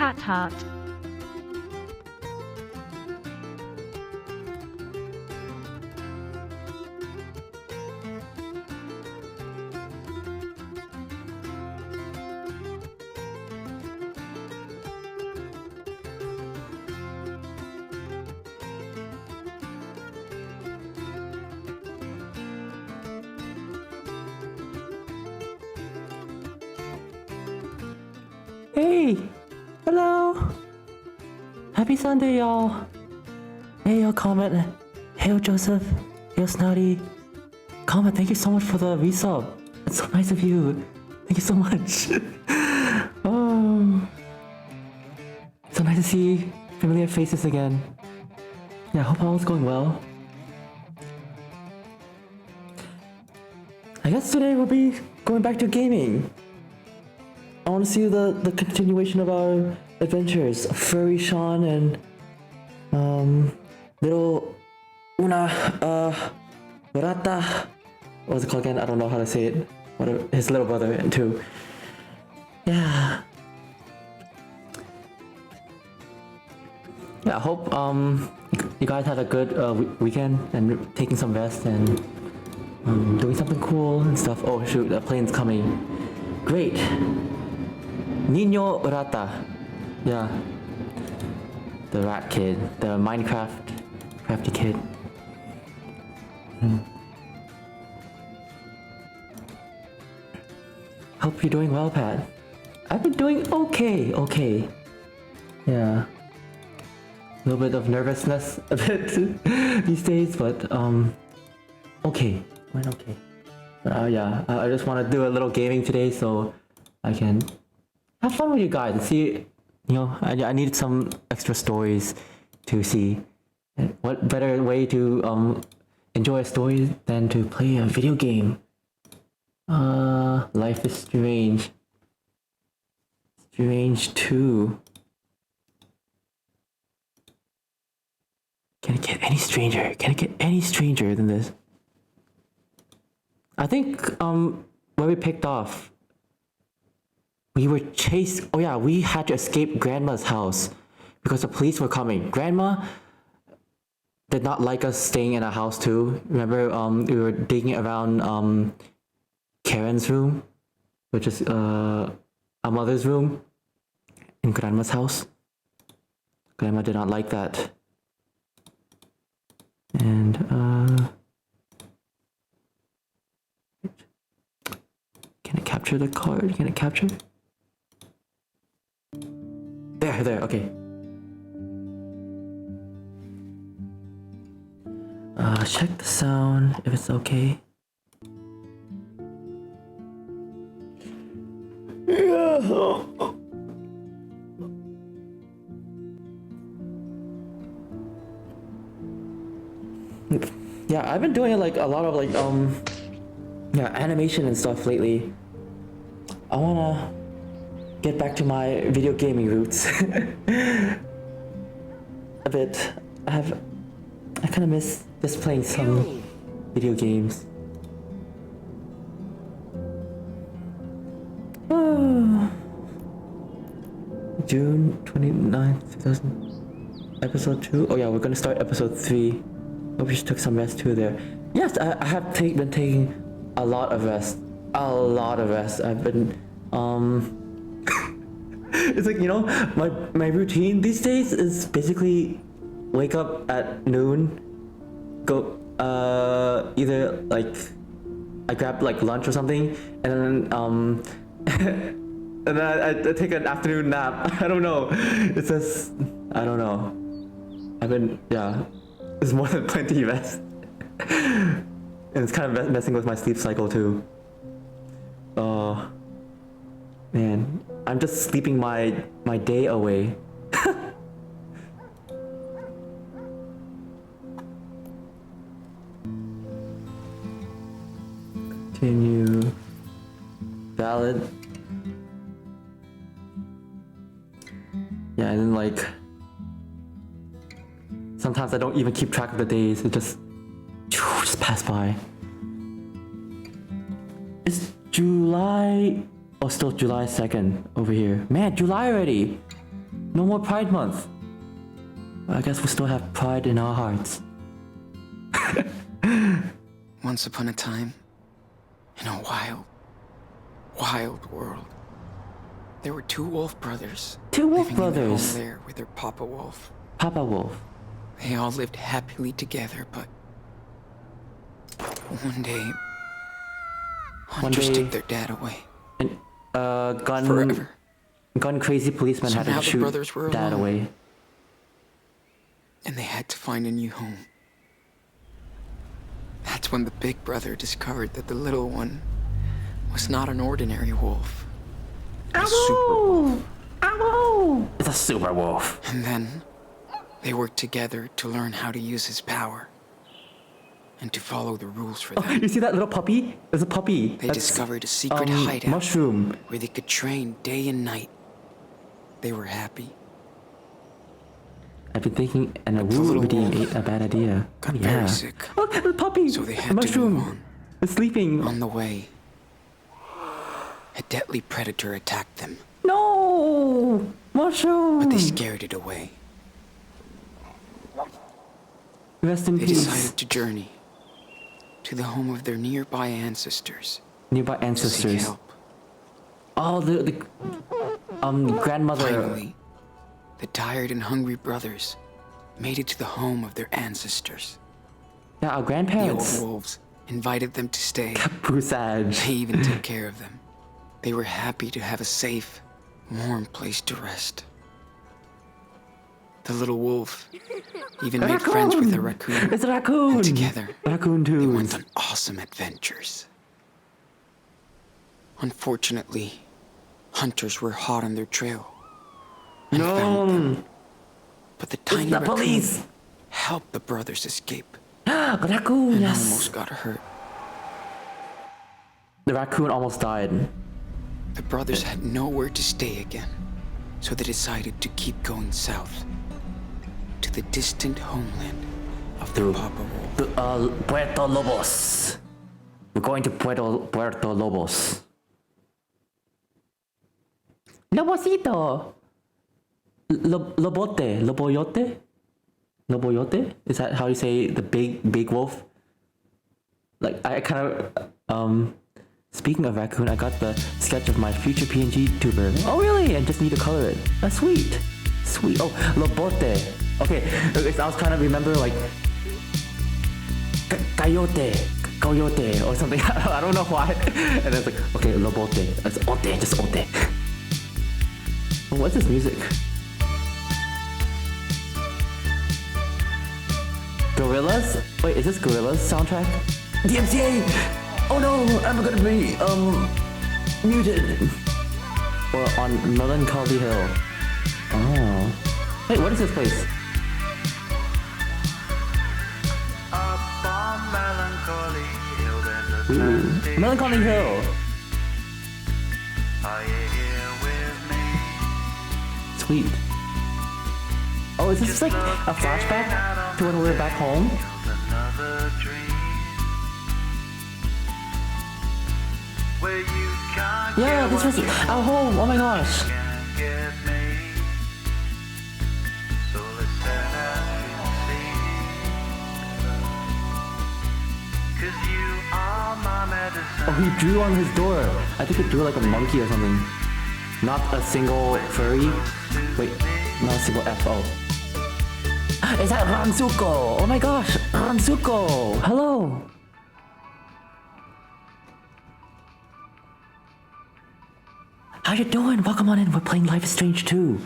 Cat Heart. Hey! Hello! Happy Sunday, y'all! Hey, yo, Comet. Hey, yo, Joseph. Hey, yo, Snotty. Comet, thank you so much for the resub. It's so nice of you. Thank you so much. Oh. So nice to see familiar faces again. Yeah, I hope all's going well. I guess today we'll be going back to gaming. I want to see the continuation of our adventures. Furry Sean and little Urata. What was it called again? I don't know how to say it. His little brother too. Yeah. Yeah. I hope you guys had a good weekend and taking some rest and doing something cool and stuff. Oh shoot, the plane's coming. Great. Nino Urata. Yeah. The rat kid. The Minecraft crafty kid. Hope you're doing well, Pat. I've been doing okay. Yeah. A little bit of nervousness a bit these days, but okay. Went okay. Yeah, I just want to do a little gaming today so I can have fun with you guys and see, I needed some extra stories to see What better way to enjoy a story than to play a video game? Life is Strange. Strange 2. Can it get any stranger? Can it get any stranger than this? I think where we picked off, we were chased. Oh yeah, we had to escape Grandma's house because the police were coming. Grandma did not like us staying in our house too. Remember, we were digging around Karen's room, which is our mother's room, in Grandma's house. Grandma did not like that. And can it capture the card? Can it capture? There, okay. Check the sound if it's okay. Yeah, I've been doing like a lot of like animation and stuff lately. I wanna get back to my video gaming roots a bit. I kind of miss just playing some video games. June 29th, 2000. Episode 2? Oh yeah, we're gonna start episode 3. Hope you just took some rest too there. Yes, I have been taking a lot of rest. I've been it's like, you know, my routine these days is basically wake up at noon, go either like I grab like lunch or something, and then and then I take an afternoon nap. I don't know. It's just I don't know. It's more than plenty rest. And it's kind of messing with my sleep cycle too. Oh man, I'm just sleeping my day away. Continue. Valid. Yeah, and then like sometimes I don't even keep track of the days. It just pass by. It's July. Oh, still July 2nd over here. Man, July already. No more Pride Month. Well, I guess we still have pride in our hearts. Once upon a time, in a wild world, there were two wolf brothers. Two wolf living in their brothers. home there with their Papa Wolf. Papa Wolf. They all lived happily together, but one day, hunters day- took their dad away. And Forever. gun crazy policeman So had now to the shoot brothers were dad alone. away. And they had to find a new home. That's when the big brother discovered that the little one was not an ordinary wolf. A super wolf. It's a super wolf. And then they worked together to learn how to use his power and to follow the rules for them. You see that little puppy? There's a puppy. They That's, discovered a secret hideout mushroom. where they could train day and night. They were happy. I've been thinking, and a the woo little redeem wolf ain't a bad idea. got Yeah. very sick. Look, the puppy. So they the had to mushroom. move on. It's sleeping. On the way, a deadly predator attacked them, No, mushroom. but they scared it away. Rest in They peace. decided to journey to the home of their nearby ancestors Nearby to seek ancestors. help. Oh, the grandmother. Finally, the tired and hungry brothers made it to the home of their ancestors. Yeah, our The old grandparents. wolves invited them to stay. Pusage. They even took care of them. They were happy to have a safe, warm place to rest. The little wolf even made friends with a raccoon. It's a raccoon. And together, Raccoon they too. went on awesome adventures. Unfortunately, hunters were hot on their trail and found them. No, But the it's tiny the raccoon police. help the brothers escape. Raccoon, And yes. almost got hurt. The raccoon almost died. The brothers had nowhere to stay again, so they decided to keep going south to the distant homeland of the Papa Wolf. Puerto Lobos. We're going to Puerto Lobos. Lobosito. Lobote. Loboyote? Loboyote? Is that how you say the big wolf? Like, I kind of, speaking of raccoon, I got the sketch of my future PNG tuber. Oh really? And just need to color it. That's sweet. Sweet. Oh, Lobote. Okay, I was trying to remember like Coyote or something. I don't know why. And it's like, okay, Lobote. It's Ote, just Ote. What's this music? Gorillas? Wait, is this Gorillas soundtrack? DMCA! Oh no, I'm gonna be, muted. Or on Melancholy Hill. Oh. Wait, what is this place? Up on Melancholy Hill, there's a Ooh. thirsty Melancholy Hill! Are you here with me? Sweet. Oh, is this like a flashback to when we were back home? Another dream where you can't Yeah, get this was what you our home. Oh my gosh. can't get me. So let's set out and see. 'Cause you are my medicine. Oh, he drew on his door. I think he drew like a monkey or something. Not a single furry. Wait, not a single FO. Is that Ranzuko? Oh my gosh, Ranzuko! Hello! How you doing? Welcome on in. We're playing Life is Strange 2.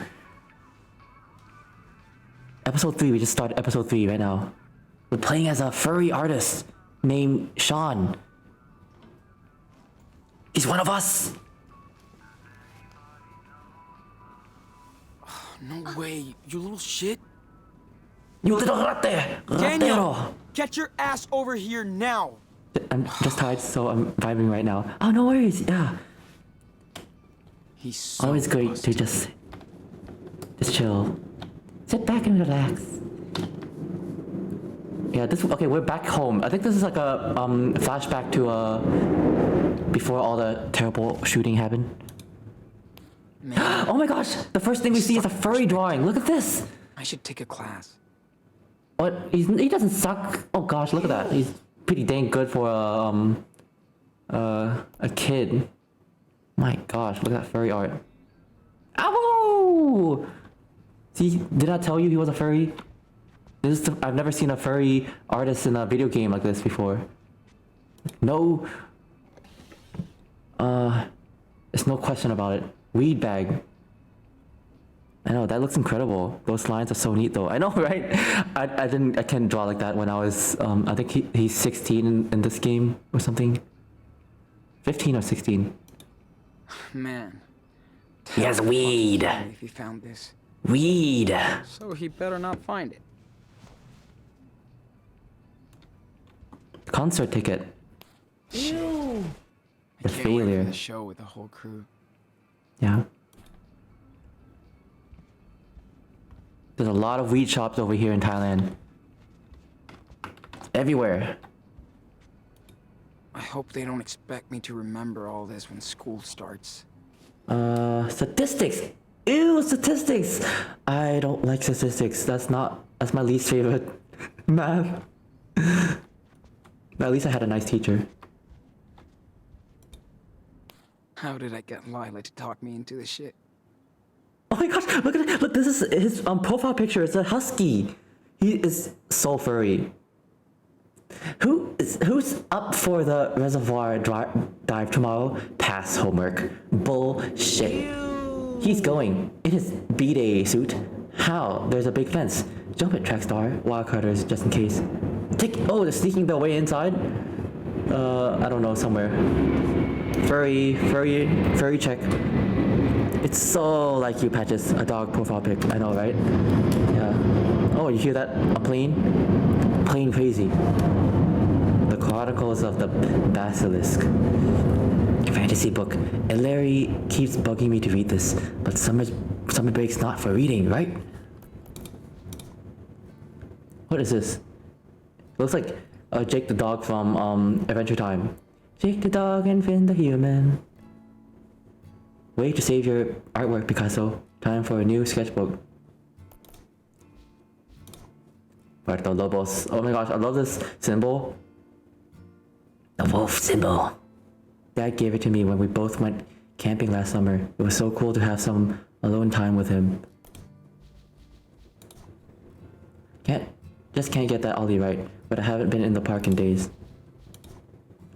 Episode 3. We just started episode 3 right now. We're playing as a furry artist named Sean. He's one of us. No way, you little shit. You little rate! Ratero! Get your ass over here now. I'm just tired, so I'm vibing right now. Oh, no worries. Yeah. He's so Always great to busted. just chill. Sit back and relax. Yeah, okay, we're back home. I think this is like a flashback to before all the terrible shooting happened. Man, Oh my gosh! The first thing we see is a furry drawing. Look at this. I should take a class. What? He doesn't suck. Oh gosh, look at that. He's pretty dang good for a kid. My gosh, look at that furry art. Ow! See, did I tell you he was a furry? I've never seen a furry artist in a video game like this before. No. There's no question about it. Weed bag. I know, that looks incredible. Those lines are so neat though. I know, right? I can't draw like that when I was, I think he's 16 in this game or something. 15 or 16. Man. He has weed. If he found this. Weed. So he better not find it. Concert ticket. I The can't wait failure. for the show with the whole crew. Yeah. There's a lot of weed shops over here in Thailand. Everywhere. I hope they don't expect me to remember all this when school starts. Statistics. Ew, statistics. I don't like statistics. That's my least favorite math. But at least I had a nice teacher. How did I get Lila to talk me into this shit? Oh my gosh, look at it. Look, this is his profile picture. It's a husky. He is so furry. Who's up for the reservoir dive tomorrow? Pass homework. Bullshit. He's going in his B-Day suit. How? There's a big fence. Jump it, Trackstar. Wildcarders, just in case. They're sneaking their way inside? I don't know, somewhere. Furry check. It's so like you, Patches. A dog profile pic. I know, right? Yeah. Oh, you hear that? A plane? Plane crazy. The Chronicles of the Basilisk. Fantasy book. And Larry keeps bugging me to read this, but summer break's not for reading, right? What is this? Looks like Jake the dog from Adventure Time. Jake the dog and Finn the human. Way to save your artwork, Picasso. Time for a new sketchbook. Puerto Lobos. Oh my gosh, I love this symbol. The wolf symbol. Dad gave it to me when we both went camping last summer. It was so cool to have some alone time with him. Just can't get that Ollie right, but I haven't been in the park in days.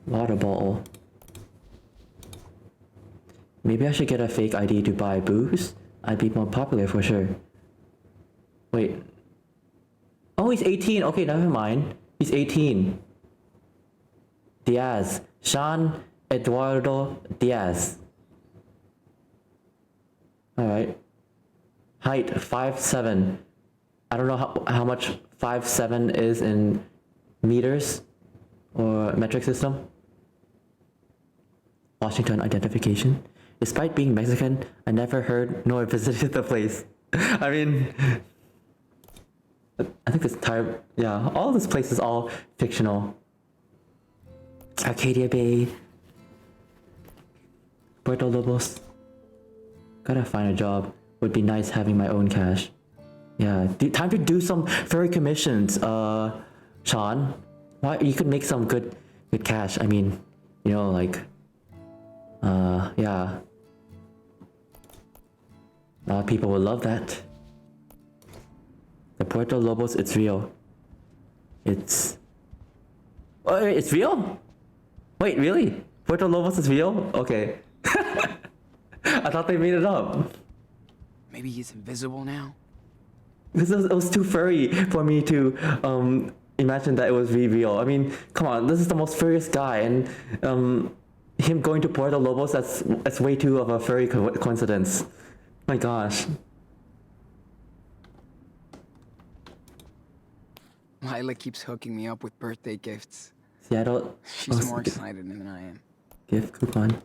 Water bottle. Maybe I should get a fake ID to buy booze? I'd be more popular for sure. Wait. Oh, he's 18. Okay, never mind. He's 18. Diaz. Sean Eduardo Diaz. Alright. Height 5'7". I don't know how much 5'7" is in meters or metric system. Washington identification. Despite being Mexican, I never heard nor visited the place. I mean, I think this entire, yeah, all this place is all fictional. Arcadia Bay. Puerto Lobos. Gotta find a job. Would be nice having my own cash. Yeah, time to do some furry commissions, Sean. Why, you could make some good cash. I mean, you know, like, yeah. A lot of people will love that. The Puerto Lobos, it's real. Oh, it's real? Wait, really? Puerto Lobos is real? Okay. I thought they made it up. Maybe he's invisible now? Because it was too furry for me to imagine that it was really real. I mean, come on, this is the most furriest guy, and him going to Puerto Lobos, that's way too of a furry coincidence. My gosh. Lila keeps hooking me up with birthday gifts. Seattle. She's more excited than I am. Gift coupon.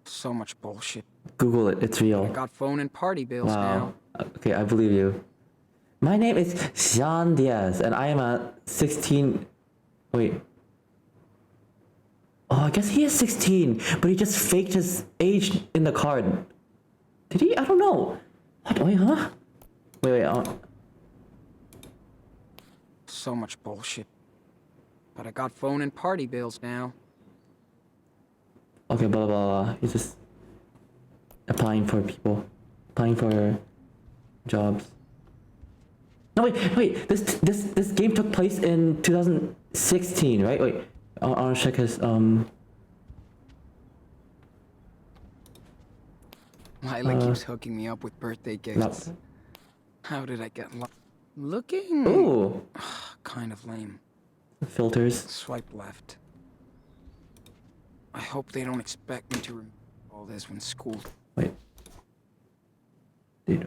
So much bullshit. Google it, it's real. I got phone and party bills Wow. now. Okay, I believe you. My name is Sean Diaz, and I am a 16... Wait. Oh, I guess he is 16, but he just faked his age in the card. Did he? I don't know. What? Wait, huh? Wait. So much bullshit. But I got phone and party bills now. Okay, blah, blah, blah. He's just applying for people. Applying for jobs. No, wait. This game took place in 2016, right? Wait. I want to check his, Lila keeps hooking me up with birthday gifts. How did I get looking? Ooh. Kind of lame. Filters. Swipe left. I hope they don't expect me to remember all this when school... Wait. Dude.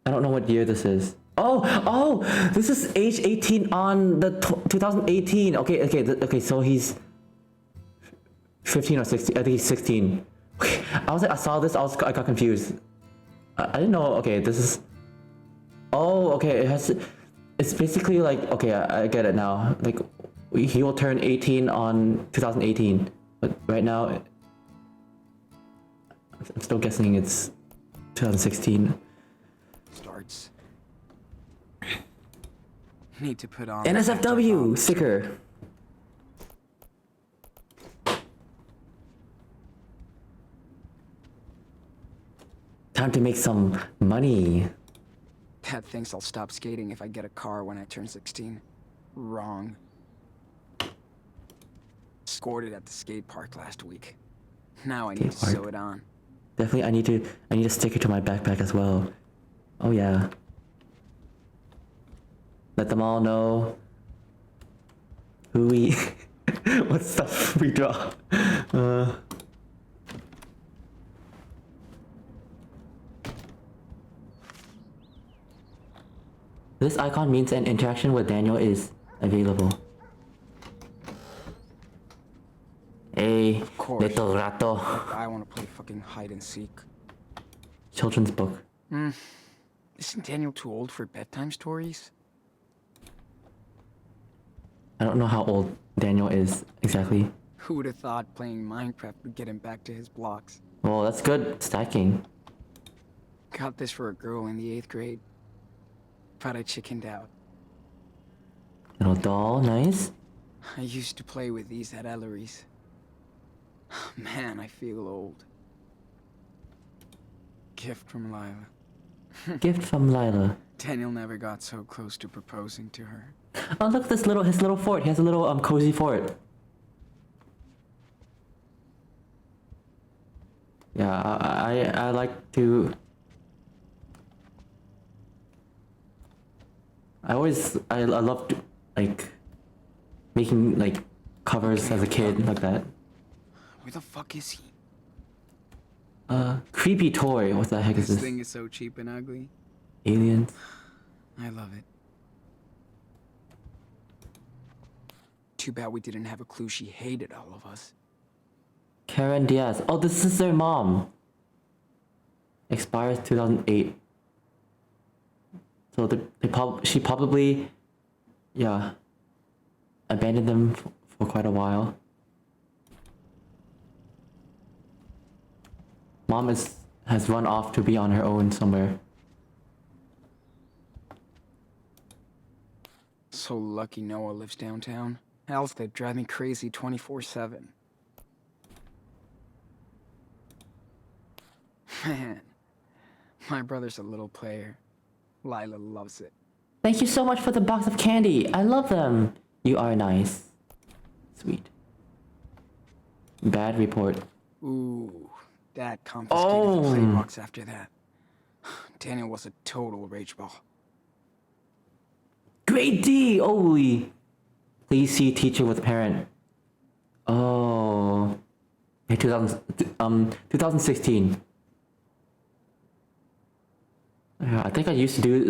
I don't know what year this is. Oh! This is age 18 on the 2018. Okay, so he's 15 or 16. I think he's 16. Okay, I saw this, I got confused. I didn't know, okay, this is... Oh, okay, it's basically like, okay, I get it now. Like, he will turn 18 on 2018. But right now, I'm still guessing it's 2016. Starts. Need to put on... NSFW sticker. Time to make some money. Dad thinks I'll stop skating if I get a car when I turn 16. Wrong. Scored it at the skate park last week. Now I need to sew it on. Definitely, I need a sticker to my backpack as well. Oh yeah. Let them all know who we, what stuff we draw. This icon means an interaction with Daniel is available. Hey, course. little rato. I want to play fucking hide and seek. Children's book. Isn't Daniel too old for bedtime stories? I don't know how old Daniel is exactly. Who would have thought playing Minecraft would get him back to his blocks? Well, that's good stacking. Got this for a girl in the 8th grade. But I chickened out. Little doll, nice. I used to play with these at Ellery's. Man, I feel old. Gift from Lila. Gift from Lila. Daniel never got so close to proposing to her. Oh, look, his little fort. He has a little cozy fort. Yeah, I like to. I love to, like making like covers as a kid like that. Where the fuck is he? Creepy toy. What the heck is This this? thing is so cheap and ugly. Aliens. I love it. Too bad we didn't have a clue she hated all of us. Karen Diaz. Oh, this is their mom. Expires 2008. So she probably, yeah, abandoned them for quite a while. Mom has run off to be on her own somewhere. So lucky Noah lives downtown. Else they'd drive me crazy 24/7. Man, my brother's a little player. Lila loves it. Thank you so much for the box of candy. I love them. You are nice. Sweet. Bad report. Ooh, Dad confiscated the play Oh. box after that. Daniel was a total rage ball. Grade D. Holy. Please see teacher with parent. Oh. Hey, 2016. Yeah, I think I used to do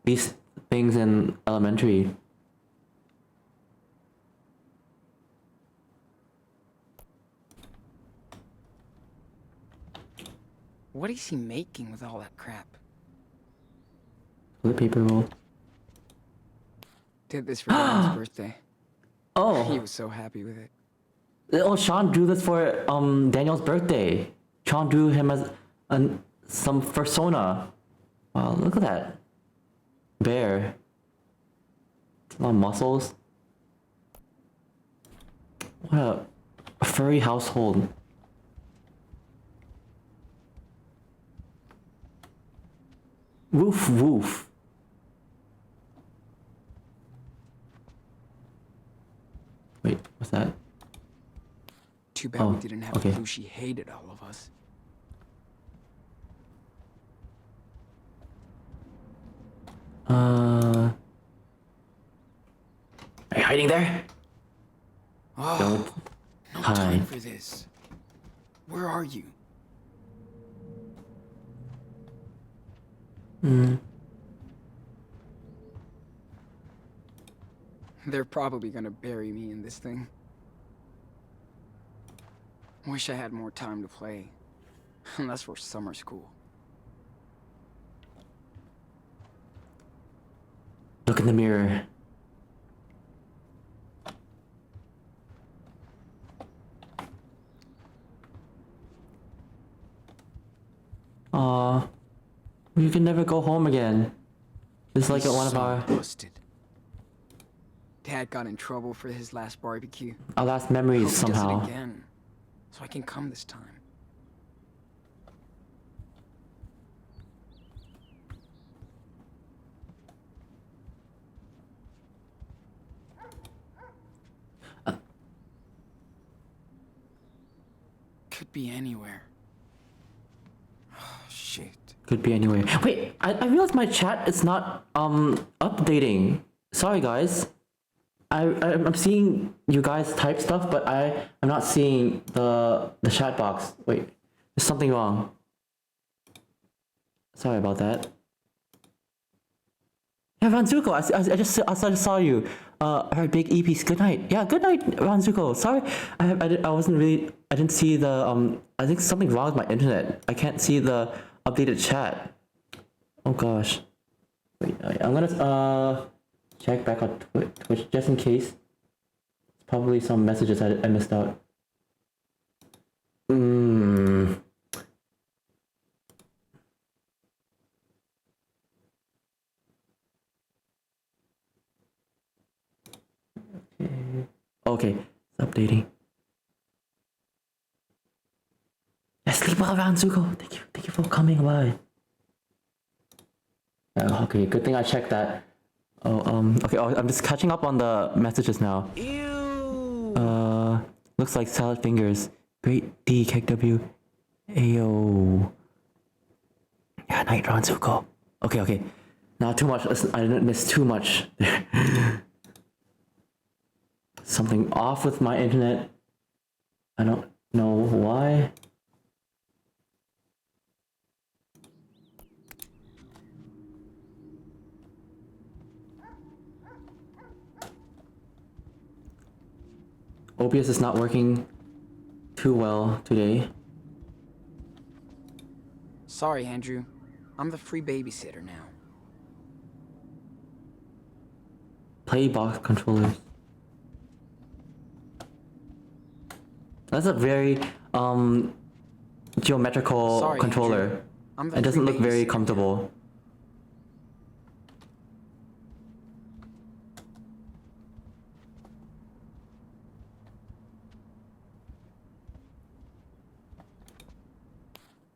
these things in elementary. What is he making with all that crap? Toilet paper roll. Did this for Daniel's birthday. He Oh. was so happy with it. Oh, Sean drew this for Daniel's birthday. Sean drew him as some persona. Wow, look at that. Bear. A lot of muscles. What a furry household. Woof woof. Wait, what's that? Too bad Oh, we didn't have okay. a clue she hated all of us. Are you hiding there? Oh, Don't no hide. time for this. Where are you? They're probably gonna bury me in this thing. Wish I had more time to play. Unless for summer school. Look in the mirror. Aw, you can never go home again. Just like at one of So our busted. Dad got in trouble for his last barbecue. last Hope memories he does it somehow. again, so I can come this time. Could be anywhere. Oh, shit. Could be anywhere. Wait, I realized my chat is not updating. Sorry guys. I'm seeing you guys type stuff, but I'm not seeing the chat box. Wait, there's something wrong. Sorry about that. Yeah, Ranzuko, I just saw you. Alright, big EPs. Good night. Yeah, good night, Ranzuko. Sorry, I wasn't really. I didn't see the. I think something wrong with my internet. I can't see the updated chat. Oh gosh. Wait, I'm gonna check back on Twitch just in case. It's probably some messages I missed out. Okay, it's updating. Yeah, sleep well, Ranzuko. Thank you for coming by. Okay, good thing I checked that. Okay, I'm just catching up on the messages now. Ew. Looks like salad fingers. Great D, KW. Ayo. Yeah, night, Ranzuko. Okay. Not too much. Listen, I didn't miss too much. Something off with my internet. I don't know why. OBS is not working too well today. Sorry, Andrew. I'm the free babysitter now. Play box controllers. That's a very geometrical Sorry, controller. Andrew. I'm the It doesn't free look very babysitter comfortable.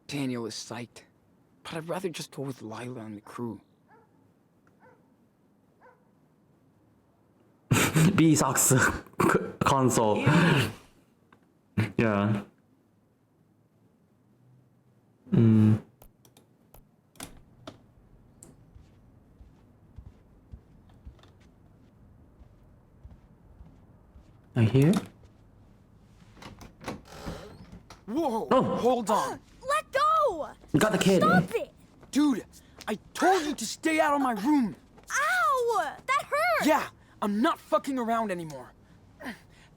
Daniel is psyched, but I'd rather just go with Lila and the crew. B sucks console. Yeah. I hear. Whoa! Oh. Hold on! Let go! You got the kid. Stop it! Dude, I told you to stay out of my room! Ow! That hurt! Yeah, I'm not fucking around anymore.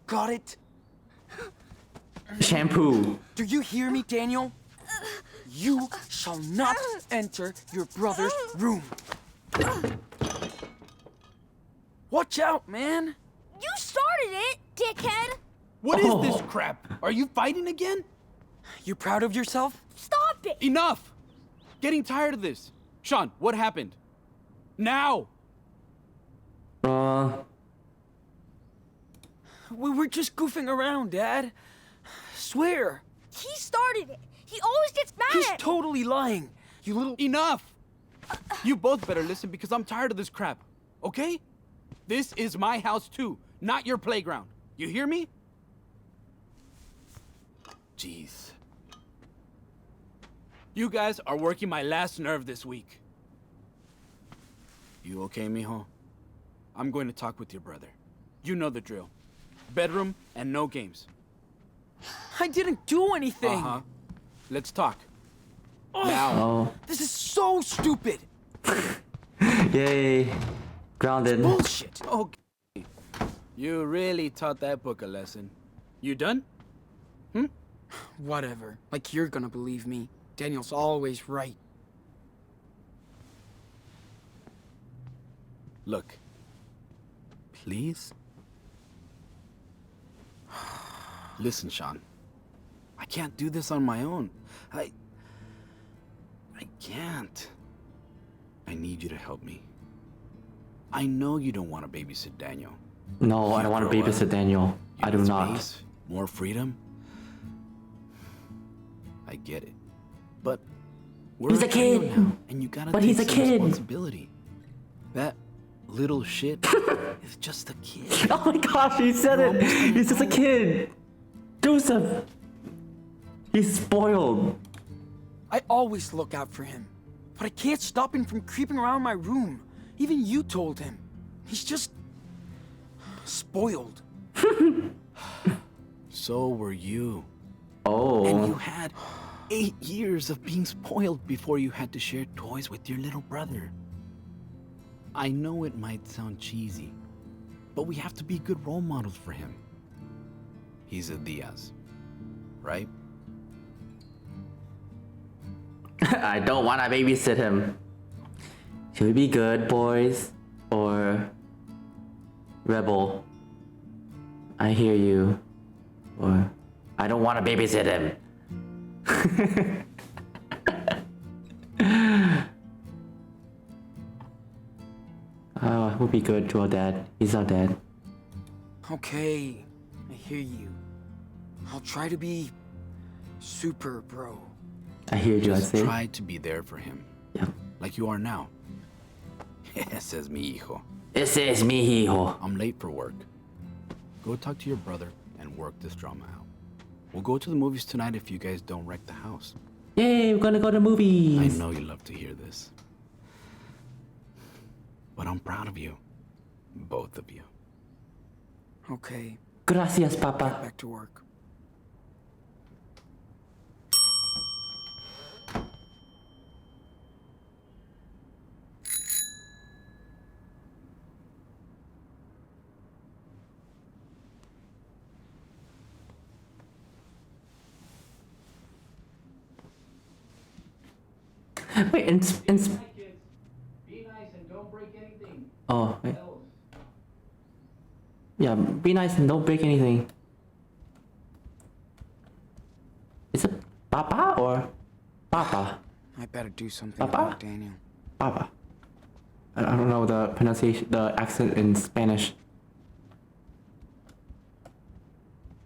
Got it? Shampoo. Do you hear me, Daniel? You shall not enter your brother's room. Watch out, man! You started it, dickhead! What is this crap? Are you fighting again? You proud of yourself? Stop it! Enough! Getting tired of this. Sean, what happened? Now! We were just goofing around, Dad. Swear. He started it! He always gets mad He's at me. totally lying. You little... Enough! You both better listen because I'm tired of this crap, okay? This is my house too, not your playground. You hear me? Jeez. You guys are working my last nerve this week. You okay, mijo? I'm going to talk with your brother. You know the drill. Bedroom and no games. I didn't do anything. Uh-huh. Let's talk. Oh, Oh. this is so stupid. Yay. Grounded. Bullshit. Okay. You really taught that book a lesson. You done? Whatever. Like you're gonna believe me. Daniel's always right. Look. Please? Listen, Sean. I can't do this on my own. I can't. I need you to help me. I know you don't want to babysit Daniel. No, I don't want to grow up. babysit Daniel. You I do want not. space, more freedom. I get it. But we're He's a trio kid. now, and you gotta But take he's a some kid. responsibility. That little shit is just a kid. Oh my gosh, he said it. He's just a kid. Joseph. He's spoiled. I always look out for him. But I can't stop him from creeping around my room. Even you told him. He's just... spoiled. So were you. Oh. And you had 8 years of being spoiled before you had to share toys with your little brother. I know it might sound cheesy, but we have to be good role models for him. He's a Diaz, right? I don't want to babysit him. Should we be good boys or rebel? I hear you. Or I don't want to babysit him. Oh, it would be good to our dad. He's our dad. Okay, I hear you. I'll try to be super bro. I hear you, I Just say. try to be there for him, Yeah. like you are now. Says mi hijo. Ese es mi hijo. I'm late for work. Go talk to your brother and work this drama out. We'll go to the movies tonight if you guys don't wreck the house. Yay, we're gonna go to movies. I know you love to hear this. But I'm proud of you. Both of you. Okay, Gracias, papa. back to work. Wait, Be nice and don't break anything. Oh, wait. Yeah, be nice and don't break anything. Is it papa or papa? I better do something Papa? about Daniel. Papa. I don't know the pronunciation, the accent in Spanish.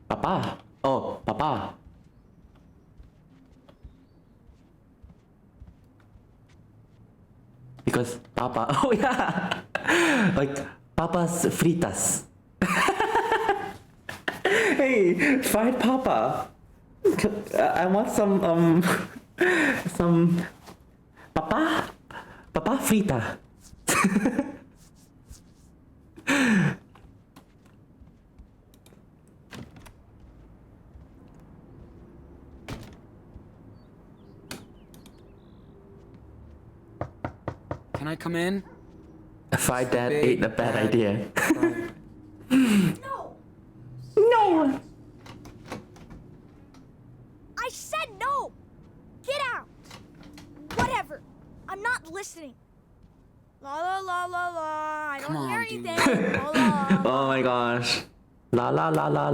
Papa. Oh, papa. Because papa. Oh yeah. Like papas fritas. Hey, fried papa. I want some some papa frita. Can I come in? Fried dad Big ate a bad bad idea. brother. No! No. I said no! Get out! Whatever. I'm not listening. La la la la la. I Come don't hear on, dude. anything. La la. Oh my gosh. La la la la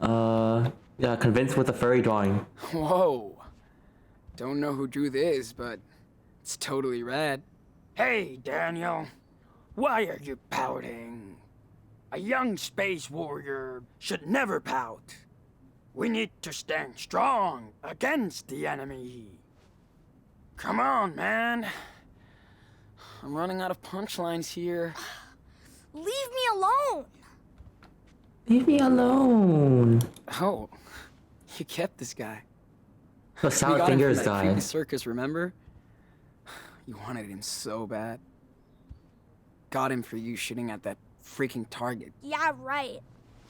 la. Yeah, convinced with a furry drawing. Whoa. Don't know who drew this, but it's totally rad. Hey, Daniel. Why are you pouting? A young space warrior should never pout. We need to stand strong against the enemy. Come on, man. I'm running out of punchlines here. Leave me alone. Leave me alone. Oh, you kept this guy. The We sour got him from fingers that guy. creepy circus, remember? You wanted him so bad. Got him for you shooting at that freaking target. Yeah, right.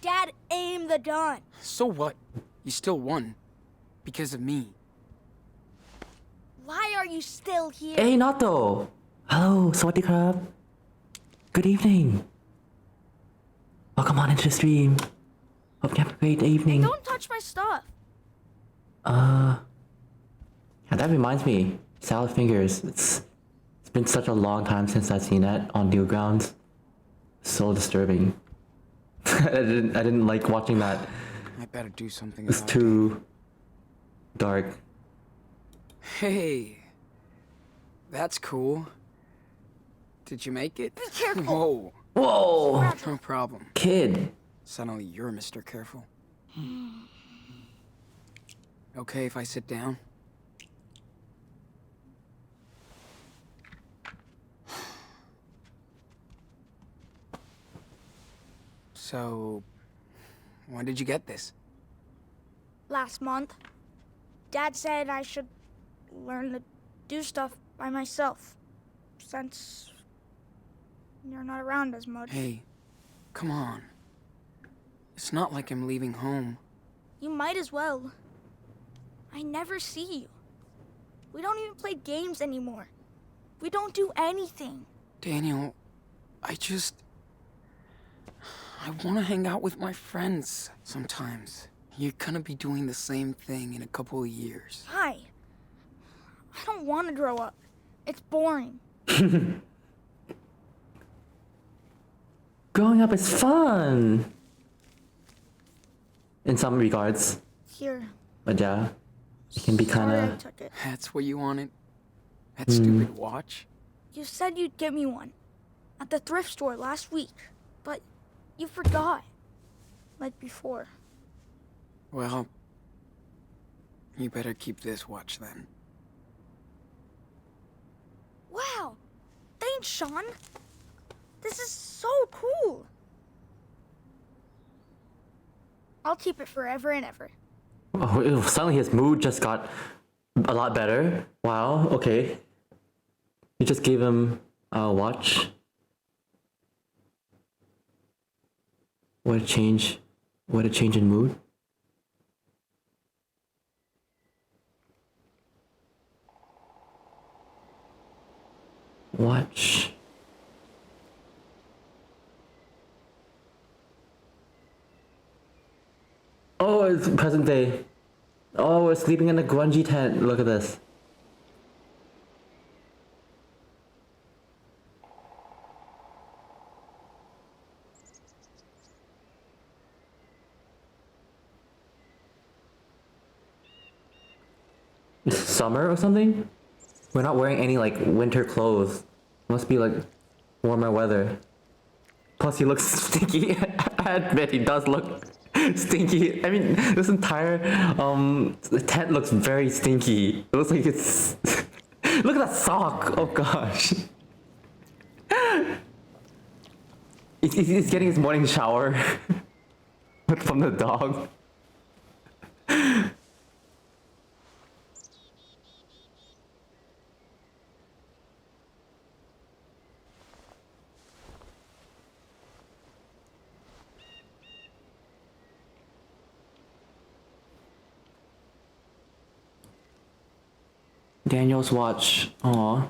Dad aimed the gun. So what? You still won. Because of me. Why are you still here? Hey, Nato. Hello, sawadee krab. Good evening. Welcome on into the stream. Hope you have a great evening. Don't touch my stuff. Yeah, that reminds me. Salad fingers. It's been such a long time since I've seen that on Newgrounds. So disturbing. I didn't like watching that. I better do something It's about too dark. it. Hey. That's cool. Did you make it? Be careful. Whoa. Whoa, No problem. kid. Suddenly you're Mr. Careful. Okay if I sit down? So, when did you get this? Last month, Dad said I should learn to do stuff by myself. Since you're not around as much. Hey, come on. It's not like I'm leaving home. You might as well. I never see you. We don't even play games anymore. We don't do anything. Daniel, I want to hang out with my friends sometimes. You're gonna be doing the same thing in a couple of years. Hi. I don't want to grow up. It's boring. Growing up is fun! In some regards. Here. But yeah, it can be Sorry I kinda... took it. That's what you wanted? That stupid watch? You said you'd get me one at the thrift store last week, but you forgot. Like before. Well, you better keep this watch then. Wow! Thanks, Sean. This is so cool. I'll keep it forever and ever. Oh, suddenly his mood just got a lot better. Wow, okay. You just gave him a watch. What a change. What a change in mood. Watch. Oh, it's present day. Oh, we're sleeping in a grungy tent. Look at this. It's summer or something? We're not wearing any like winter clothes. Must be like warmer weather. Plus he looks stinky. I admit he does look stinky. I mean, this entire the tent looks very stinky. It looks like it's look at that sock. Oh gosh. He's getting his morning shower from the dog. Daniel's watch. Aw.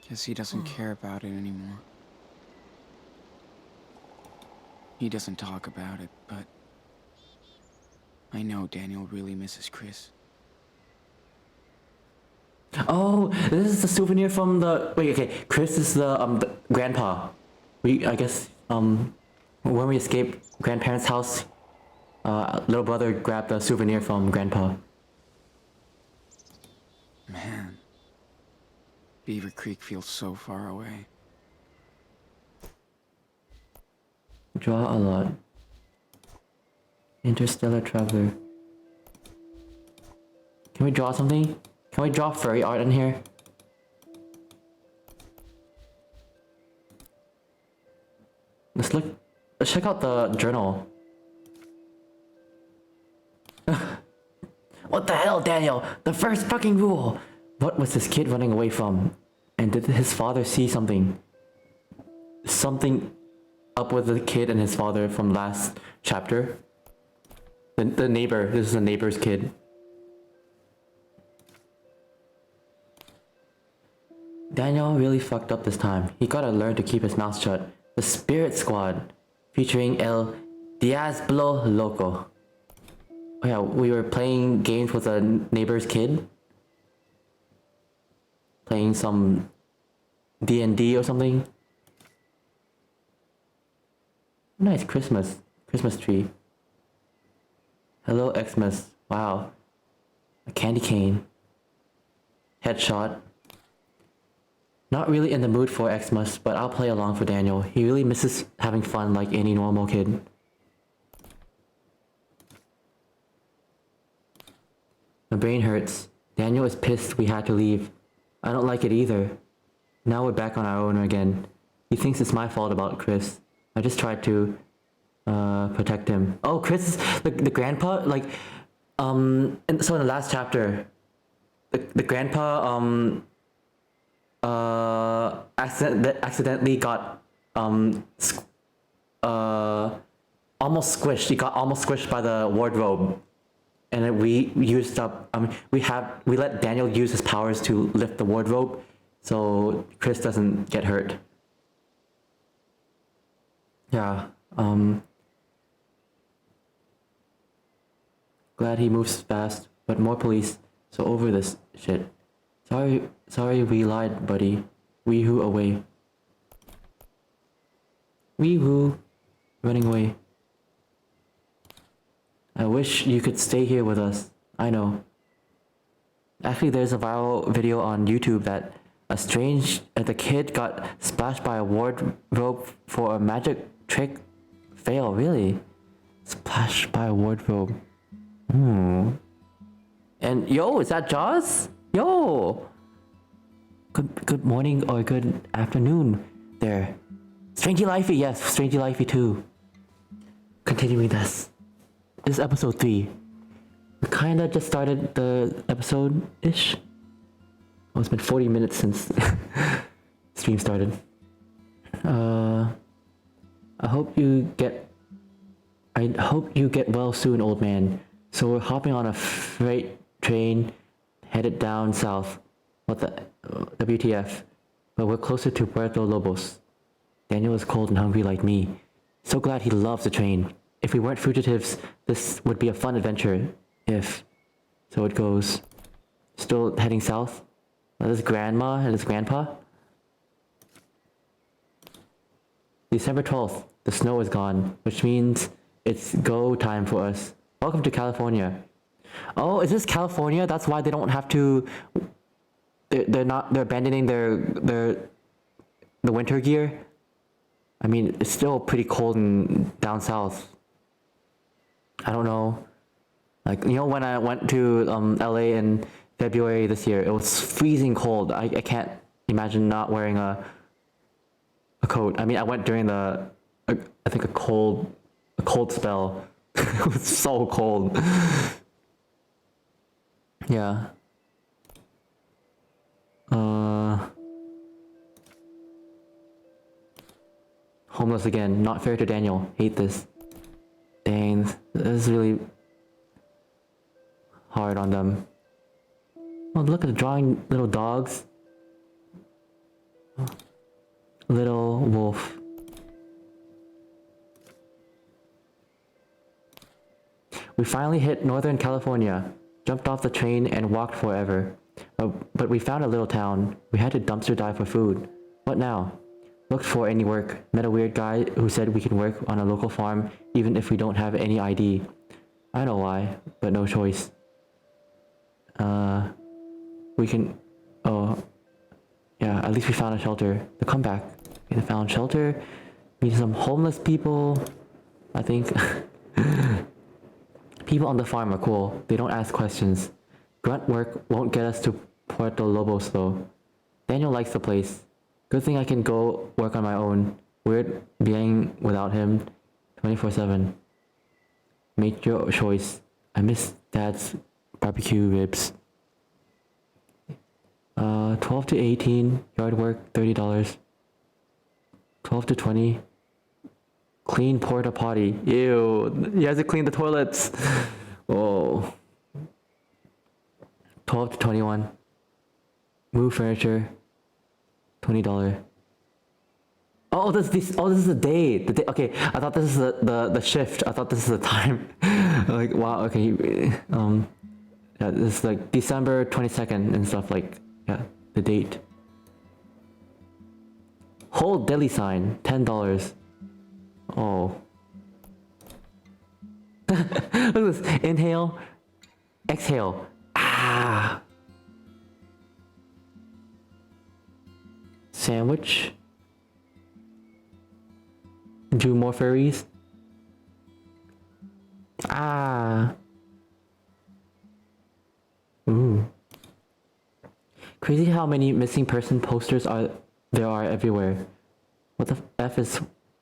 Guess he doesn't care about it anymore. He doesn't talk about it, but I know Daniel really misses Chris. Oh, this is the souvenir from the... Wait, okay. Chris is the grandpa. I guess, when we escaped grandparents' house, little brother grabbed a souvenir from grandpa. Man, Beaver Creek feels so far away. Draw a lot. Interstellar Traveler. Can we draw something? Can we draw furry art in here? Let's check out the journal. What the hell, Daniel? The first fucking rule! What was this kid running away from? And did his father see something? Something up with the kid and his father from last chapter? The neighbor. This is the neighbor's kid. Daniel really fucked up this time. He gotta learn to keep his mouth shut. The Spirit Squad, featuring El Diablo Loco. Oh yeah, we were playing games with a neighbor's kid. Playing some D&D or something. Nice Christmas tree. Hello Xmas. Wow. A candy cane. Headshot. Not really in the mood for Xmas, but I'll play along for Daniel. He really misses having fun like any normal kid. My brain hurts. Daniel is pissed we had to leave. I don't like it either. Now we're back on our own again. He thinks it's my fault about Chris. I just tried to protect him. Oh, Chris, the grandpa, like, and so in the last chapter, the grandpa accidentally got almost squished. He got almost squished by the wardrobe, and then we used up. We let Daniel use his powers to lift the wardrobe, so Chris doesn't get hurt. Yeah, glad he moves fast, but more police, so over this shit. Sorry we lied, buddy. Wee-hoo away. Wee-hoo. Running away. I wish you could stay here with us. I know. Actually, there's a viral video on YouTube that the kid got splashed by a wardrobe for a magic trick fail. Really? Splashed by a wardrobe. And yo, is that Jaws? Yo! Good morning or good afternoon there. Strangey Lifey, yes, Strangey Lifey too. Continuing this. This is episode 3. We kinda just started the episode-ish. Oh, it's been 40 minutes since stream started. I hope you get well soon, old man. So we're hopping on a freight train headed down south. What the WTF? But we're closer to Puerto Lobos. Daniel is cold and hungry like me. So glad he loves the train. If we weren't fugitives, this would be a fun adventure. So it goes. Still heading south. This is grandma and his grandpa. December 12th. The snow is gone, which means it's go time for us. Welcome to California. Oh, is this California? That's why they don't have to. They're abandoning the winter gear. I mean, it's still pretty cold down south. I don't know. Like, you know, when I went to LA in February this year, it was freezing cold. I can't imagine not wearing a coat. I mean, I went during I think a cold spell. It was so cold. Yeah. Homeless again. Not fair to Daniel. Hate this. Dang, this is really hard on them. Oh, look at the drawing little dogs. Little wolf. We finally hit Northern California. Jumped off the train and walked forever. But we found a little town. We had to dumpster dive for food. What now? Looked for any work. Met a weird guy who said we can work on a local farm even if we don't have any ID. I know why, but no choice. We can... Oh. Yeah, at least we found a shelter. The comeback. We found shelter. Meet some homeless people. I think... People on the farm are cool. They don't ask questions. Grunt work won't get us to Puerto Lobos though. Daniel likes the place. Good thing I can go work on my own. Weird being without him 24/7. Make your choice. I miss Dad's barbecue ribs. 12 to 18, yard work, $30. 12 to 20. Clean porta potty. Ew, he has to clean the toilets. Oh. 12 to 21. Move furniture. $20. Oh, this is the day. The day. Okay, I thought this is the shift. I thought this is the time. Like, wow. Okay. Yeah, this is like December 22nd and stuff. Like, yeah, the date. Hold deli sign. $10. Oh. Look at this. Inhale. Exhale. Ah. Sandwich. Do more furries. Ah. Ooh. Crazy how many missing person posters there are everywhere. What the F is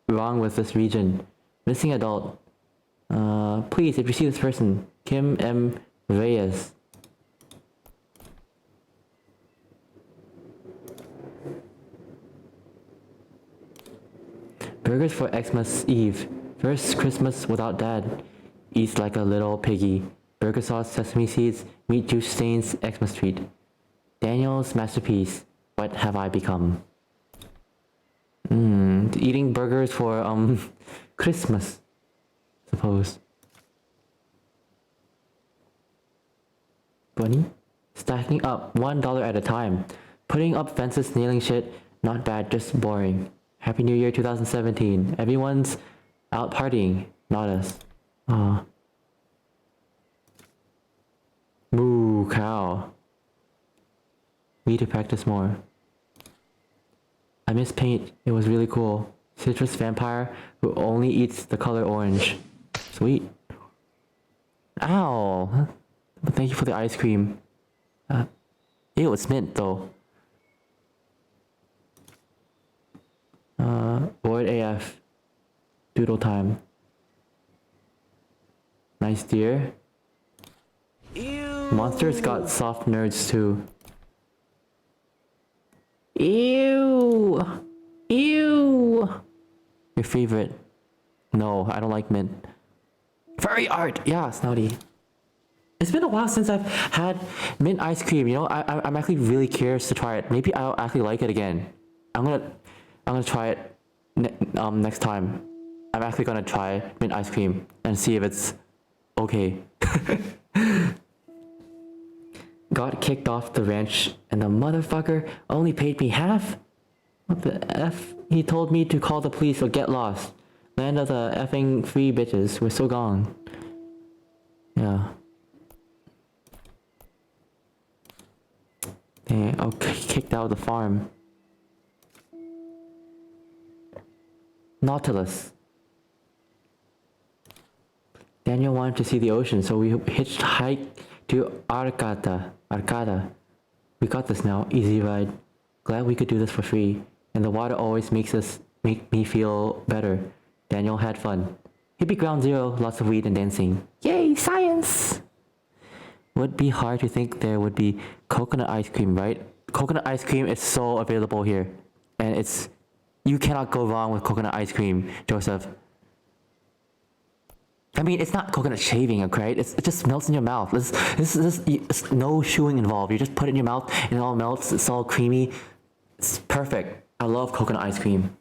wrong with this region? Missing adult. Please, if you see this person, Kim M. Reyes. Burgers for Xmas Eve. First Christmas without Dad. Eats like a little piggy. Burger sauce, sesame seeds, meat juice stains, Xmas treat. Daniel's masterpiece. What have I become? Eating burgers for Christmas, suppose. Bunny? Stacking up $1 at a time. Putting up fences, nailing shit, not bad, just boring. Happy New Year 2017. Everyone's out partying, not us. Aw. Moo, cow. Need to practice more. I miss paint, it was really cool. Citrus vampire who only eats the color orange. Sweet. Ow! But thank you for the ice cream. Ew, it's mint though. Bored AF. Doodle time. Nice deer. Ew. Monsters got soft nerds too. Ew! Ew! Your favorite? No, I don't like mint. Furry art! Yeah, Snouty. It's been a while since I've had mint ice cream, you know? I'm actually really curious to try it. Maybe I'll actually like it again. I'm gonna try it next time. I'm actually gonna try mint ice cream and see if it's okay. Got kicked off the ranch and the motherfucker only paid me half? What the F? He told me to call the police or get lost. Land of the effing free bitches. We're so gone. Yeah. Dang, I was kicked out of the farm. Nautilus. Daniel wanted to see the ocean, so we hitchhiked to Arcata. We got this now, easy ride. Glad we could do this for free. And the water always make me feel better. Daniel had fun. Hippie ground zero, lots of weed and dancing. Yay, science! Would be hard to think there would be coconut ice cream, right? Coconut ice cream is so available here. And you cannot go wrong with coconut ice cream, Joseph. I mean, it's not coconut shaving, okay? It just melts in your mouth. It's no chewing involved. You just put it in your mouth and it all melts. It's all creamy. It's perfect. I love coconut ice cream.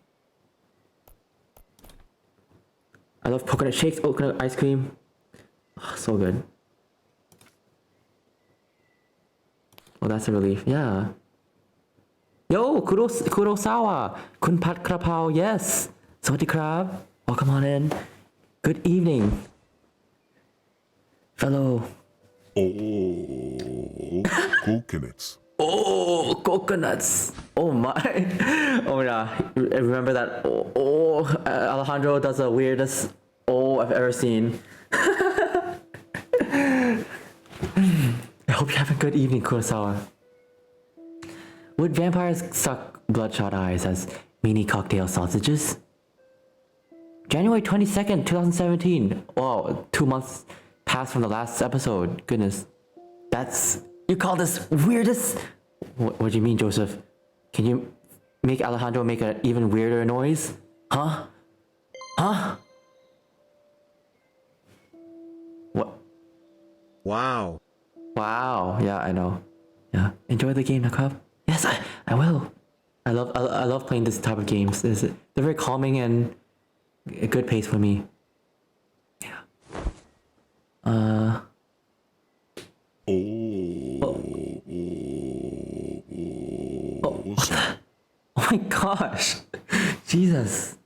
I love coconut shakes, coconut ice cream. Oh, so good. Well, that's a relief. Yeah. Yo, Kurosawa! Kun Pat Krapao, yes! Sawadee krab. Welcome on in. Good evening, fellow. Oh, coconuts. Oh, coconuts. Oh my. Oh yeah. Remember that? Alejandro does the weirdest I've ever seen. I hope you have a good evening, Kurosawa. Would vampires suck bloodshot eyes as mini cocktail sausages? January 22nd, 2017. Wow, 2 months passed from the last episode. Goodness. You call this weirdest? What do you mean, Joseph? Can you make Alejandro make an even weirder noise? Huh? Huh? What? Wow. Wow. Yeah, I know. Yeah. Enjoy the game, Nakab. Yes, I will. I love playing this type of games. They're very calming and a good pace for me. Yeah. Oh. Oh my gosh. Jesus.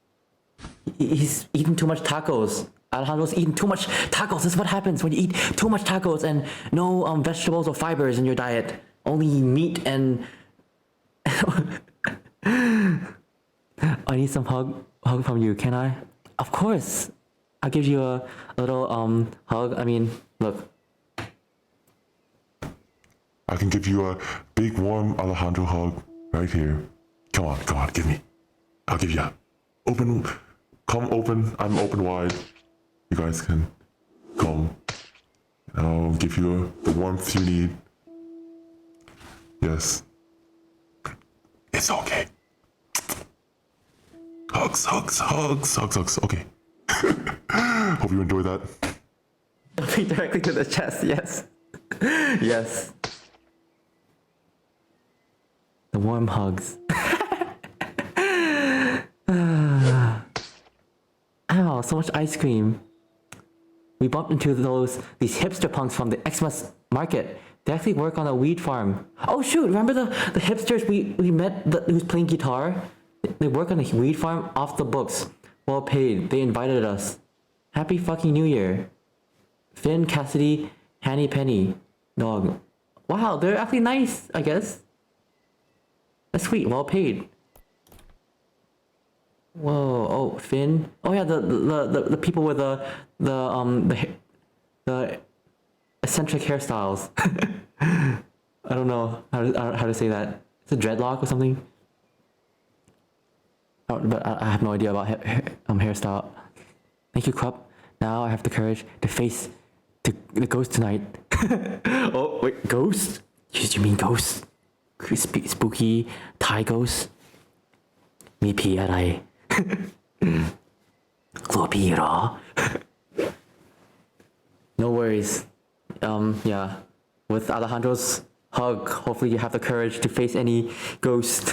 He's eating too much tacos. Alejandro's eating too much tacos. This is what happens when you eat too much tacos and no vegetables or fibers in your diet. Only meat and... I need some hug from you, can I? Of course. I'll give you a little hug. I mean, look. I can give you a big warm Alejandro hug right here. Come on, give me. I'll give you a come open. I'm open wide. You guys can come. I'll give you the warmth you need. Yes. It's okay. Hugs. Okay. Hope you enjoy that. Directly to the chest, yes. Yes. The warm hugs. Ow, so much ice cream. We bumped into these hipster punks from the Xmas market. They actually work on a weed farm. Oh shoot, remember the hipsters we met who's playing guitar? They work on a weed farm off the books. Well paid. They invited us. Happy fucking New Year. Finn, Cassidy, Hanny Penny. Dog. Wow, they're actually nice, I guess. That's sweet, well paid. Whoa, oh, Finn. Oh yeah, the people with the eccentric hairstyles. I don't know how to say that. It's a dreadlock or something. Oh, but I have no idea about hairstyle. Thank you, Krupp. Now I have the courage to face the ghost tonight. Oh wait, ghost? You mean ghost? Spooky Thai ghost? มีผีอะไร กลัวผีเหรอ No worries. Yeah. With Alejandro's hug, hopefully you have the courage to face any ghost.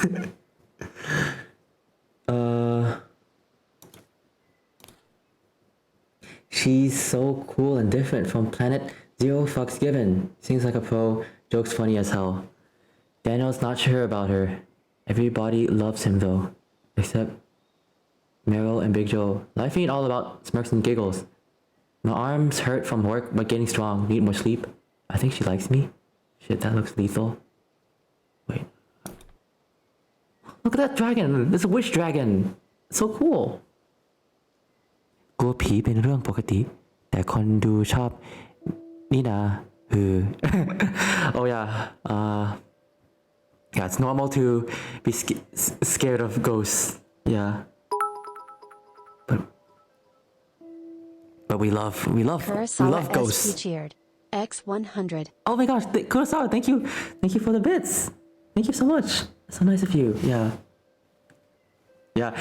She's so cool and different from planet Zero Fucks Given. Seems like a pro, jokes funny as hell. Daniel's not sure about her. Everybody loves him though. Except Meryl and Big Joe. Life ain't all about smirks and giggles. My arms hurt from work, but getting strong. Need more sleep. I think she likes me. Shit, that looks lethal. Wait. Look at that dragon. There's a witch dragon. So cool. กลัวผีเป็นเรื่องปกติ แต่คนดูชอบนี่นะOh yeah. Yeah, it's normal to be scared of ghosts. Yeah. But we love ghosts. SP cheered. X100. Oh my gosh, Kurosawa, thank you for the bits. Thank you so much. That's so nice of you. Yeah. Yeah,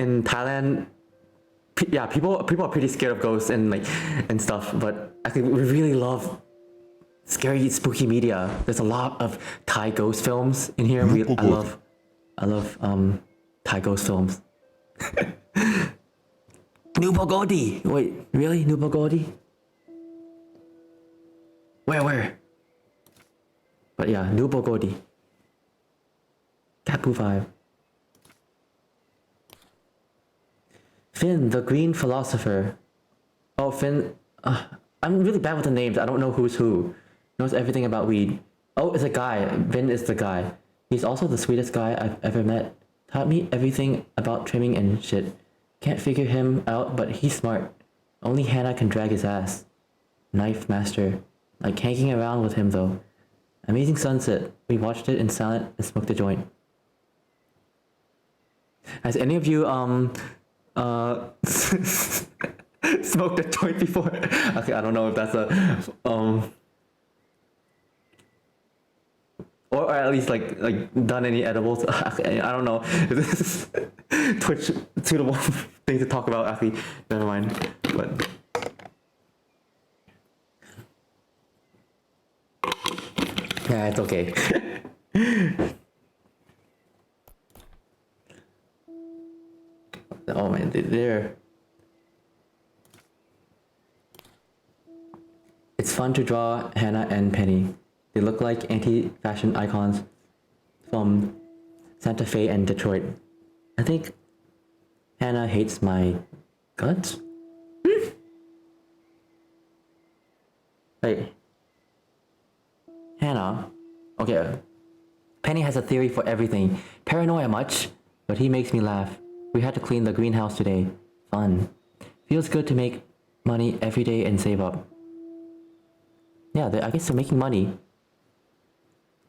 in Thailand, yeah, people are pretty scared of ghosts and stuff, but I think we really love scary, spooky media. There's a lot of Thai ghost films in here. I love Thai ghost films. New Bogodi. Wait, really? New Bogodi? Where? But yeah, New Bogodi. Kapu 5. Finn, the green philosopher. Oh, Finn. I'm really bad with the names. I don't know who's who. Knows everything about weed. Oh, it's a guy. Vin is the guy. He's also the sweetest guy I've ever met. Taught me everything about trimming and shit. Can't figure him out, but he's smart. Only Hannah can drag his ass. Knife master. Like hanging around with him though. Amazing sunset. We watched it in silence and smoked a joint. Has any of you smoked a joint before? Okay, I don't know if that's a or at least like done any edibles. I don't know. This is Twitch suitable thing to talk about. Actually, never mind. But yeah, it's okay. Oh man, they're. It's fun to draw Hannah and Penny. They look like anti-fashion icons from Santa Fe and Detroit. I think Hannah hates my guts. Wait. Hannah. Okay. Penny has a theory for everything. Paranoia much, but he makes me laugh. We had to clean the greenhouse today. Fun. Feels good to make money every day and save up. Yeah, I guess they're making money.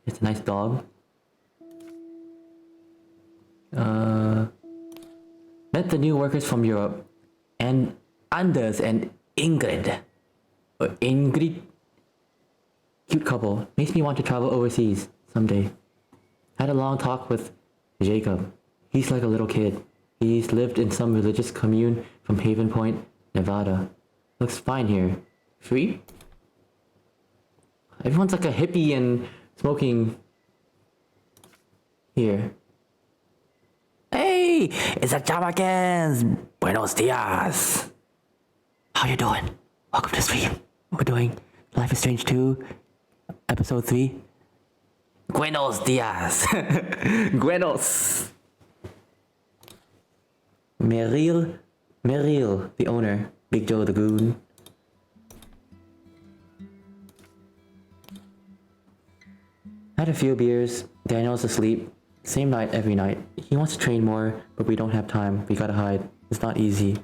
It's a nice dog. Met the new workers from Europe. And Anders and Ingrid. Or Ingrid? Cute couple. Makes me want to travel overseas someday. Had a long talk with Jacob. He's like a little kid. He's lived in some religious commune from Haven Point, Nevada. Looks fine here. Free? Everyone's like a hippie and smoking here. Hey, it's the Chamakans. Buenos dias. How you doing? Welcome to the stream. We're doing Life is Strange 2, episode 3. Buenos dias. Buenos. Meryl, the owner. Big Joe the Goon. Had a few beers. Daniel's asleep. Same night every night. He wants to train more, but we don't have time. We gotta hide. It's not easy.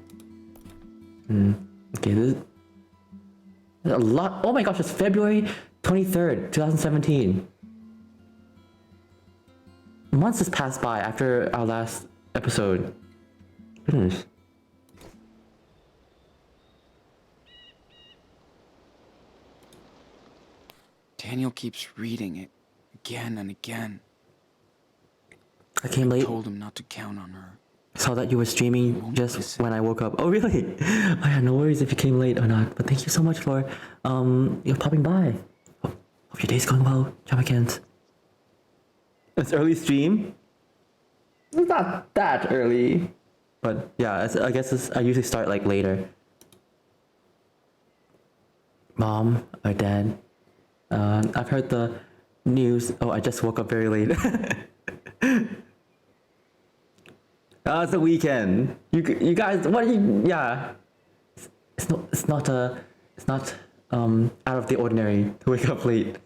Okay, this is a lot. Oh my gosh, it's February 23rd, 2017. Months has passed by after our last episode. Goodness. Daniel keeps reading it again and again. I came late. Told him not to count on her. Saw that you were streaming just when I woke up. Oh really? I had no worries if you came late or not. But thank you so much for you popping by. Hope your day's going well, Jamakans. It's early stream. It's not that early, but yeah, I guess I usually start like later. Mom or dad? I've heard the news. Oh, I just woke up very late. It's the weekend. You guys, what are you? Yeah, it's not out of the ordinary to wake up late.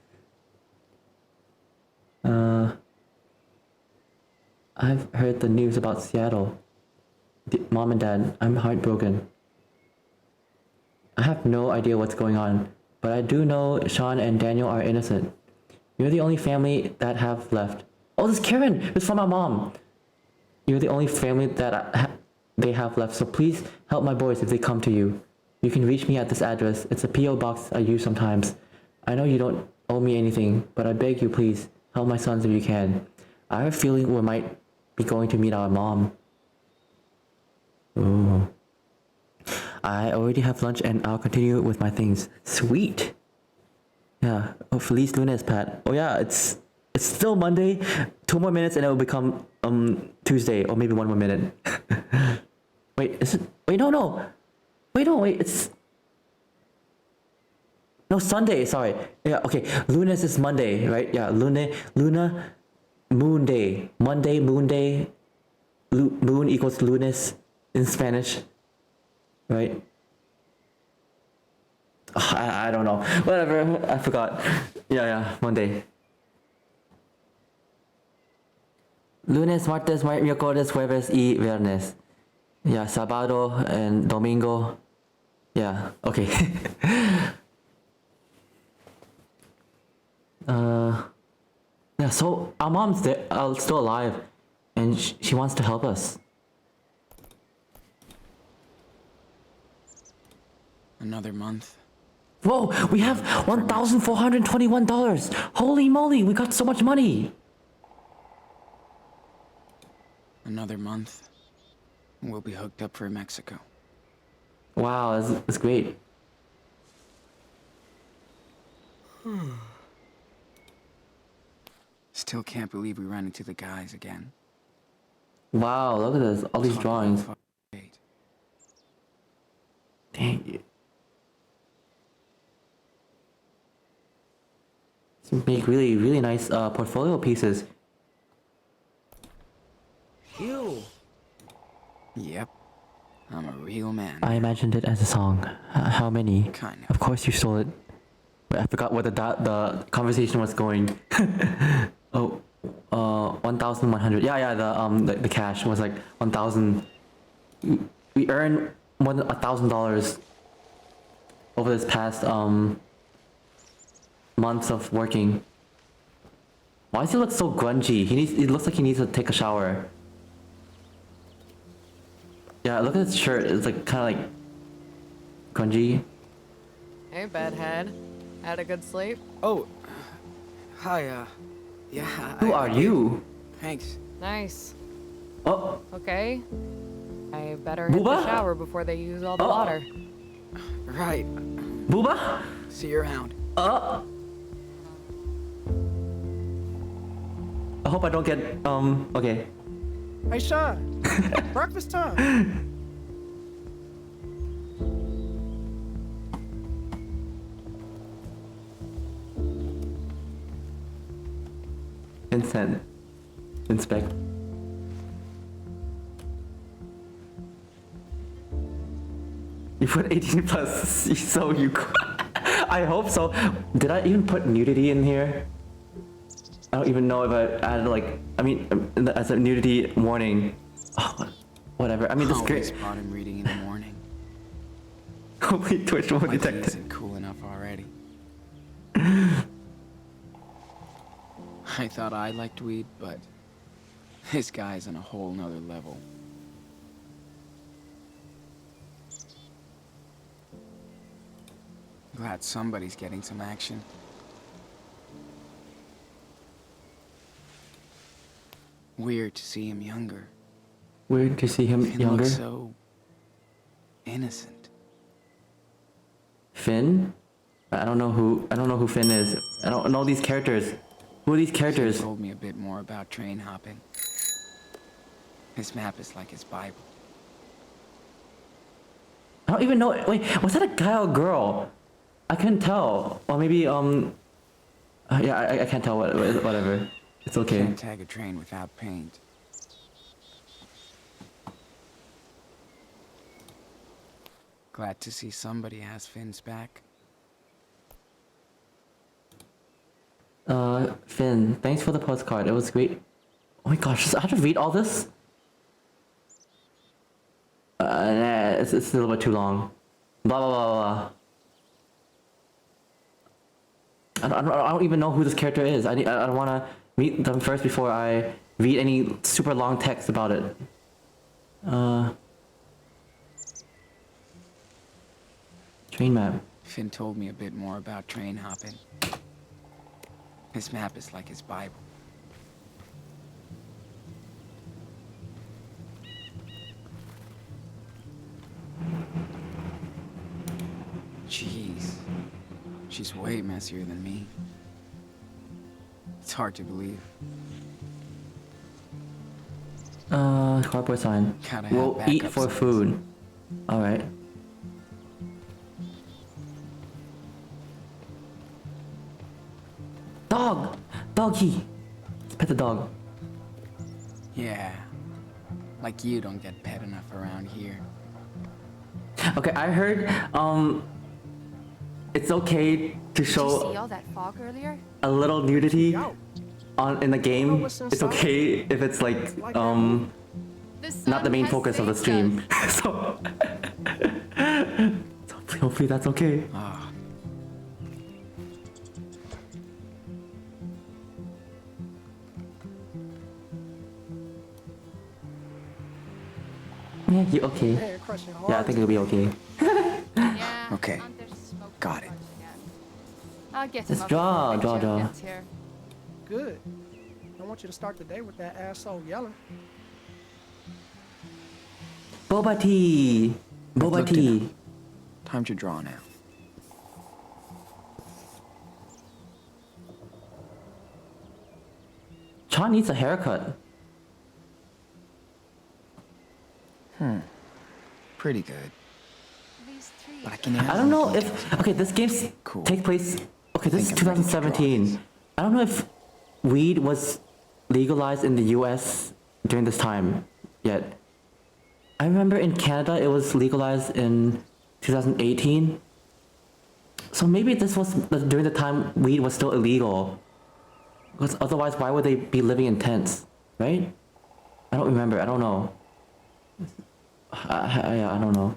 I've heard the news about Seattle. Mom and Dad, I'm heartbroken. I have no idea what's going on, but I do know Sean and Daniel are innocent. You're the only family that have left. Oh, this is Karen. It's from my mom. You're the only family that they have left, so please help my boys if they come to you. You can reach me at this address. It's a P.O. box I use sometimes. I know you don't owe me anything, but I beg you please, help my sons if you can. I have a feeling we might be going to meet our mom. Ooh. I already have lunch and I'll continue with my things. Sweet. Yeah. Oh, Feliz Lunes, Pat. Oh yeah, it's still Monday. 2 more minutes and it will become Tuesday, or maybe 1 more minute. Wait, is it? Wait, no. Wait, it's no Sunday. Sorry. Yeah, okay. Lunes is Monday, right? Yeah, Luna, Moon Day. Monday, Moon Day. Moon equals lunes in Spanish, right? I don't know. Whatever. I forgot. Yeah, Monday. Lunes, martes, miércoles, jueves y viernes. Yeah, sábado and domingo. Yeah, okay. Yeah, so our mom's there, still alive, and she wants to help us. Another month. Whoa, we have $1,421. Holy moly, we got so much money. Another month. We'll be hooked up for Mexico. Wow, that's great. Still can't believe we ran into the guys again. Wow, look at this, all these drawings. Dang it. Make really, really nice portfolio pieces. Ew. Yep. I'm a real man. I imagined it as a song. How many? Kind Of course you stole it. Wait, I forgot where the conversation was going. Oh, 1,100. Yeah. The cash was like 1,000. We earned more than $1,000 over this past months of working. Why does he look so grungy? He looks like he needs to take a shower. Yeah, look at his shirt. It's like kind of like grungy. Hey, bedhead. Had a good sleep? Oh, hi. Yeah. Who are you? Thanks. Nice. Oh, Okay. I better hit Booba? the shower before they use all the water. Right. Booba? See you around. Oh hope I don't get okay. Hey, Sean. Breakfast time. Consent. Inspect. You put 18 plus, so you. I hope so. Did I even put nudity in here? I don't even know if I added like. I mean, as a nudity warning. Oh, whatever. I mean, this Always great. caught him reading in the morning. Holy Twitch will Like he detect it. isn't cool enough already. I thought I liked weed, but this guy's on a whole nother level. Glad somebody's getting some action. Weird to see him younger. Weird to see him Finn younger. looks so innocent. Finn? I don't know who Finn is. I don't know these characters. Who are these Finn characters? told me a bit more about train hopping. His map is like his Bible. I don't even know. Wait, was that a guy or a girl? I couldn't tell. Or maybe yeah, I can't tell. Whatever. It's okay. Can't tag a train without paint. Glad to see somebody has Finn's back. Finn, thanks for the postcard. It was great. Oh my gosh, I have to read all this? Nah, it's a little bit too long. Blah blah blah blah. I don't even know who this character is. I want to meet them first before I read any super long text about it. Train map. Finn told me a bit more about train hopping. His map is like his Bible. Jeez. She's way messier than me. It's hard to believe. Cardboard sign. Gotta have We'll eat backup for signs. food. Alright. Dog! Doggy! Let's pet the dog. Yeah. Like you don't get pet enough around here. Okay, I heard, it's okay to Did you see show all that fog earlier? a little nudity in the game. what's It's inside? okay if it's like, Like not the sun main has focus of the saved stream. us. So, hopefully that's okay. Ah, Yeah, you okay? Man, crushing hard. Yeah, I think it'll be okay. Yeah. Okay. There's smoke Got it. again. I'll get Just him up draw, before draw, Joe draw. gets here. Good. I want you to start the day with that asshole yelling. Boba tea! Boba looked it tea! time to draw now. Chan needs a haircut. Pretty good. These trees. But I can I don't know if okay, this game Cool. takes place. Okay, this is Think I'm ready to draw 2017. this. I don't know if weed was legalized in the U.S. during this time yet. I remember in Canada it was legalized in 2018. So maybe this was during the time weed was still illegal. Because otherwise, why would they be living in tents, right? I don't remember. I don't know. I don't know.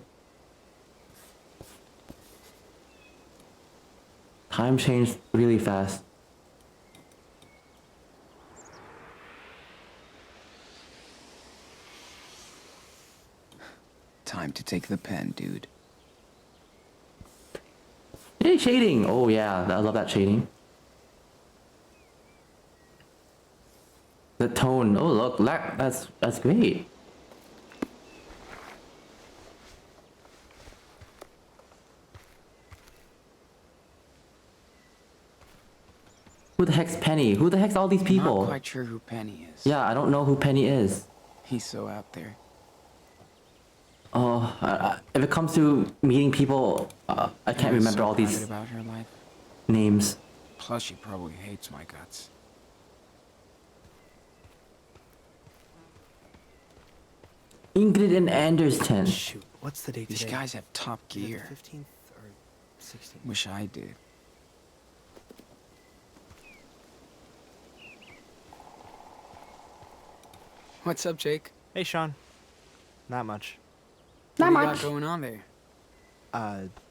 Time changed really fast. Time to take the pen, dude. Hey, shading! Oh yeah, I love that shading. The tone. Oh look, that's great. Who the heck's Penny? Who the heck's all these people? Not quite sure who Penny is. Yeah, I don't know who Penny is. He's so out there. Oh, if it comes to meeting people, I can't I'm remember so all these private about her life. names. Plus, she probably hates my guts. Ingrid and Anderson. Shoot, what's the date These today? guys have top Is it the gear. 15th or 16th? Wish I did. What's up, Jake? Hey, Sean. Not much. What do you got going on there?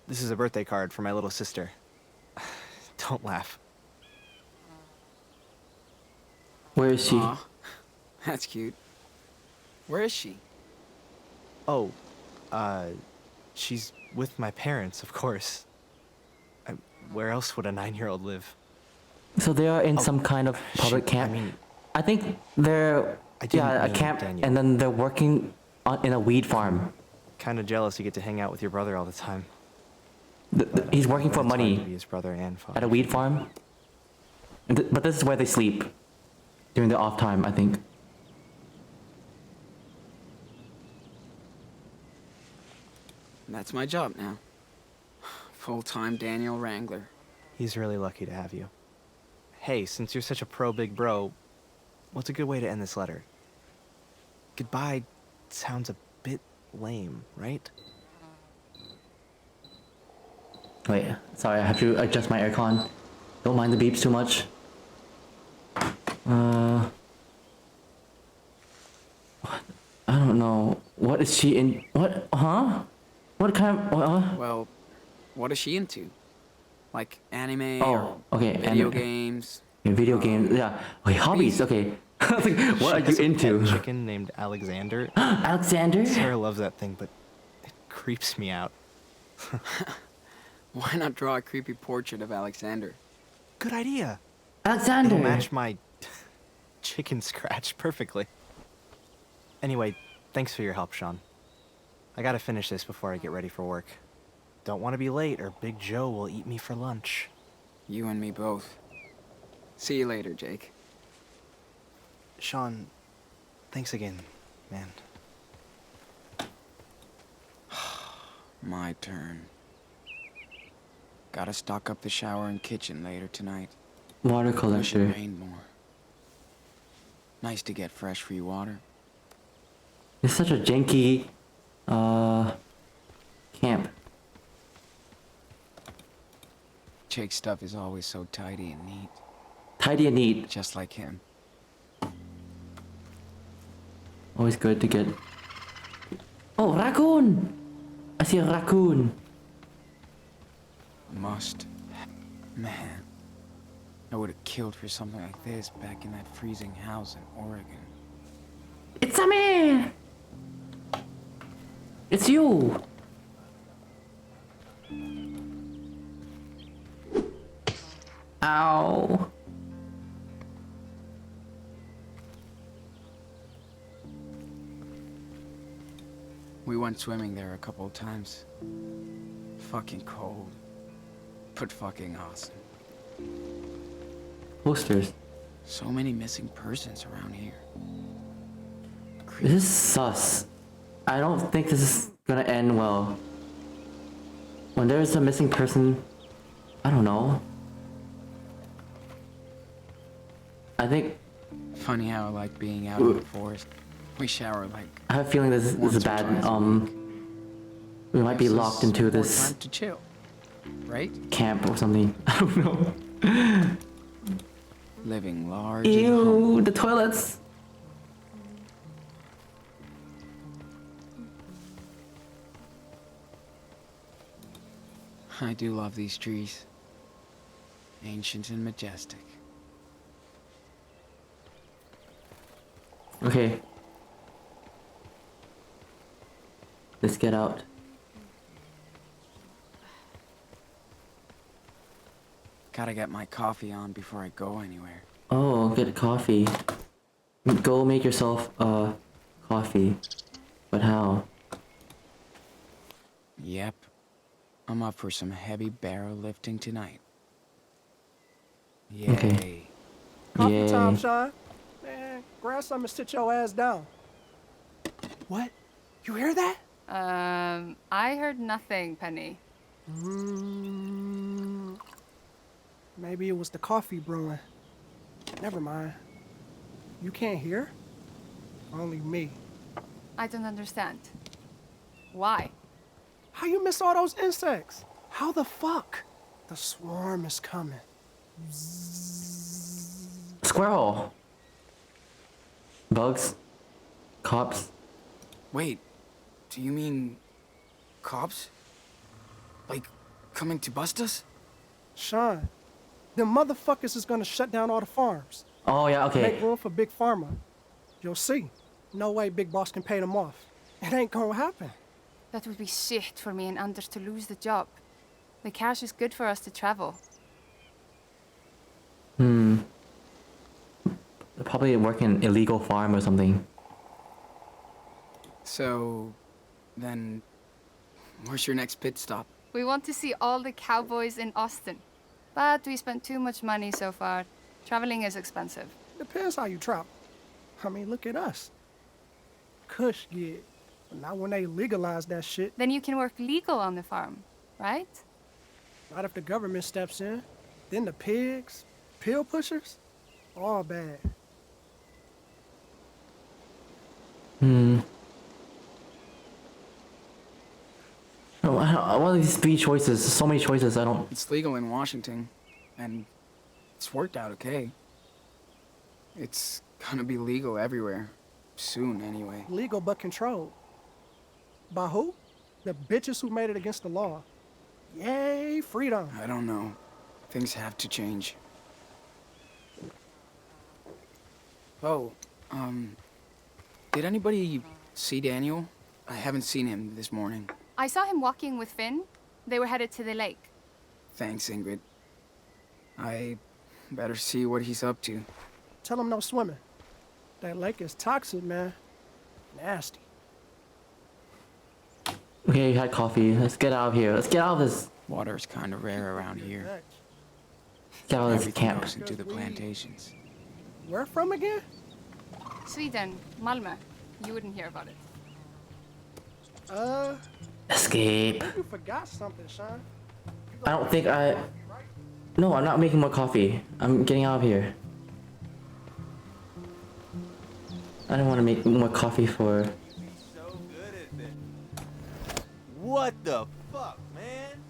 This is a birthday card for my little sister. Don't laugh. Where is she? Aw, that's cute. Where is she? Oh, she's with my parents, of course. Where else would a 9-year-old live? So they are in some kind of public shoot, camp. I mean, I think they're I didn't a mean camp, Daniel. and then they're working in a weed farm. Kind of jealous you get to hang out with your brother all the time. He's working for But it's hard to money be his brother and father. at a weed farm. But this is where they sleep during their off time, I think. That's my job now. Full-time Daniel Wrangler. He's really lucky to have you. Hey, since you're such a pro big bro, what's a good way to end this letter? Goodbye sounds a bit lame, right? Wait, sorry, I have to adjust my aircon. Don't mind the beeps too much. I don't know. What is she in? What? Huh? What kind of? Well, what is she into? Like anime Oh, or okay, video anime. games? Yeah, video games. Yeah. Wait, hobbies. Okay. I was like, what are She you has a into? pet chicken named Alexander. Alexander? Sarah loves that thing, but it creeps me out. Why not draw a creepy portrait of Alexander? Good idea. Alexander. It'll match my chicken scratch perfectly. Anyway, thanks for your help, Sean. I gotta finish this before I get ready for work. Don't want to be late or Big Joe will eat me for lunch. You and me both. See you later, Jake. Sean, thanks again, man. My turn. Gotta stock up the shower and kitchen later tonight. Water Wish it collector. rained more. Nice to get fresh free water. It's such a janky, camp. Jake's stuff is always so tidy and neat. Tidy and neat. Just like him. Always good to get. Oh, raccoon! I see a raccoon. Must. Man. I would have killed for something like this back in that freezing house in Oregon. It's a me! It's you! Ow. We went swimming there a couple of times. Fucking cold. But fucking awesome. Posters. So many missing persons around here. This is sus. I don't think this is gonna end well. When there's a missing person, I don't know. I think Funny how I like being out in the forest. We shower like I have a feeling this is once or bad. twice a week. We might be Gives locked us into more this time to chill, right? camp or something. I don't know. Living large and humble. Ew, the toilets. I do love these trees. Ancient and majestic. Okay. Let's get out. Gotta get my coffee on before I go anywhere. Oh, get coffee. Go make yourself coffee. But how? Yep. I'm up for some heavy barrel lifting tonight. Yay. Okay. Coffee Yay. time, Sean. Man, grab something and sit your ass down. What? You hear that? I heard nothing, Penny. Maybe it was the coffee brewing. Never mind. You can't hear? Only me. I don't understand. Why? How you miss all those insects? How the fuck? The swarm is coming. Squirrel. Bugs. Cops. Wait, do you mean cops? Like, coming to bust us? Sean, them motherfuckers is gonna shut down all the farms. Oh yeah, okay. Make room for Big Pharma. You'll see. No way Big Boss can pay them off. It ain't gonna happen. That would be shit for me and Anders to lose the job. The cash is good for us to travel. Probably working illegal farm or something. So, then, where's your next pit stop? We want to see all the cowboys in Austin. But we spent too much money so far. Traveling is expensive. Depends how you travel. I mean, look at us. Cush gig. But not when they legalize that shit. Then you can work legal on the farm, right? Not if the government steps in. Then the pigs, pill pushers, all bad. One of these three choices, so many choices, I don't... It's legal in Washington, and it's worked out okay. It's gonna be legal everywhere. Soon, anyway. Legal but controlled. By who? The bitches who made it against the law. Yay, freedom. I don't know. Things have to change. Oh, did anybody see Daniel? I haven't seen him this morning. I saw him walking with Finn. They were headed to the lake. Thanks, Ingrid. I better see what he's up to. Tell him no swimming. That lake is toxic, man. Nasty. Okay, you had coffee. Let's get out of here. Let's get out of this. Water's kind of rare around here. Get out of this Everything camp. goes into the plantations. Where from again? Sweden, Malmö. You wouldn't hear about it. Escape. You forgot something, Sean. I don't think I... No, I'm not making more coffee. I'm getting out of here. I don't want to make more coffee for... So good at this. What the fuck, man?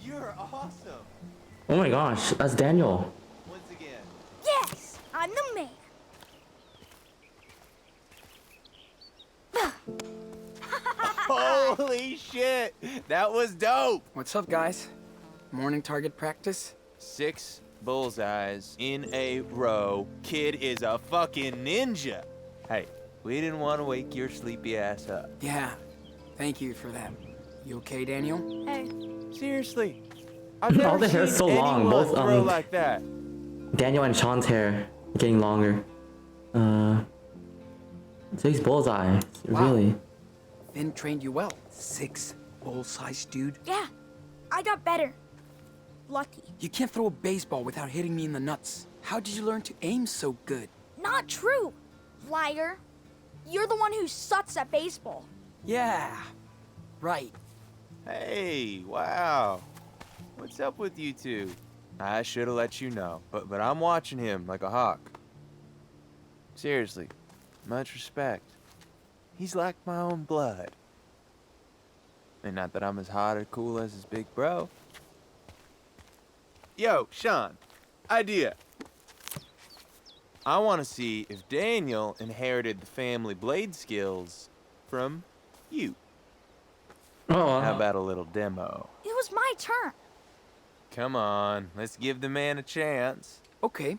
You're awesome. Oh my gosh, that's Daniel. Once again. Yes, I'm the man. Holy shit! That was dope! What's up, guys? Morning target practice? 6 bullseyes in a row. Kid is a fucking ninja. Hey, we didn't want to wake your sleepy ass up. Yeah, thank you for that. You okay, Daniel? Hey, Seriously. I've never All the hair is seen so long, anyone both, throw like that. Daniel and Sean's hair getting longer. 6 bullseye. Wow. Really? Finn trained you well. 6 bull-size, dude. yeah, I got better. Lucky. You can't throw a baseball without hitting me in the nuts. How did you learn to aim so good? Not true, liar. You're the one who sucks at baseball. Yeah, right. Hey, wow. What's up with you two? I should have let you know, but I'm watching him like a hawk. Seriously, much respect. He's like my own blood. And not that I'm as hot or cool as his big bro. Yo, Sean, idea. I want to see if Daniel inherited the family blade skills from you. Oh. How about a little demo? It was my turn. Come on, let's give the man a chance. Okay.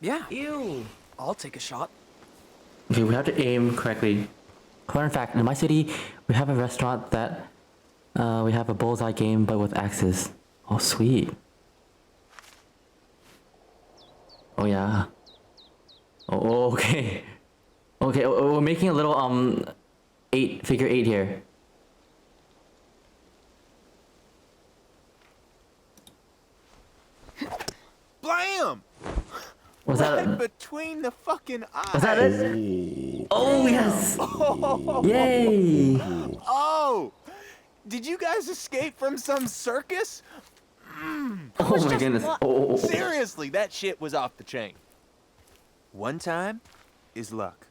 Yeah, Ew. I'll take a shot. Okay, we have to aim correctly. Fun fact, in my city, we have a restaurant that we have a bullseye game, but with axes. Oh, sweet. Oh, yeah. Oh, okay. Okay, we're making a little, figure 8 here. Blam! Was that Right a, between the fucking eyes. was that it? Oh yes! Oh. Yay! Oh! Did you guys escape from some circus? Oh my goodness! Oh. Seriously, that shit was off the chain. One time is luck.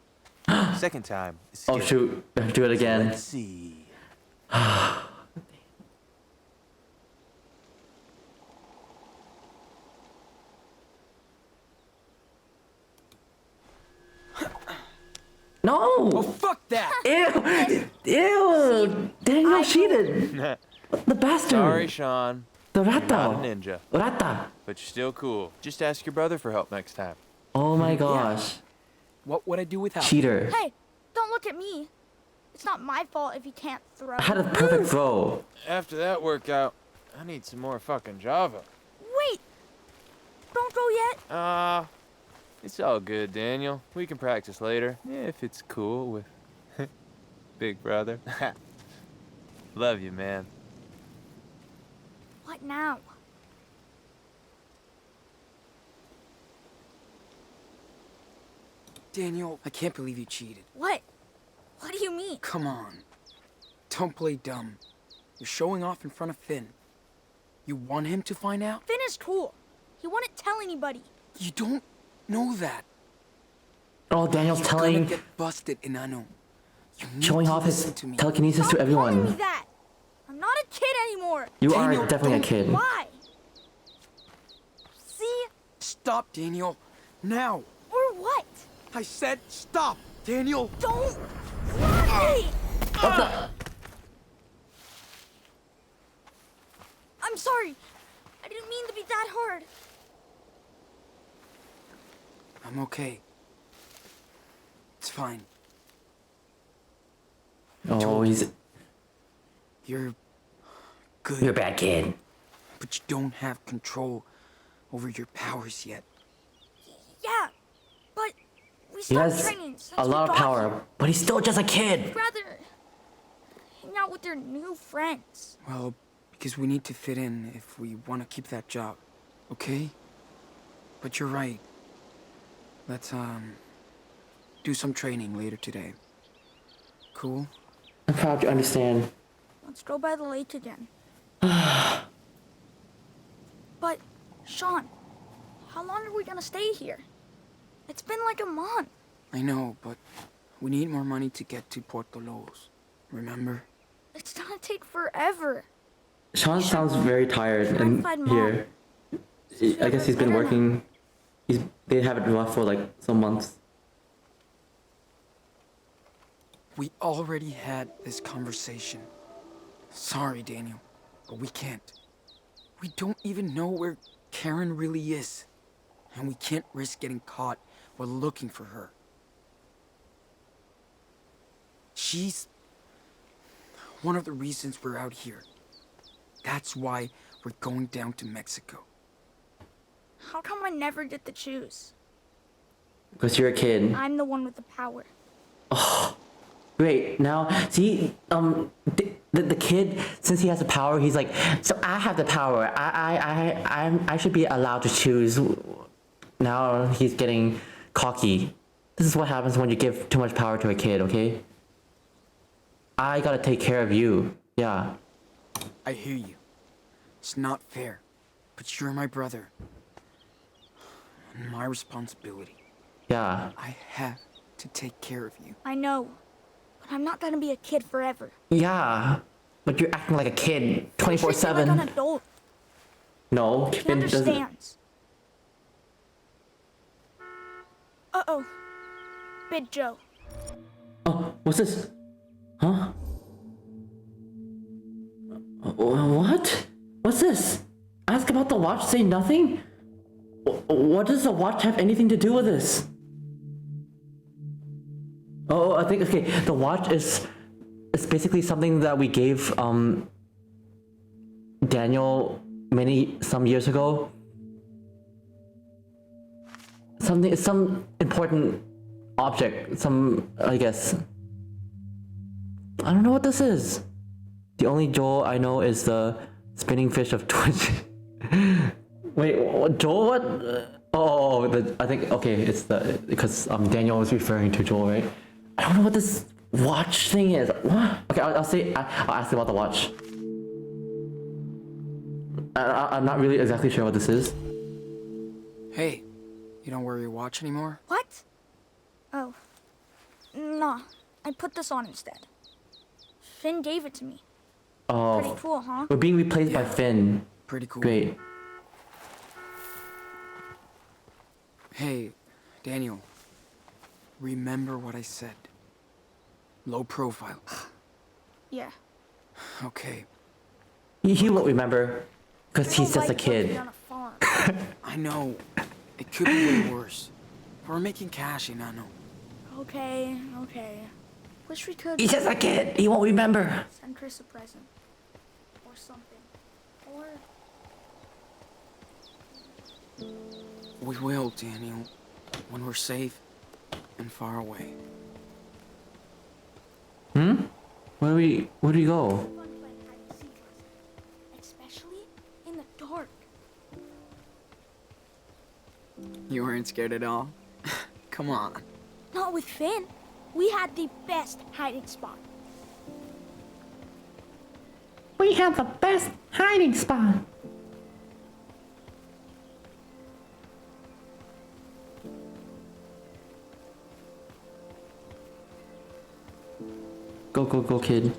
Second time is skill. Oh shoot! I have to do it again. Let's see. No! Oh, fuck that! Ew! Ew! Daniel cheated! The bastard! Sorry, Sean. The You're not a rata! ninja, Rata! but you're still cool. Just ask your brother for help next time. Oh my gosh. What would I do without? Cheater. Hey, don't look at me. It's not my fault if you can't throw. I had a perfect throw. After that workout, I need some more fucking Java. Wait! Don't go yet. It's all good, Daniel. We can practice later, if it's cool with Big Brother. Love you, man. What now? Daniel, I can't believe you cheated. What? What do you mean? Come on. Don't play dumb. You're showing off in front of Finn. You want him to find out? Finn is cool. He wouldn't tell anybody. You don't know that. Oh, Daniel's You're telling, gonna get busted, Inanno. You need showing to off his listen to me. telekinesis Stop to calling me everyone. that. I'm not a kid anymore. You Daniel, are definitely a don't- kid. Why? See? Stop, Daniel. Now. Or what? I said stop, Daniel. Don't grab me! What the? I'm sorry. I didn't mean to be that hard. I'm okay. It's fine. Oh, he's You're good. you're a bad kid. But you don't have control over your powers yet. Yeah, but we He stopped has training since a we lot of got power, here. but he's still just a kid. I'd rather hang out with their new friends. Well, because we need to fit in if we want to keep that job. Okay? But you're right. Let's, do some training later today. Cool? I'm proud you understand. Let's go by the lake again. But, Sean, how long are we gonna stay here? It's been like a month. I know, but we need more money to get to Puerto Los. Remember? It's gonna take forever. Sean sounds very tired and Notified Mom. here. I guess he's been working. They have it rough for like some months. We already had this conversation. Sorry, Daniel, but we can't. We don't even know where Karen really is. And we can't risk getting caught while looking for her. She's one of the reasons we're out here. That's why we're going down to Mexico. How come I never get to choose? Because you're a kid. I'm the one with the power. Great. Now, see, the kid, since he has the power, he's like, so I have the power. I should be allowed to choose. Now he's getting cocky. This is what happens when you give too much power to a kid, okay? I gotta take care of you. Yeah. I hear you. It's not fair, but you're my brother. And my responsibility. Yeah. I have to take care of you. I know, but I'm not gonna be a kid forever. Yeah. But you're acting like a kid You should be 24/7. like an adult. No, He Finn doesn't. understands. Uh-oh. Big Joe. Oh, what's this? Huh? What? What's this? Ask about the watch, say nothing? What does the watch have anything to do with this? Oh, I think, okay, the watch is basically something that we gave Daniel some years ago. Some important object, I guess. I don't know what this is. The only Joel I know is the spinning fish of Twitch. Wait, Joel, what? Oh, I think okay. It's because Daniel was referring to Joel, right? I don't know what this watch thing is. What? Okay, I'll say I'll ask about the watch. I'm not really exactly sure what this is. Hey, you don't wear your watch anymore? What? Oh. Nah, I put this on instead. Finn gave it to me. Oh, Pretty cool, huh? we're being replaced by Finn. Pretty cool. Great. Hey, Daniel. Remember what I said. Low profile. Yeah. Okay. He won't remember, because he's just a kid. On a farm. I know. It could be way worse. We're making cash, Inanno. Okay. Wish we could He's just a kid. He won't remember. send Chris a present. Or something. Or... We will, Daniel. When we're safe and far away. Where do we go? fun playing hide and seek last night. Especially in the dark. You weren't scared at all? Come on. Not with Finn. We had the best hiding spot. We have the best hiding spot. Go, kid.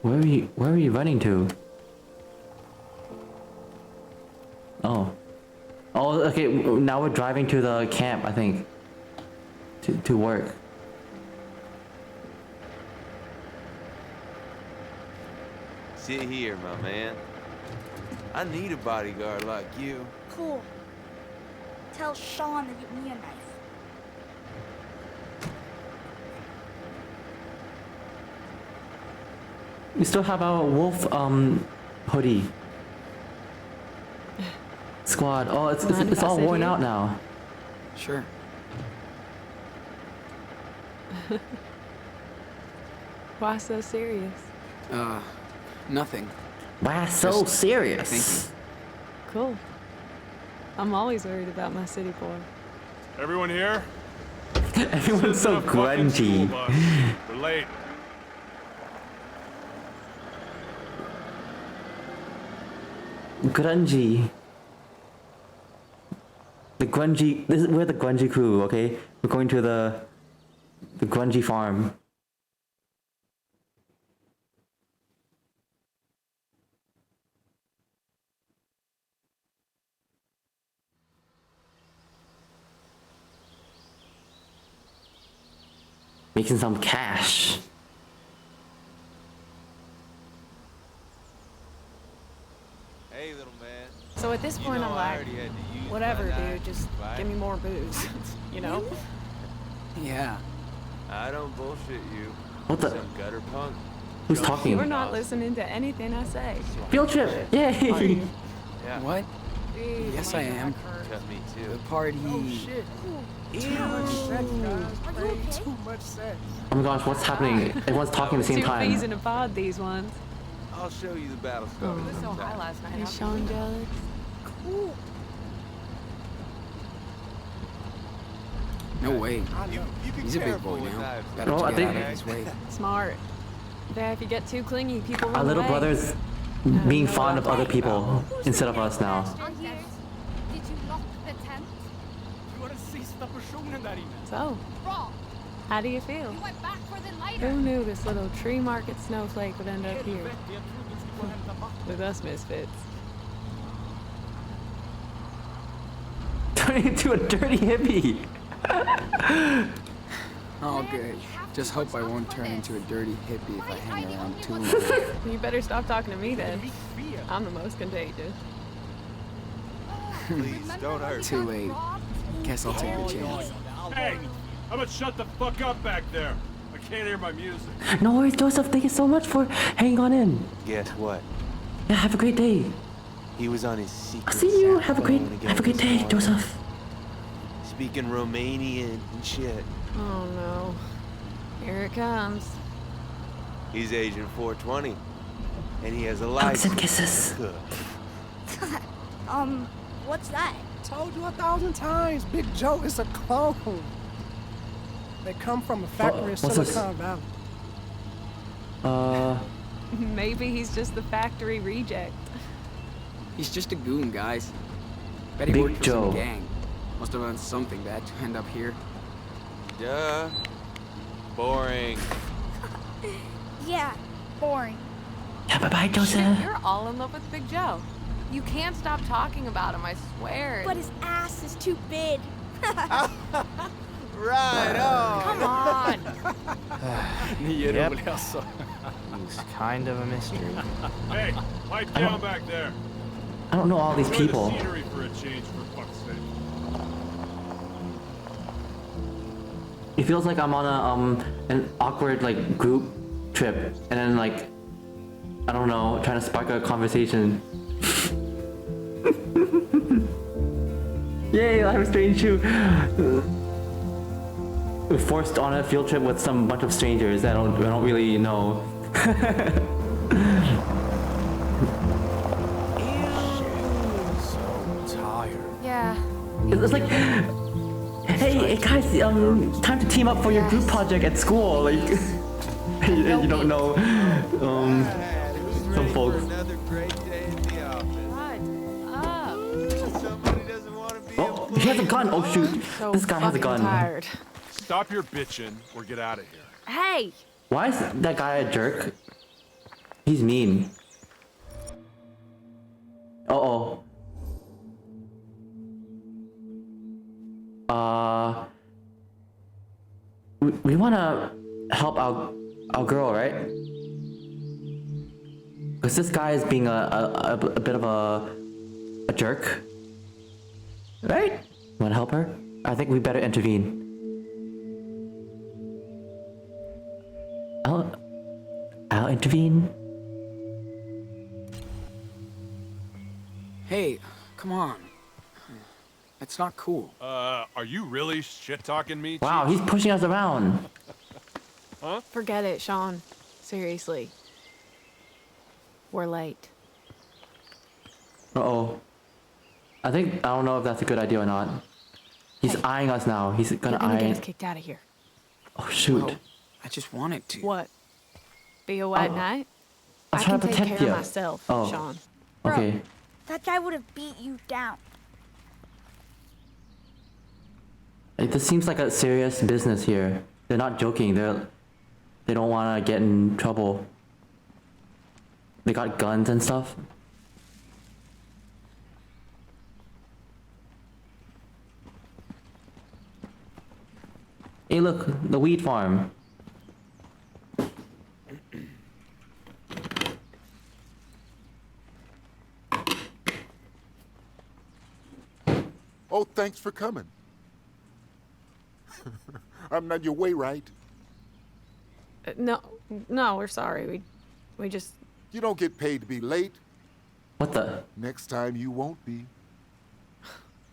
Where are you running to? Oh, okay, now we're driving to the camp, I think. To work. Sit here, my man. I need a bodyguard like you. Cool. Tell Sean to get me a knife. We still have our wolf hoodie. Squad. Oh, it's all worn out now. Sure. Why so serious? Nothing. Why so Just serious? thinking. Cool. I'm always worried about my city boy. Everyone here? Everyone's so grungy. We're late. Grungy. We're the grungy crew, okay? We're going to the grungy farm. Making some cash. Hey, little man. So at this point, You know, I'm I like, already had to use whatever, my dude. knife, Just right? give me more booze. You know? Yeah. I don't bullshit you. What the? Some gutter punk. Who's Don't talking? you You're not boss. listening to anything I say. Field trip! Yay! Yeah. What? Dude, Yes, my I am. back hurts. Cut me The too. party. Shit. Too much sex, guys. Way too much sex. Oh my gosh, what's happening? Everyone's talking at the same Two bees time. in a pod, these ones. I'll show you the battle scar. It was so high last night. Is Sean jealous? Cool. No way. You be He's a big careful boy with now. knives. Gotta No, I get think- out of his way. Smart. Yeah, if you get too clingy, people run Our little away. brothers being fond of other people instead of us now. Did you lock the tent? So, Wrong. how do you feel? You went back for the lighter. Who knew this little tree market snowflake would end up here? With us misfits. Turning into a dirty hippie. Oh, good. Just hope I won't turn into a dirty hippie if I hang around too long. You better stop talking to me then. I'm the most contagious. Please, don't hurt. Too late. Guess I'll take the chance. Hey, how about shut the fuck up back there? I can't hear my music. No worries, Joseph. Thank you so much for hanging on in. Guess what? Yeah, have a great day. He was on his secret. I'll see you. sat Have a phone great again day, this morning. Joseph. speaking Romanian and shit. Oh no. Here it comes. He's Agent 420, and he has a Hugs license. and kisses. to cook. What's that? Told you 1,000 times, Big Joe is a clone. They come from a factory in what's this? Silicon Valley. Maybe he's just the factory reject. He's just a goon, guys. Bet he Big worked for Joe. some gang. Must have done something bad to end up here. Duh. Boring. Yeah, boring. Yeah, bye-bye, Shit, Joseph. you're all in love with Big Joe. You can't stop talking about him, I swear. But his ass is too big. Right on. Come on. Yep. He's kind of a mystery. Hey, pipe down back there. I don't know all these Enjoy people. the scenery for a change, for fuck's sake. It feels like I'm on a an awkward like group trip, and then like I don't know, trying to spark a conversation. Yay! Life is Strange 2. We're forced on a field trip with some bunch of strangers that I don't really know. So tired. Yeah. It's like, hey guys, time to team up for your group project at school. Like, you don't know, some folks. Another great day in the office. Somebody doesn't want to be Oh, he has a gun. Oh shoot, So this guy has a fucking gun. tired. Stop your bitching or get out of here. Hey! Why is that guy a jerk? He's mean. Uh-oh. We wanna help our girl, right? Because this guy is being a bit of a jerk. Right? Wanna help her? I think we better intervene. I'll intervene. Hey, come on. That's not cool. Are you really shit-talking me? Wow, he's pushing us around. Huh? Forget it, Sean. Seriously. We're late. Uh-oh. I don't know if that's a good idea or not. He's eyeing us now. He's gonna You're gonna get eye. us kicked out of here. Oh shoot. No, I just wanted to. What? Be a white knight? I'm I trying can to take protect care you. of myself, Oh. Sean. Okay. That guy would have beat you down. This seems like a serious business here. They're not joking. They don't want to get in trouble. They got guns and stuff. Hey, look, the weed farm. Oh, thanks for coming. I'm on your way, right? No, we're sorry. We just... You don't get paid to be late. What the? Next time you won't be.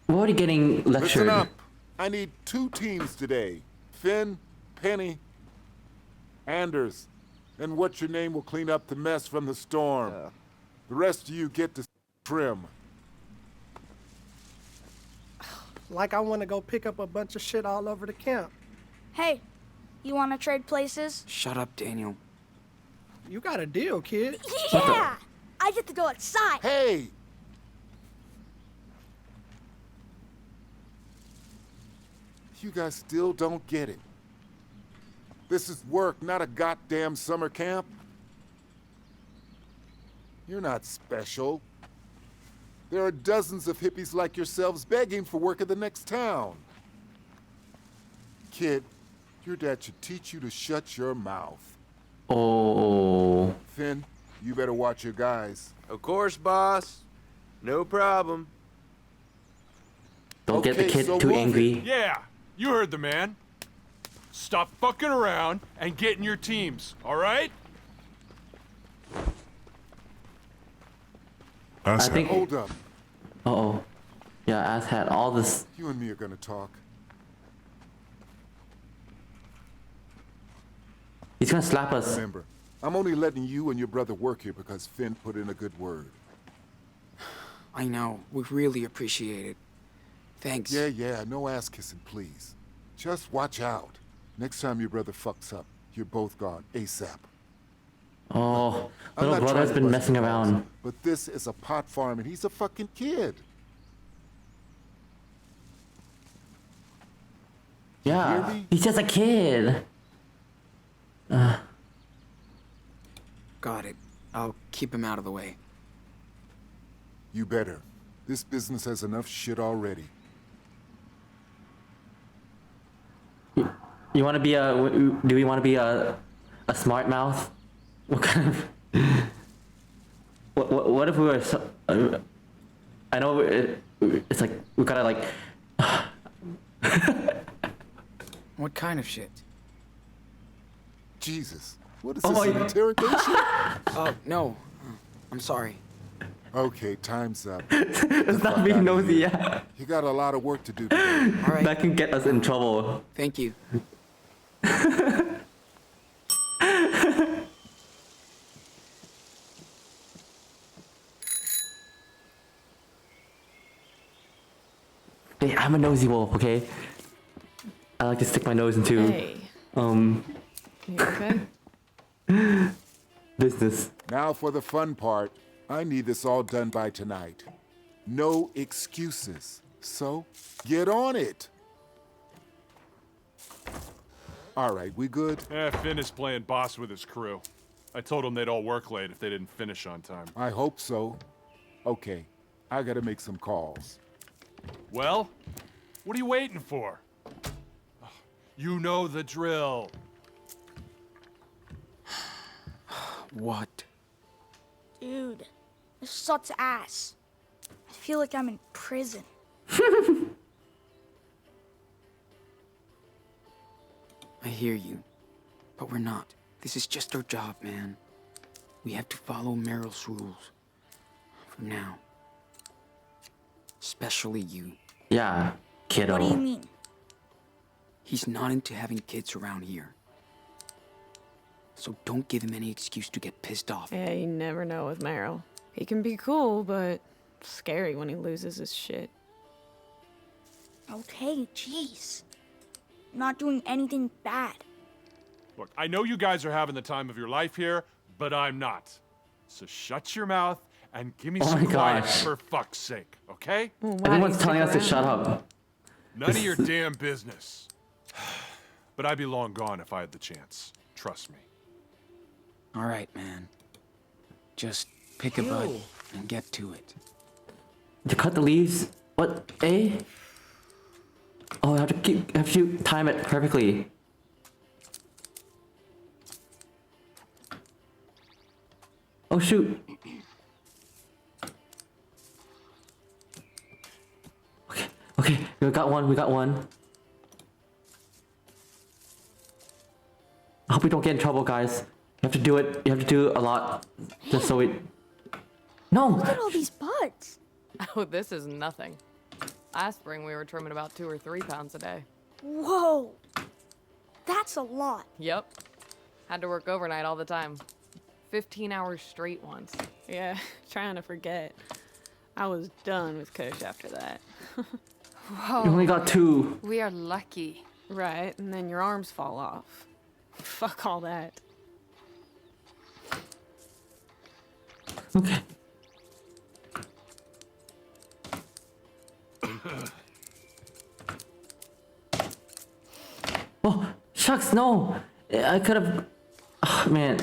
We're already getting lectured. Listen up. I need 2 teams today. Finn, Penny, Anders, and what's your name will clean up the mess from the storm. The rest of you get to trim. Like I want to go pick up a bunch of shit all over the camp. Hey, you want to trade places? Shut up, Daniel. You got a deal, kid. Yeah! I get to go outside. Hey! You guys still don't get it. This is work, not a goddamn summer camp. You're not special. There are dozens of hippies like yourselves begging for work in the next town. Kid, your dad should teach you to shut your mouth. Oh. Finn, you better watch your guys. Of course, boss. No problem. Don't get the Okay, kid so too move it. angry. Yeah, you heard the man. Stop fucking around and get in your teams, all right? I think. Hold up. Uh-oh. Yeah, ass hat. All this. You and me are gonna talk. He's gonna slap us. Remember, I'm only letting you and your brother work here because Finn put in a good word. I know. We really appreciate it. Thanks. Yeah, no ass kissing, please. Just watch out. Next time your brother fucks up, you're both gone ASAP. Oh, I'm little not brother's trying to been bust messing your balls, around. But this is a pot farm and he's a fucking kid. Yeah, hear me? he's just a kid. Got it. I'll keep him out of the way. You better. This business has enough shit already. You want to be a? Do we want to be a smart mouth? What kind of? What if we were? I know it's like we gotta like. What kind of shit? Jesus, what is this, an interrogation? No. I'm sorry. Okay, time's up. It's not being nosy, yeah. You got a lot of work to do today. All right. That can get us in trouble. Thank you. Hey, I'm a nosy wolf, okay? I like to stick my nose into Hey. You okay? business. Now for the fun part. I need this all done by tonight. No excuses. So, get on it. All right, we good? Finn is playing boss with his crew. I told him they'd all work late if they didn't finish on time. I hope so. Okay, I gotta make some calls. Well, what are you waiting for? You know the drill. What? Dude, this sucks ass. I feel like I'm in prison. I hear you. But we're not. This is just our job, man. We have to follow Meryl's rules. For now. Especially you. Yeah, kiddo. What do you mean? He's not into having kids around here. So don't give him any excuse to get pissed off. Yeah, you never know with Meryl. He can be cool, but scary when he loses his shit. Okay, jeez. I'm not doing anything bad. Look, I know you guys are having the time of your life here, but I'm not. So shut your mouth and give me Oh some my quiet gosh. for fuck's sake, okay? Well, why do Everyone's you telling stick us to shut around? up. None of your damn business. But I'd be long gone if I had the chance. Trust me. All right, man. Just pick a bud and get to it. To cut the leaves? What? A? Oh, I have to time it perfectly. Oh shoot. Okay, we got one. I hope we don't get in trouble, guys. You have to do it. You have to do a lot, just so we. No. Look at all these buds. Oh, this is nothing. Last spring we were trimming about 2 or 3 pounds a day. Whoa. That's a lot. Yep. Had to work overnight all the time. 15 hours straight once. Yeah, trying to forget. I was done with Kush after that. Whoa. You only got 2. We are lucky. Right, and then your arms fall off. Fuck all that. Okay. Oh, shucks, no! I could have. Oh, man.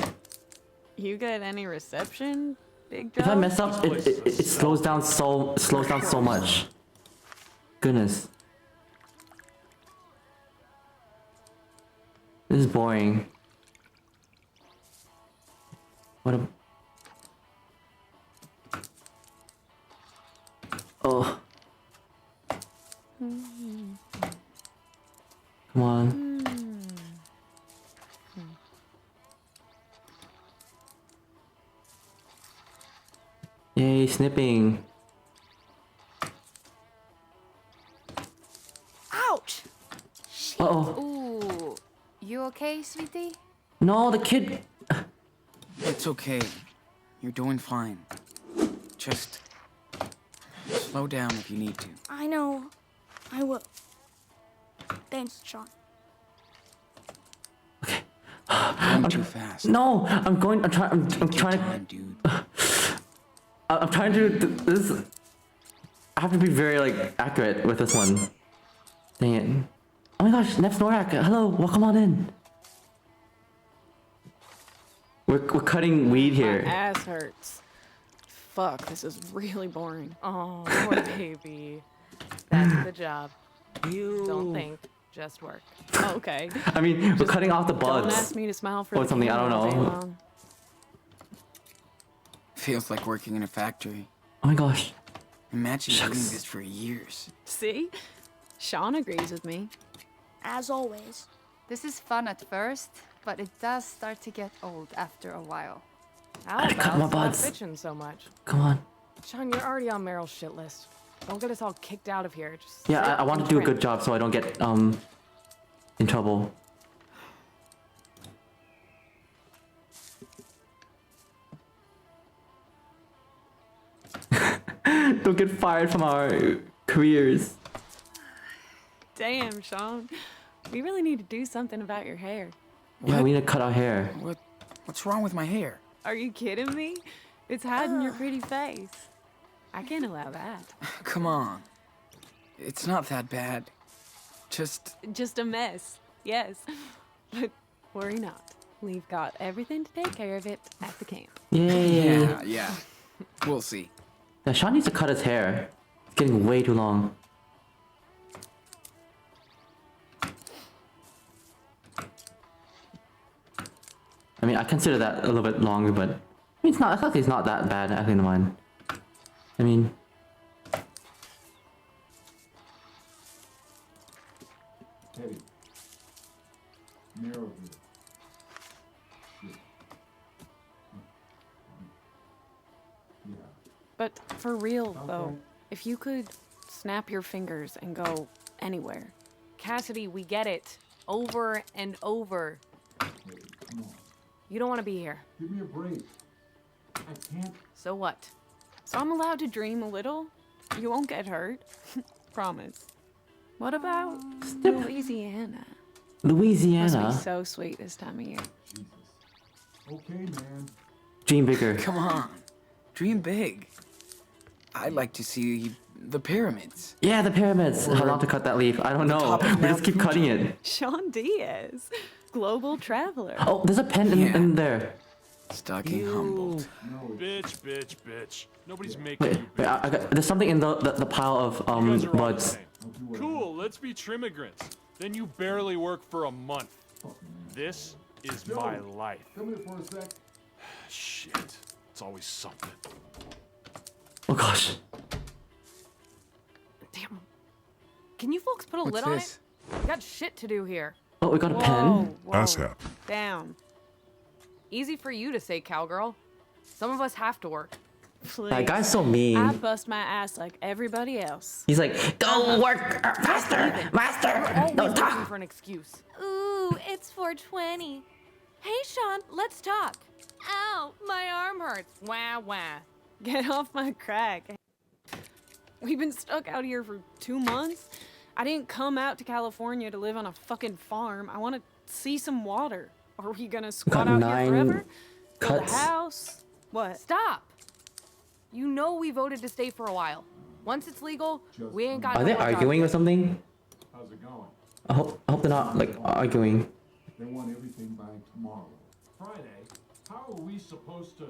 You get any reception, Big If I Joe? mess up, it slows down so much. Goodness. This is boring. What a... Oh. Come on. Yay, snipping. Ouch. Uh-oh. Ooh. You okay, sweetie? No, the kid. It's okay. You're doing fine. Just slow down if you need to. I know. I will. Thanks, Sean. Going too fast. No, I'm going. I'm trying. I'm trying to. Dude. I'm trying to do this. I have to be very like accurate with this one. Dang it. Oh my gosh, Nef Norak, hello, welcome on in. We're cutting weed here. My ass hurts. Fuck, this is really boring. Oh, poor baby. That's the job. Don't think, just work. Okay. I mean, we're cutting off the buds. Don't ask me to smile for or the something, I don't camera all day know. long. Feels like working in a factory. Oh my gosh. Imagine doing this for years. See? Sean agrees with me. As always. This is fun at first, but it does start to get old after a while. How gotta cut my about stop buds. bitching so much? Come on. Sean, you're already on Meryl's shit list. Don't get us all kicked out of here. Just Yeah, sit I want to and do a print. good job so I don't get in trouble. Don't get fired from our careers. Damn, Sean. We really need to do something about your hair. Yeah, we need to cut our hair. What's wrong with my hair? Are you kidding me? It's hiding your pretty face. I can't allow that. Come on. It's not that bad. Just a mess. Yes. But worry not. We've got everything to take care of it at the camp. Yay. Yeah. We'll see. Yeah, Sean needs to cut his hair. It's getting way too long. I mean, I consider that a little bit longer, but I mean, it's not. I thought it's not that bad. I think mine. I mean, Hey, Meryl here. Yeah. But for real, though, if you could snap your fingers and go anywhere. Cassidy, we get it. Over and over. Hey, come on. You don't want to be here. Give me a break. I can't. So what? So I'm allowed to dream a little? You won't get hurt. Promise. What about Louisiana? Louisiana. Must be so sweet this time of year. Jesus. Okay, man. Dream bigger. Come on. Dream big. I'd like to see the pyramids. Yeah, the pyramids. How long to cut that leaf? I don't know. top of We just Mount keep cutting it. Sean Diaz, global traveler. Oh, there's a pen in there. Stocking humbled. Bitch. Nobody's making Wait, you wait. I got, there's something in the pile of You guys are all the buds. same. Cool, let's be trimmigrants. Then you barely work for a month. This is my life. Come here for a sec. Shit. It's always something. Oh gosh. Damn. Can you folks put a What's lid this? on it? We got shit to do here. Oh, we got a pen. Whoa. Down. Easy for you to say, cowgirl. Some of us have to work. Please. That guy's so mean. I bust my ass like everybody else. He's like, go work faster, master. Always No, looking talk. for an excuse. Ooh, it's 420. Hey, Sean, let's talk. Ow, my arm hurts. Wah, wah. Get off my crack. We've been stuck out here for 2 months. I didn't come out to California to live on a fucking farm. I want to see some water. Are we gonna squat got out 9 here forever? Build a cuts. house? What? Stop. You know we voted to stay for a while. Once it's legal, we ain't got Are no they more arguing or jobs. something? How's it going? I hope they're not like arguing. They want everything by tomorrow. Friday? How are we supposed to...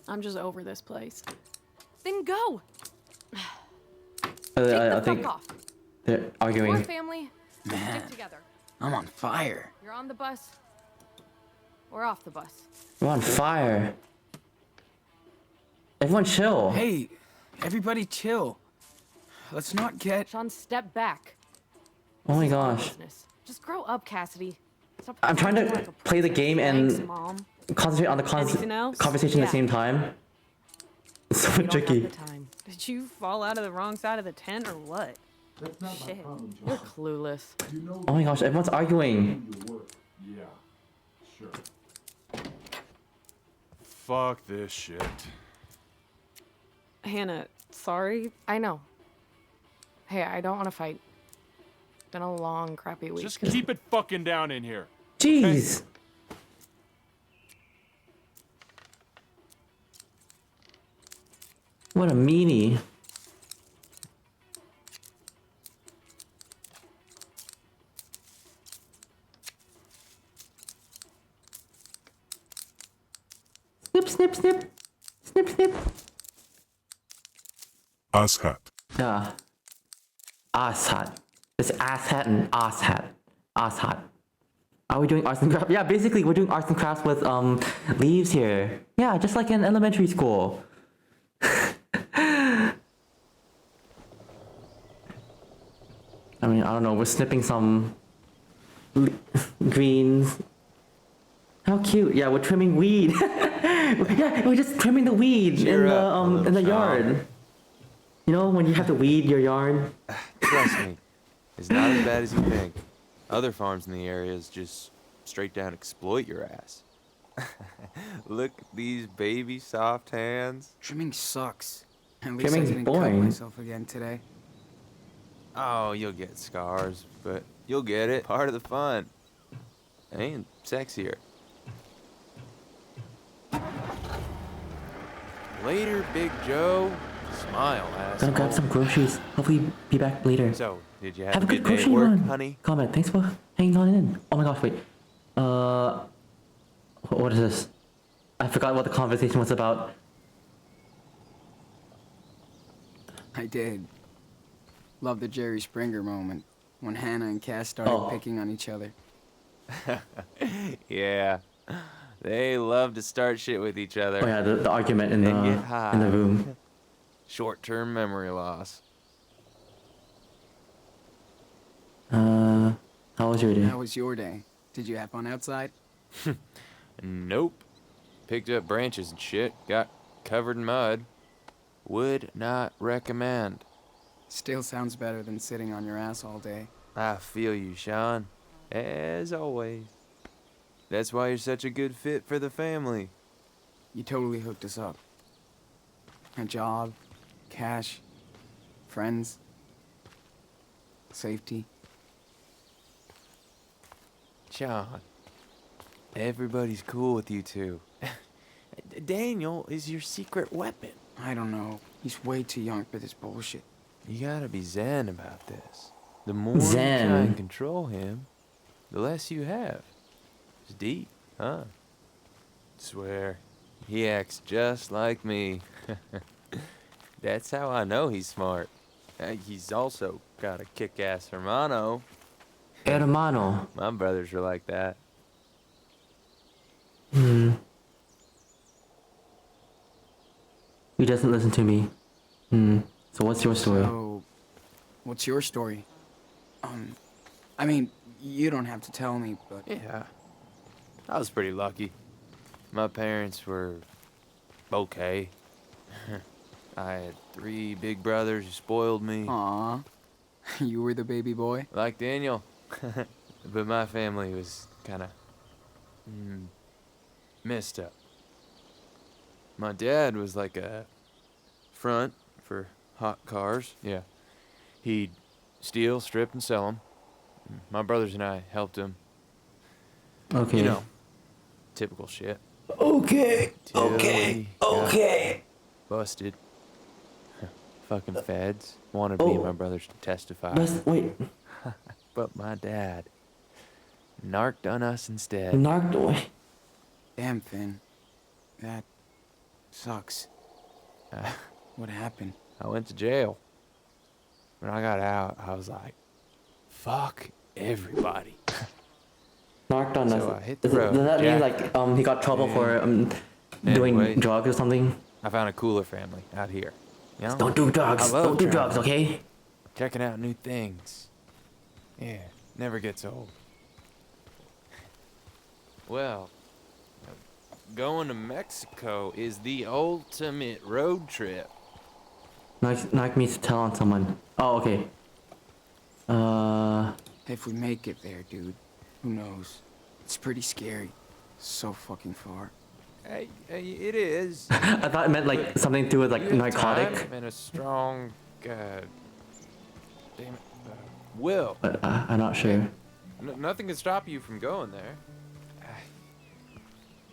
I'm just over this place. Then go. I Take the think fuck off. they're We're arguing. family. Man. Stick together. I'm on fire. You're on the bus. We're off the bus. We're on fire. Everyone chill. Hey, everybody chill. Let's not get... Sean, step back. Oh my This is our gosh. business. Just grow up, Cassidy. Stop I'm trying acting to like a play the game Thanks, and Mom. concentrate on the Anything else? conversation at Yeah. the same time. It's so We don't tricky. have the time. Did you fall out of the wrong side of the tent or what? That's not my Shit. problem, You're John. clueless. You know Oh my gosh, everyone's arguing. your work. Yeah, Fuck this shit. Hannah, sorry. I know. Hey, I don't want to fight. Been a long, crappy week. Just keep it fucking down in here. Jeez. What a meanie. Snip, snip, snip. Snip, snip. Asshat. Yeah. Asshat. It's asshat and asshat. Asshat. Are we doing arts and crafts? Yeah, basically we're doing arts and crafts with leaves here. Yeah, just like in elementary school. I mean, I don't know, we're snipping some greens. How cute. Yeah, we're trimming weed. Yeah, we're just trimming the weed Cheer in the yard. You know, when you have to weed your yard? Trust me, it's not as bad as you think. Other farms in the area just straight down exploit your ass. Look at these baby soft hands. Trimming sucks. At least Trimming's I didn't cut boring. myself again today. Oh, you'll get scars, but you'll get it. Part of the fun. Ain't sexier. Later, Big Joe. Smile, asshole. Gonna grab some groceries. Hopefully be back later. So, did you have, Have a a good good day at grocery work, run. honey? Comment. Thanks for hanging on in. Oh my gosh, wait. What is this? I forgot what the conversation was about. I did. Love the Jerry Springer moment when Hannah and Cass started picking on each other. Yeah. They love to start shit with each other. Oh yeah, the argument in and get high. the room. Short-term memory loss. How was your day? How was your day? Did you have fun outside? Nope. Picked up branches and shit. Got covered in mud. Would not recommend. Still sounds better than sitting on your ass all day. I feel you, Sean. As always. That's why you're such a good fit for the family. You totally hooked us up. A job, cash, friends, safety. Sean, everybody's cool with you two. Daniel is your secret weapon. I don't know. He's way too young for this bullshit. You gotta be zen about this. The more Zen. you try and control him, the less you have. It's deep, huh? Swear, he acts just like me. That's how I know he's smart. He's also got a kick-ass hermano. Hermano. My brothers are like that. He doesn't listen to me. So what's your story? So, what's your story? I mean, you don't have to tell me, but... Yeah, I was pretty lucky. My parents were okay. I had 3 big brothers who spoiled me. Aw, you were the baby boy? Like Daniel. But my family was kind of messed up. My dad was like a front for hot cars. Yeah. He'd steal, strip, and sell them. My brothers and I helped him. Okay. You know, typical shit. Okay. Till Okay. we got Okay. Busted. Fucking feds wanted me and my brothers to testify. Wait. But my dad narked on us instead. Narked away. Damn, Finn. That sucks. What happened? I went to jail. When I got out, I was like, fuck everybody. Narked on So us. I hit the Does road, that mean Jack. like he got trouble for Anyway. doing drugs or something? I found a cooler family out here. You know? Don't do drugs. I love Don't do drugs, traveling. okay? Checking out new things. Yeah, never gets old. Well, going to Mexico is the ultimate road trip. Nike means to tell on someone. Oh, okay. If we make it there, dude, who knows? It's pretty scary. so fucking far. Hey, it is. I thought it meant like something to do with like You have narcotic. time and a strong, damn it, will. But I'm not sure. Nothing can stop you from going there.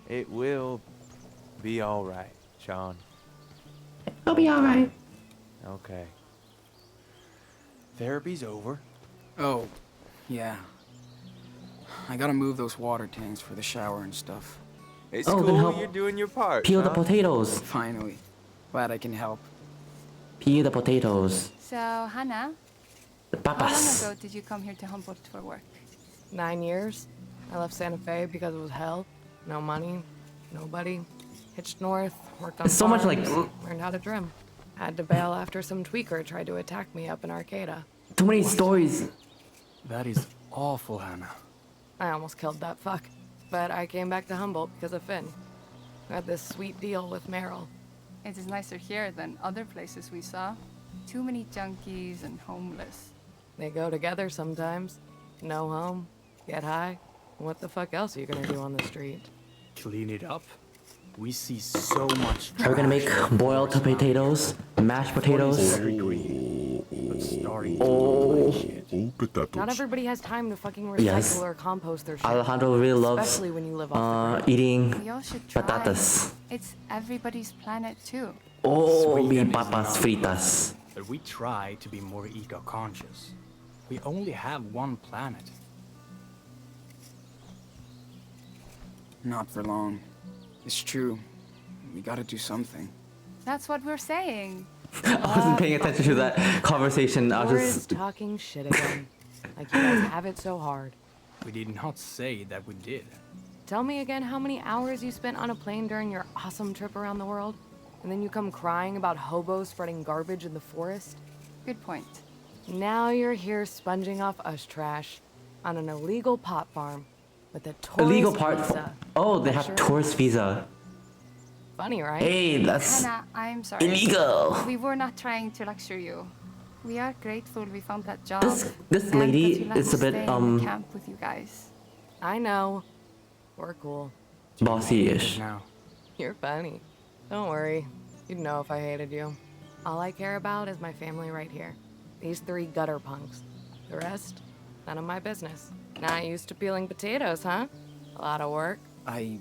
It will be all right, Sean. It'll be all right. Okay. Therapy's over. Oh, yeah. I gotta move those water tanks for the shower and stuff. It's Oh, then cool. help You're doing your part. Peel the Sean. potatoes. Finally. Glad I can help. Peel the potatoes. So, Hannah, The how long papas. ago did you come here to Humboldt for work? 9 years. I left Santa Fe because it was hell. No money, nobody. Hitched north, worked on It's so much like- farms, learned how to trim. Had to bail after some tweaker tried to attack me up in Arcata. Too many stories. That is awful, Hannah. I almost killed that fuck. But I came back to Humboldt because of Finn. I had this sweet deal with Meryl. It is nicer here than other places we saw. Too many junkies and homeless. They go together sometimes. No home, get high. What the fuck else are you gonna do on the street? Clean it up. We see so much Are we gonna make boiled potatoes, mashed potatoes? Oh. Not everybody has time to fucking recycle Yes. or compost their shit. Alejandro really loves Especially when you live off the eating We all should try. patatas. It's everybody's planet too. Oh, mi Sweden is papas not fritas. But we try to be more eco-conscious. We only have one planet. Not for long. It's true. We gotta do something. That's what we're saying. I wasn't paying attention to that conversation. I Or was is just. talking shit again. Like you guys have it so hard. We did not say that we did. Tell me again how many hours you spent on a plane during your awesome trip around the world? And then you come crying about hobos spreading garbage in the forest? Good point. Now you're here sponging off us trash on an illegal pot farm with a tourist Illegal part. visa. Oh, they have Sure. tourist visa. Funny, right? Hey, that's Hannah, I'm sorry. illegal. We were not trying to lecture you. We are grateful we found that job. This and lady that you let is a us bit, stay in the camp with you guys. I know. We're cool. bossy-ish. Now, You're funny. Don't worry. You'd know if I hated you. All I care about is my family right here. These 3 gutter punks. The rest, none of my business. Not used to peeling potatoes, huh? A lot of work. I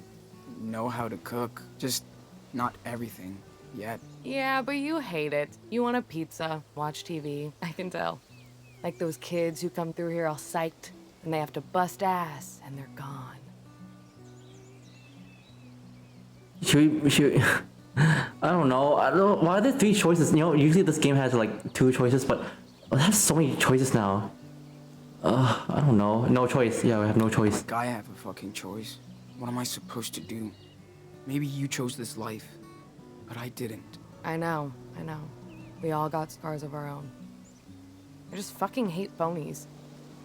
know how to cook, just not everything yet. Yeah, but you hate it. You want a pizza, watch TV. I can tell. Like those kids who come through here all psyched, and they have to bust ass, and they're gone. Should we I don't know. Why are there 3 choices? You know, usually this game has like 2 choices, but they have so many choices now. I don't know. No choice. Yeah, we have no choice. Like I have a fucking choice. What am I supposed to do? Maybe you chose this life, but I didn't. I know. We all got scars of our own. I just fucking hate phonies.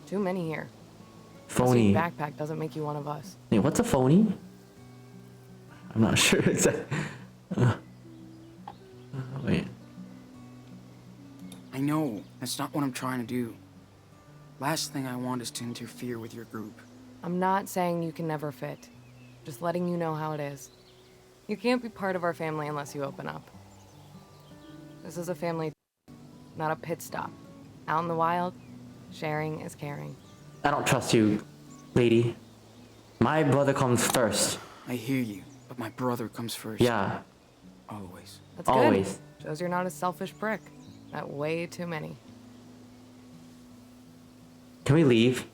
Too many here. Phony. Backpack doesn't make you one of us. Wait, what's a phony? I'm not sure exactly. Wait. I know, that's not what I'm trying to do. Last thing I want is to interfere with your group. I'm not saying you can never fit. Just letting you know how it is. You can't be part of our family unless you open up. This is a family, not a pit stop. Out in the wild, sharing is caring. I don't trust you, lady. My brother comes first. I hear you, but my brother comes first. Yeah. Always. That's Always. good. Shows you're not a selfish prick. Not way too many. Can we leave?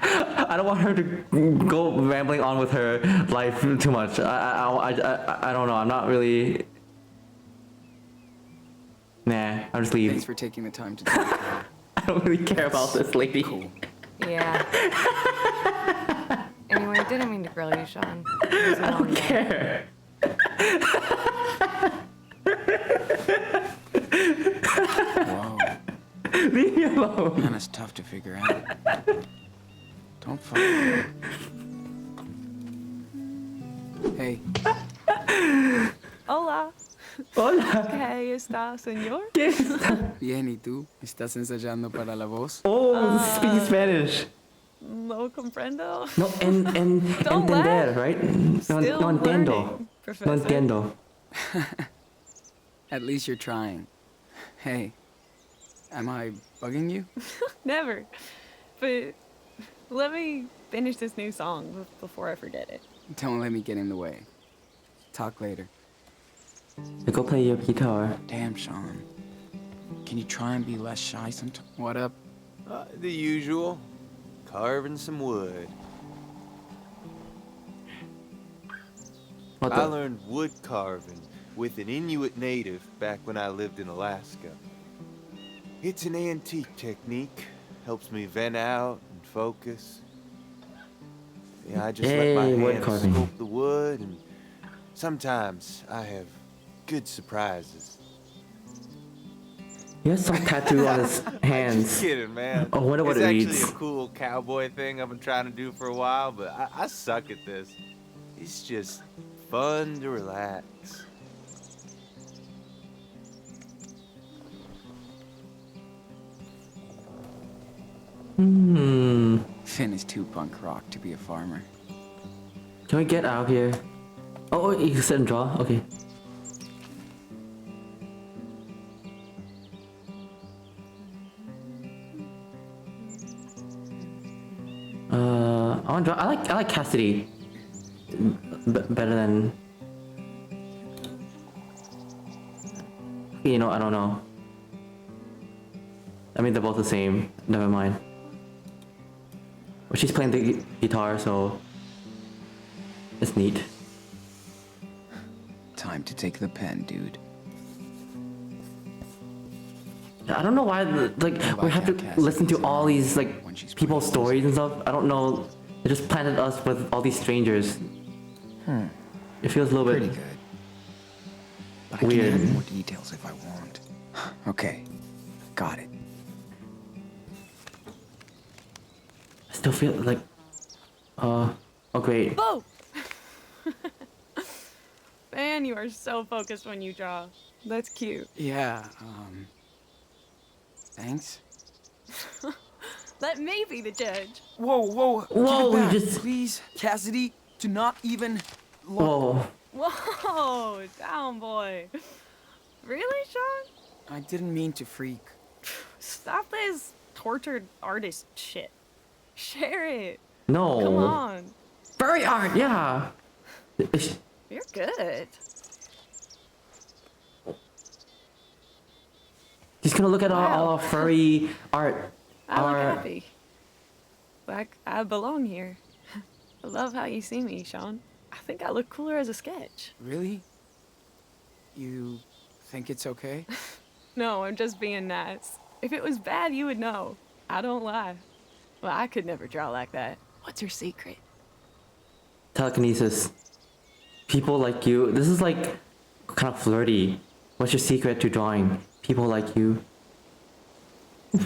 I don't want her to go rambling on with her life too much. I don't know. I'm not really. Nah, I'll just leave. Thanks for taking the time to do that. I don't really care about this lady. Cool. Yeah. Anyway, I didn't mean to grill you, Sean. I don't care. Whoa. Leave me alone. Hannah's tough to figure out. Don't fuck with her. Hey. Hola. Hola. ¿Qué está, señor? ¿Qué está? Bien, ¿y tú? ¿Estás ensayando para la voz? Oh, speak Spanish. No comprendo. No, Don't entender, laugh. right? No, Still no entiendo. learning, No Professor. entiendo. At least you're trying. Hey, am I bugging you? Never. But let me finish this new song before I forget it. Don't let me get in the way. Talk later. Go play your guitar. Damn, Sean. Can you try and be less shy sometimes? What up? The usual. Carving some wood. What I the? learned wood carving with an Inuit native back when I lived in Alaska. It's an antique technique. Helps me vent out and focus. Yeah, I just let my Hey, wood hands carving. sculpt the wood, and sometimes I have good surprises. He has some tattoo on his hands. Just kidding, man. I wonder what it's it actually reads. a cool cowboy thing I've been trying to do for a while, but I suck at this. It's just fun to relax. Finn is too punk rock to be a farmer. Can we get out of here? Oh, you can sit and draw? Okay. I want to draw. I like Cassidy better than. You know, I don't know. I mean, they're both the same. Never mind. But she's playing the guitar, so it's neat. Time to take the pen, dude. I don't know why, like, we have to listen to all these, like, people's stories and stuff. I don't know. They just planted us with all these strangers. It feels a little Pretty bit good. But I weird. can add more details if I want. Okay, got it. I still feel like, oh great. Whoa! Man, you are so focused when you draw. That's cute. Yeah, thanks. Let me be the judge. Whoa, whoa, Whoa, give it back, you just- please, Cassidy. Do not even. Whoa. Whoa, down boy. Really, Sean? I didn't mean to freak. Stop this tortured artist shit. Share it. No. Come on. Furry art, yeah. You're good. He's gonna look at all our furry art. I look Our- happy. Like I belong here. I love how you see me, Sean. I think I look cooler as a sketch. Really? You think it's okay? No, I'm just being nice. If it was bad, you would know. I don't lie. Well, I could never draw like that. What's your secret? Telekinesis. People like you. This is like kind of flirty. What's your secret to drawing? People like you.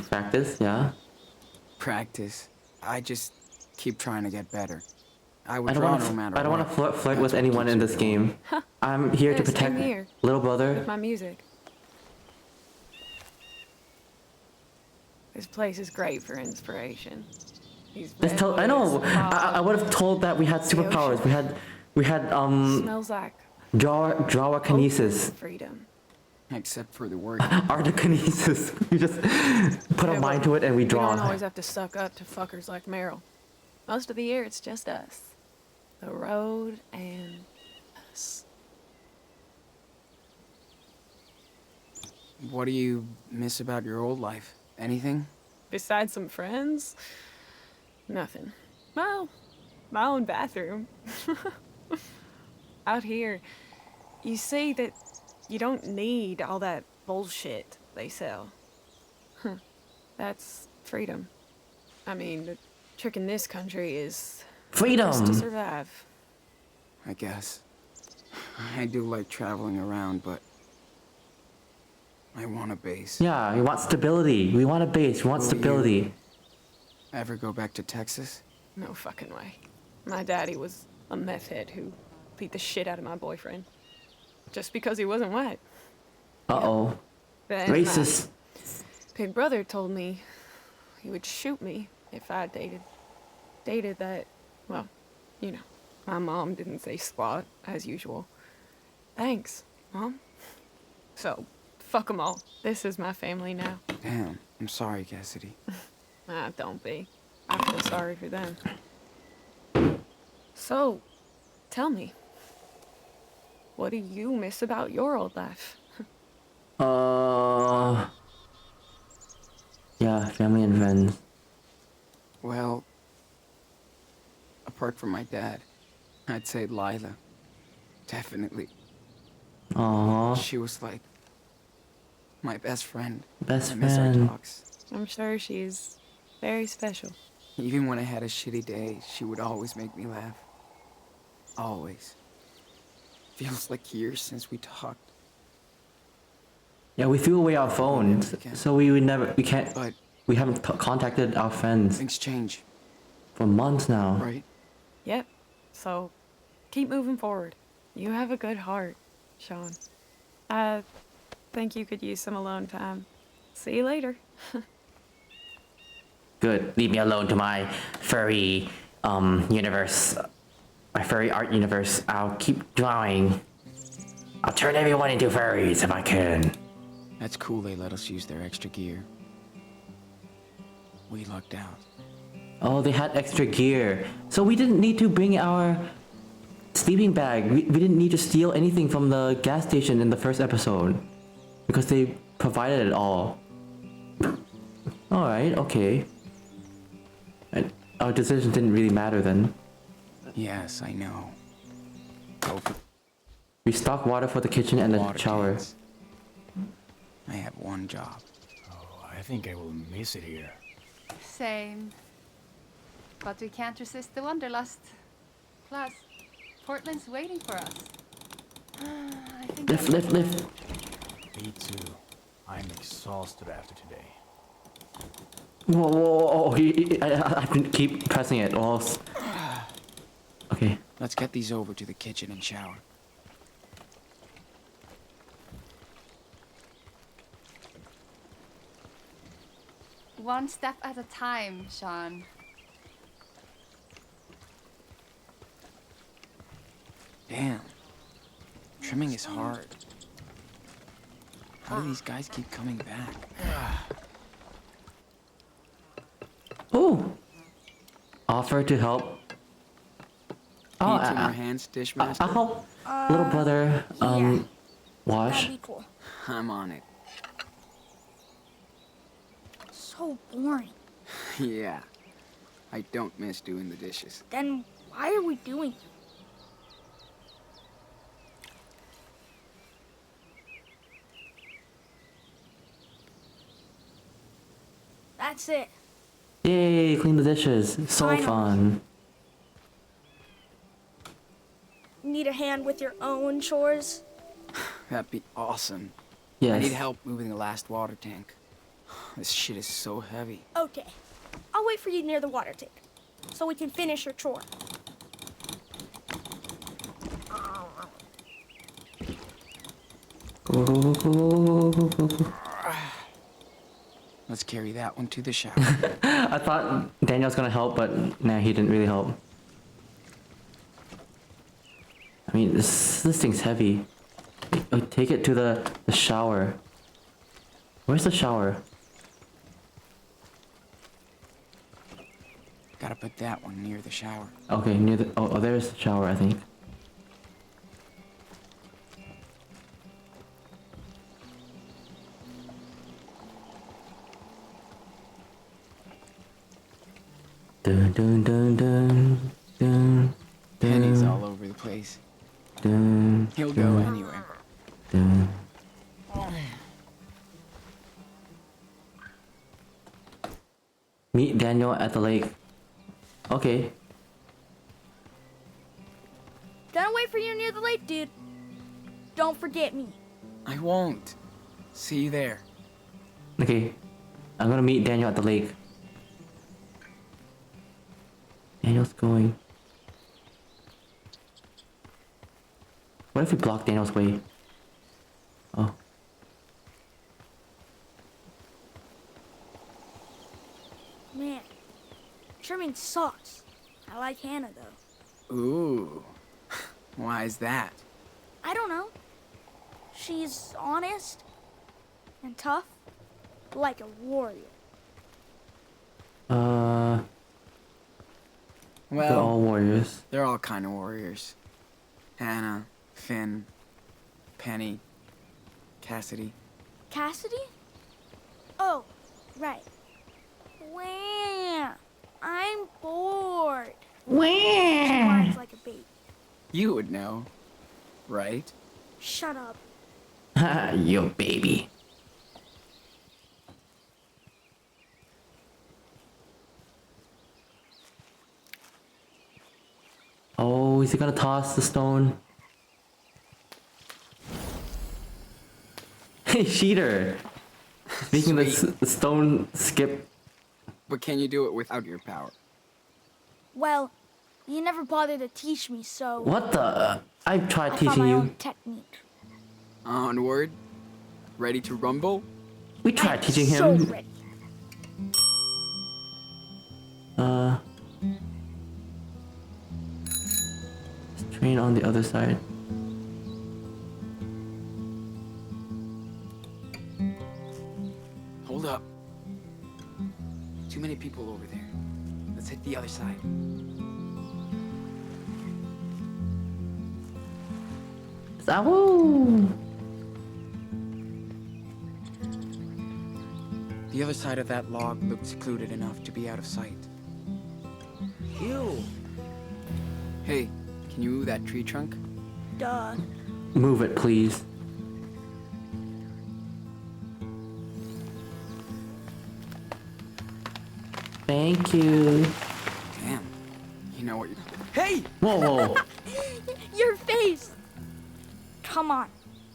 Practice, yeah. Practice. I just keep trying to get better. I would I don't draw want no matter to. I don't what. want to flirt That's with what anyone keeps in me this going. game. I'm here to Yeah, same protect here. little brother. With my music. This place is great for inspiration. These I know. redwoods, I would have told that we had superpowers. We had smells like drawer kinesis. freedom. Except for the word. Artikinesis. We just put our mind to it and we We don't draw. always have to suck up to fuckers like Meryl. Most of the year, it's just us. The road and us. What do you miss about your old life? Anything? Besides some friends, nothing. Well, my own bathroom. Out here, you see that you don't need all that bullshit they sell. That's freedom. I mean, the trick in this country is Freedom! just to survive. I guess. I do like traveling around, but I want a base. Yeah, we want stability. We want a base. We want Will stability. Ever go back to Texas? No fucking way. My daddy was a meth head who beat the shit out of my boyfriend. Just because he wasn't white. Uh-oh. Then Racist. my big brother told me he would shoot me if I dated that, well, you know, my mom didn't say squat, as usual. Thanks, Mom. So, fuck 'em all. This is my family now. Damn, I'm sorry, Cassidy. Ah, don't be. I feel sorry for them. So, tell me, what do you miss about your old life? Yeah, family and friends. Well, apart from my dad, I'd say Lila. Definitely. Aww. She was like my best friend. Best I miss our friend. talks. I'm sure she's very special. Even when I had a shitty day, she would always make me laugh. Always. Feels like years since we talked. Yeah, we threw away our phones, so we haven't contacted our friends. Things change. For months now. Right. Yep. So, keep moving forward. You have a good heart, Sean. I think you could use some alone time. See you later. Good. Leave me alone to my furry universe. My furry art universe. I'll keep drawing. I'll turn everyone into furries if I can. That's cool they let us use their extra gear. We lucked out. Oh, they had extra gear. So we didn't need to bring our sleeping bag. We didn't need to steal anything from the gas station in the first episode. Because they provided it all. Alright, okay. And our decision didn't really matter then. Yes, I know. We stock water for the kitchen and the Water shower. cans. I have one job. Oh, I think I will miss it here. Same. But we can't resist the wanderlust. Plus, Portland's waiting for us. I think Lift. Me too. I'm exhausted after today. Whoa. I have to keep pressing it or else. Okay. Let's get these over to the kitchen and shower. One step at a time, Sean. Damn. Trimming is hard. How do these guys keep coming back? Oh. Offer to help. Oh, Needs in your hands, Dishmaster? I'll help little brother wash. That'd be cool. I'm on it. So boring. Yeah. I don't miss doing the dishes. Then why are we doing it? That's it. Yay, clean the dishes. So Finally. fun. Need a hand with your own chores? That'd be awesome. Yes. I need help moving the last water tank. This shit is so heavy. Okay. I'll wait for you near the water tank, so we can finish your chore. Go. Let's carry that one to the shower. I thought Daniel's gonna help, but nah, he didn't really help. I mean, this thing's heavy. Take it to the shower. Where's the shower? Gotta put that one near the shower. Okay, near the... Oh, there's the shower, I think. Dun dun dun dun dun. Pennies all over the place. Dun, He'll go anywhere. Dun. Meet Daniel at the lake. Okay. Gonna wait for you near the lake, dude. Don't forget me. I won't. See you there. Okay. I'm gonna meet Daniel at the lake. Daniel's going. What if we block Daniel's way? Oh. Jane sucks. I like Hannah, though. Ooh. Why is that? I don't know. She's honest and tough, like a warrior. Well, they're all warriors. They're all kind of warriors. Hannah, Finn, Penny, Cassidy. Cassidy? Oh, right. Wah! I'm bored. She whines like a baby. You would know, right? Shut up. Yo, baby. Oh, is he gonna toss the stone? Hey, cheater! Speaking of the stone skip. But can you do it without your power? Well, you never bothered to teach me, so... What the? I've tried I found teaching my you. own technique. Onward. Ready to rumble? We tried teaching So him. ready. Train on the other side. Hold up. Too many people over there. Let's hit the other side. Zawoo! The other side of that log looked secluded enough to be out of sight. Ew. Hey, can you move that tree trunk? Duh. Move it, please. Thank you. Damn. You know what you... Hey! Whoa, whoa. Your face! Come on.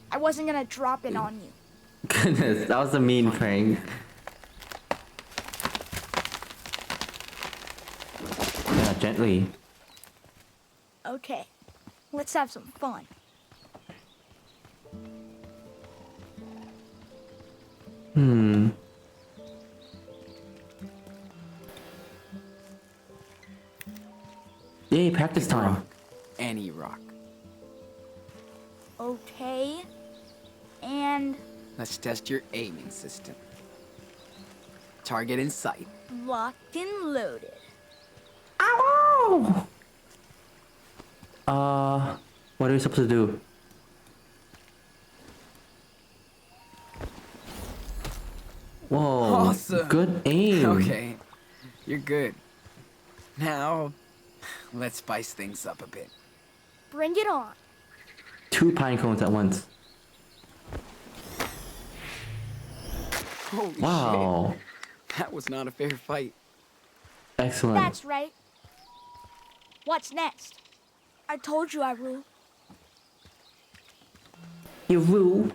I wasn't gonna drop it on you. Goodness, that was a mean prank. Yeah, gently. Okay. Let's have some fun. Hmm. Yay, practice time. Any rock. Okay. And Let's test your aiming system. Target in sight. locked and loaded. Ow! What are we supposed to do? Whoa. Awesome. Good aim. Okay. You're good. Now, let's spice things up a bit. Bring it on. 2 pine cones at once. Holy Wow. shit. That was not a fair fight. Excellent. That's right. What's next? I told you I rule. You rule.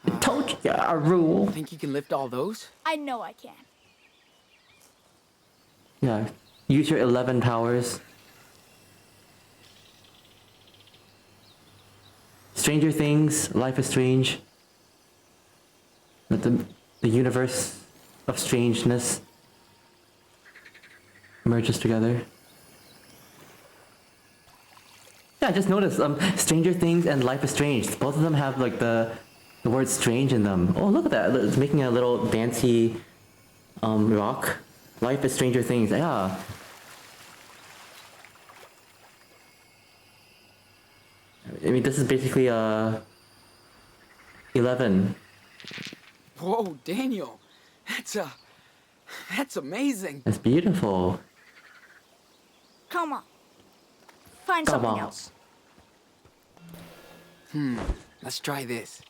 I told you I rule. Think you can lift all those? I know I can. Yeah. Use your 11 powers. Stranger Things, Life is Strange. Let the universe of strangeness merges together. Yeah, I just noticed Stranger Things and Life is Strange. Both of them have like the word strange in them. Oh, look at that. It's making a little dancy rock. Life is Stranger Things. Yeah. I mean, this is basically 11. Whoa, Daniel. That's amazing. That's beautiful. Come on. Find Come something on. else. Let's try this.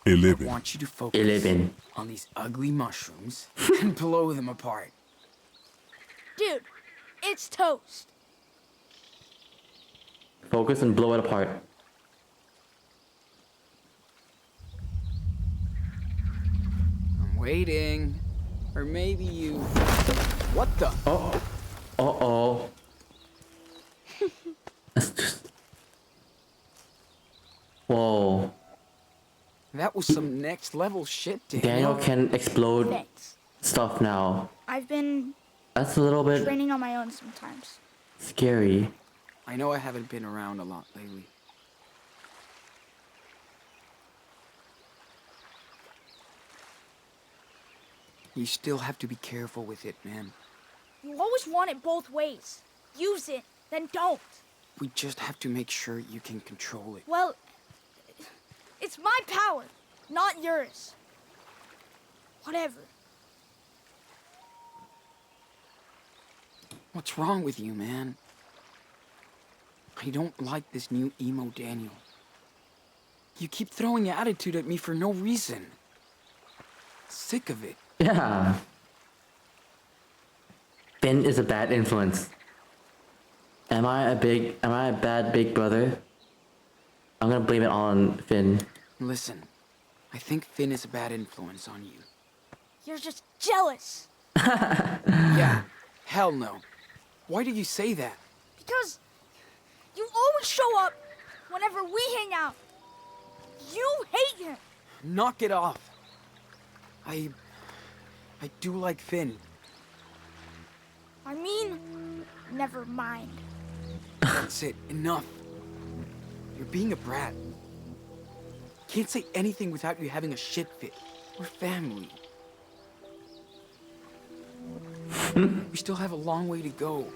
11. I want you to focus 11. on these ugly mushrooms and blow them apart. Dude, it's toast. Focus and blow it apart. I'm waiting. Or maybe you... What the? Oh. Uh-oh. That's just... Whoa. That was some next level shit, Daniel. Daniel can explode Thanks. stuff now. I've been That's a little bit training on my own sometimes. scary. I know I haven't been around a lot lately. You still have to be careful with it, man. You always want it both ways. Use it, then don't. We just have to make sure you can control it. Well, it's my power, not yours. Whatever. What's wrong with you, man? I don't like this new emo Daniel. You keep throwing attitude at me for no reason. Sick of it. Yeah. Finn is a bad influence. Am I a bad big brother? I'm gonna blame it on Finn. Listen, I think Finn is a bad influence on you. You're just jealous. Yeah, hell no. Why do you say that? Because you always show up whenever we hang out. You hate him. Knock it off. I do like Finn. I mean, never mind. That's it. Enough. You're being a brat. Can't say anything without you having a shit fit. We're family. We still have a long way to go.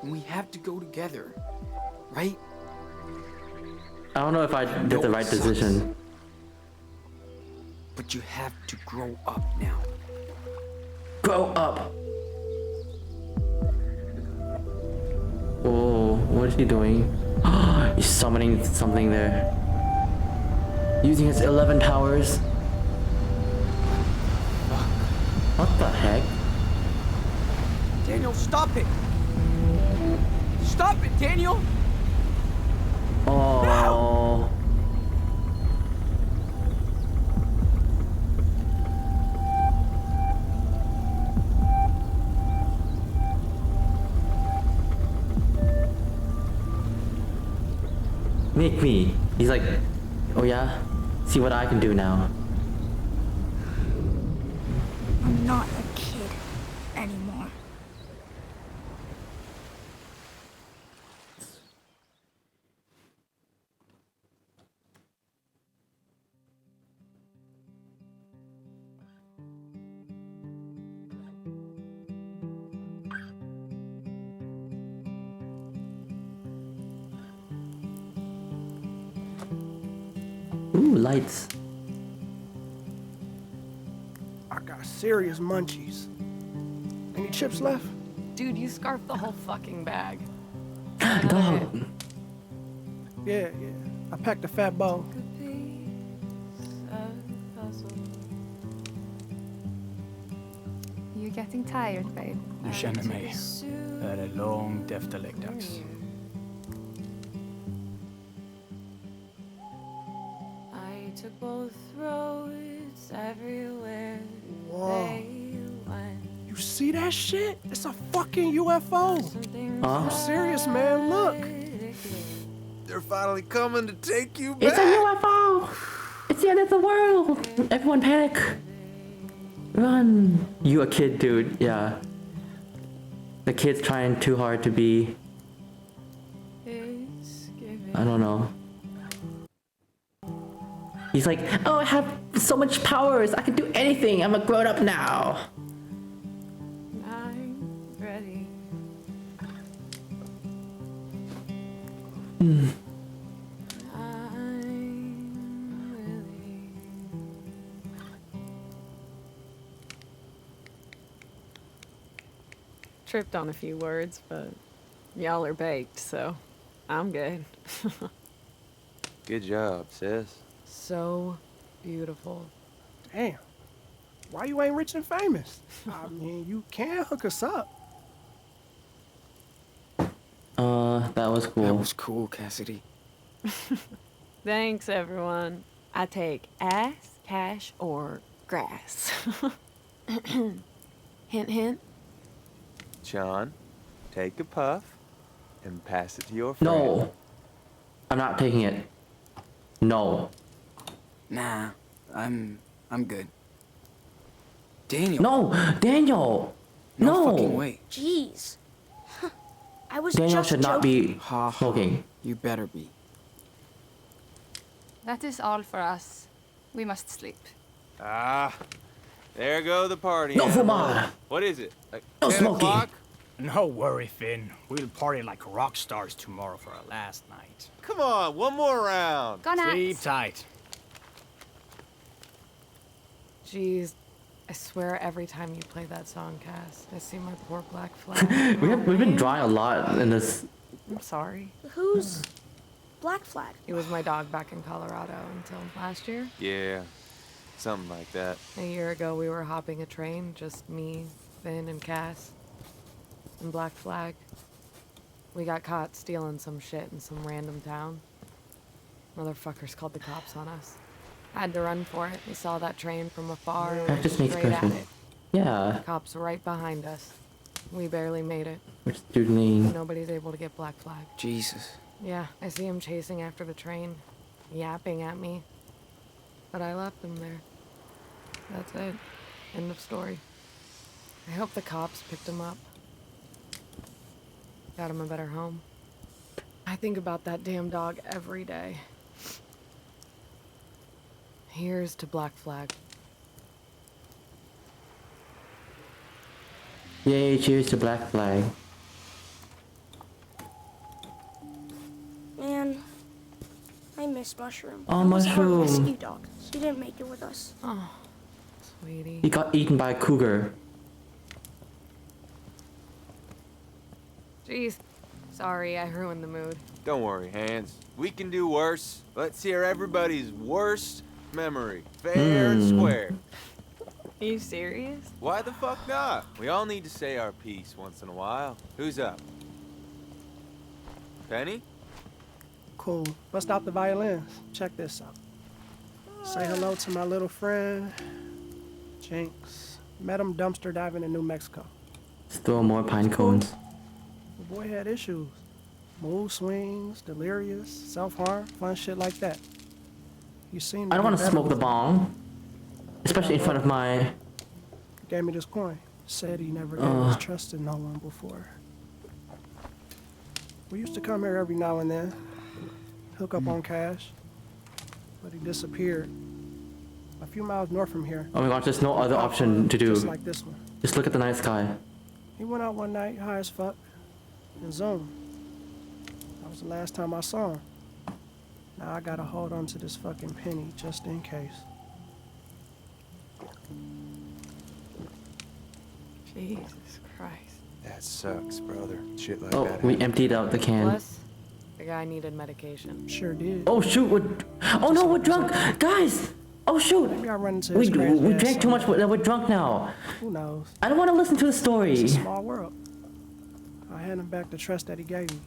And we have to go together. Right? I don't know if I did the right decision. But you have to grow up now. Grow up. Oh, what is he doing? He's summoning something there. Using his 11 powers. What the heck? Daniel, stop it! Stop it, Daniel! Oh. Make me. He's like, oh yeah? See what I can do now. I'm not a kid anymore. Ooh, lights. I got serious munchies. Any chips left? Dude, you scarfed the whole fucking bag. Dog. Yeah. I packed a fat bowl. You getting tired, babe? Du känner mig. Det är långt efter läggdags. I took both roads everywhere Whoa. they went. You see that shit? It's a fucking UFO. Huh? I'm serious, man. Look. They're finally coming to take you back. It's a UFO! It's the end of the world! Everyone panic! Run! You a kid, dude. Yeah. The kid's trying too hard to be... I don't know. He's like, oh, I have so much powers. I can do anything. I'm a grown up now. I'm ready. Tripped on a few words, but y'all are baked, so I'm good. Good job, sis. So beautiful. Damn. Why you ain't rich and famous? I mean, you can hook us up. That was cool. That was cool, Cassidy. Thanks, everyone. I take ass, cash, or grass. Hint, hint. Sean, take a puff and pass it to your friend. No. I'm not taking it. No. Nah, I'm good. Daniel. No! Daniel! No No. fucking way. Jeez. I was Daniel just should not joking. be Ha ha. smoking. You better be. That is all for us. We must sleep. Ah, there go the party. No animals. fumar. What is it? Like No 10 smoking. o'clock? No worry, Finn. We'll party like rock stars tomorrow for our last night. Come on, one more round. Good night. Sleep tight. Jeez, I swear every time you play that song, Cass, I see my poor black flag. We've been drawing a lot in this. I'm sorry. Who's Black Flag? It was my dog back in Colorado until last year. Yeah, something like that. A year ago, we were hopping a train, just me, Finn, and Cass, and Black Flag. We got caught stealing some shit in some random town. Motherfuckers called the cops on us. Had to run for it. We saw that train from afar and went Practice makes straight at perfect. it. Yeah. Cops right behind us. We barely made it. Which student name? Nobody's able to get Black Flag. Jesus. Yeah, I see him chasing after the train, yapping at me. But I left him there. That's it. End of story. I hope the cops picked him up. Got him a better home. I think about that damn dog every day. Here's to Black Flag. Yay, cheers to Black Flag. Man, I miss Mushroom. Oh, That was our Mushroom. rescue dog. She didn't make it with us. Oh, sweetie. He got eaten by a cougar. Jeez. Sorry, I ruined the mood. Don't worry, Hans. We can do worse. Let's hear everybody's worst memory. Fair and square. Are you serious? Why the fuck not? We all need to say our piece once in a while. Who's up? Penny? Cool. Bust out the violins. Check this out. Say hello to my little friend, Jinx. Met him dumpster diving in New Mexico. Still more pine cones. The boy had issues. Mood swings, delirious, self-harm, fun shit like that. You seem I don't want to better smoke the with it. bong. Especially in front of my... Gave me this coin. Said he never gave his trust in no one before. We used to come here every now and then, hook up on cash, but he disappeared. A few miles north from here. Oh my gosh, there's no other option to do. Just like this one. Just look at the night sky. He went out one night, high as fuck, and zoomed. That was the last time I saw him. Now I gotta hold on to this fucking penny just in case. Jesus Christ. That sucks, brother. Shit like Oh, that. we emptied out the can. Plus, the guy needed medication. Sure did. Oh shoot, oh no, we're drunk! Guys! Oh shoot! Maybe I run into We, his crazy we ass drank too much, somewhere. we're drunk now. Who knows? I don't want to listen to the story. It's a small world. I hand him back the trust that he gave me.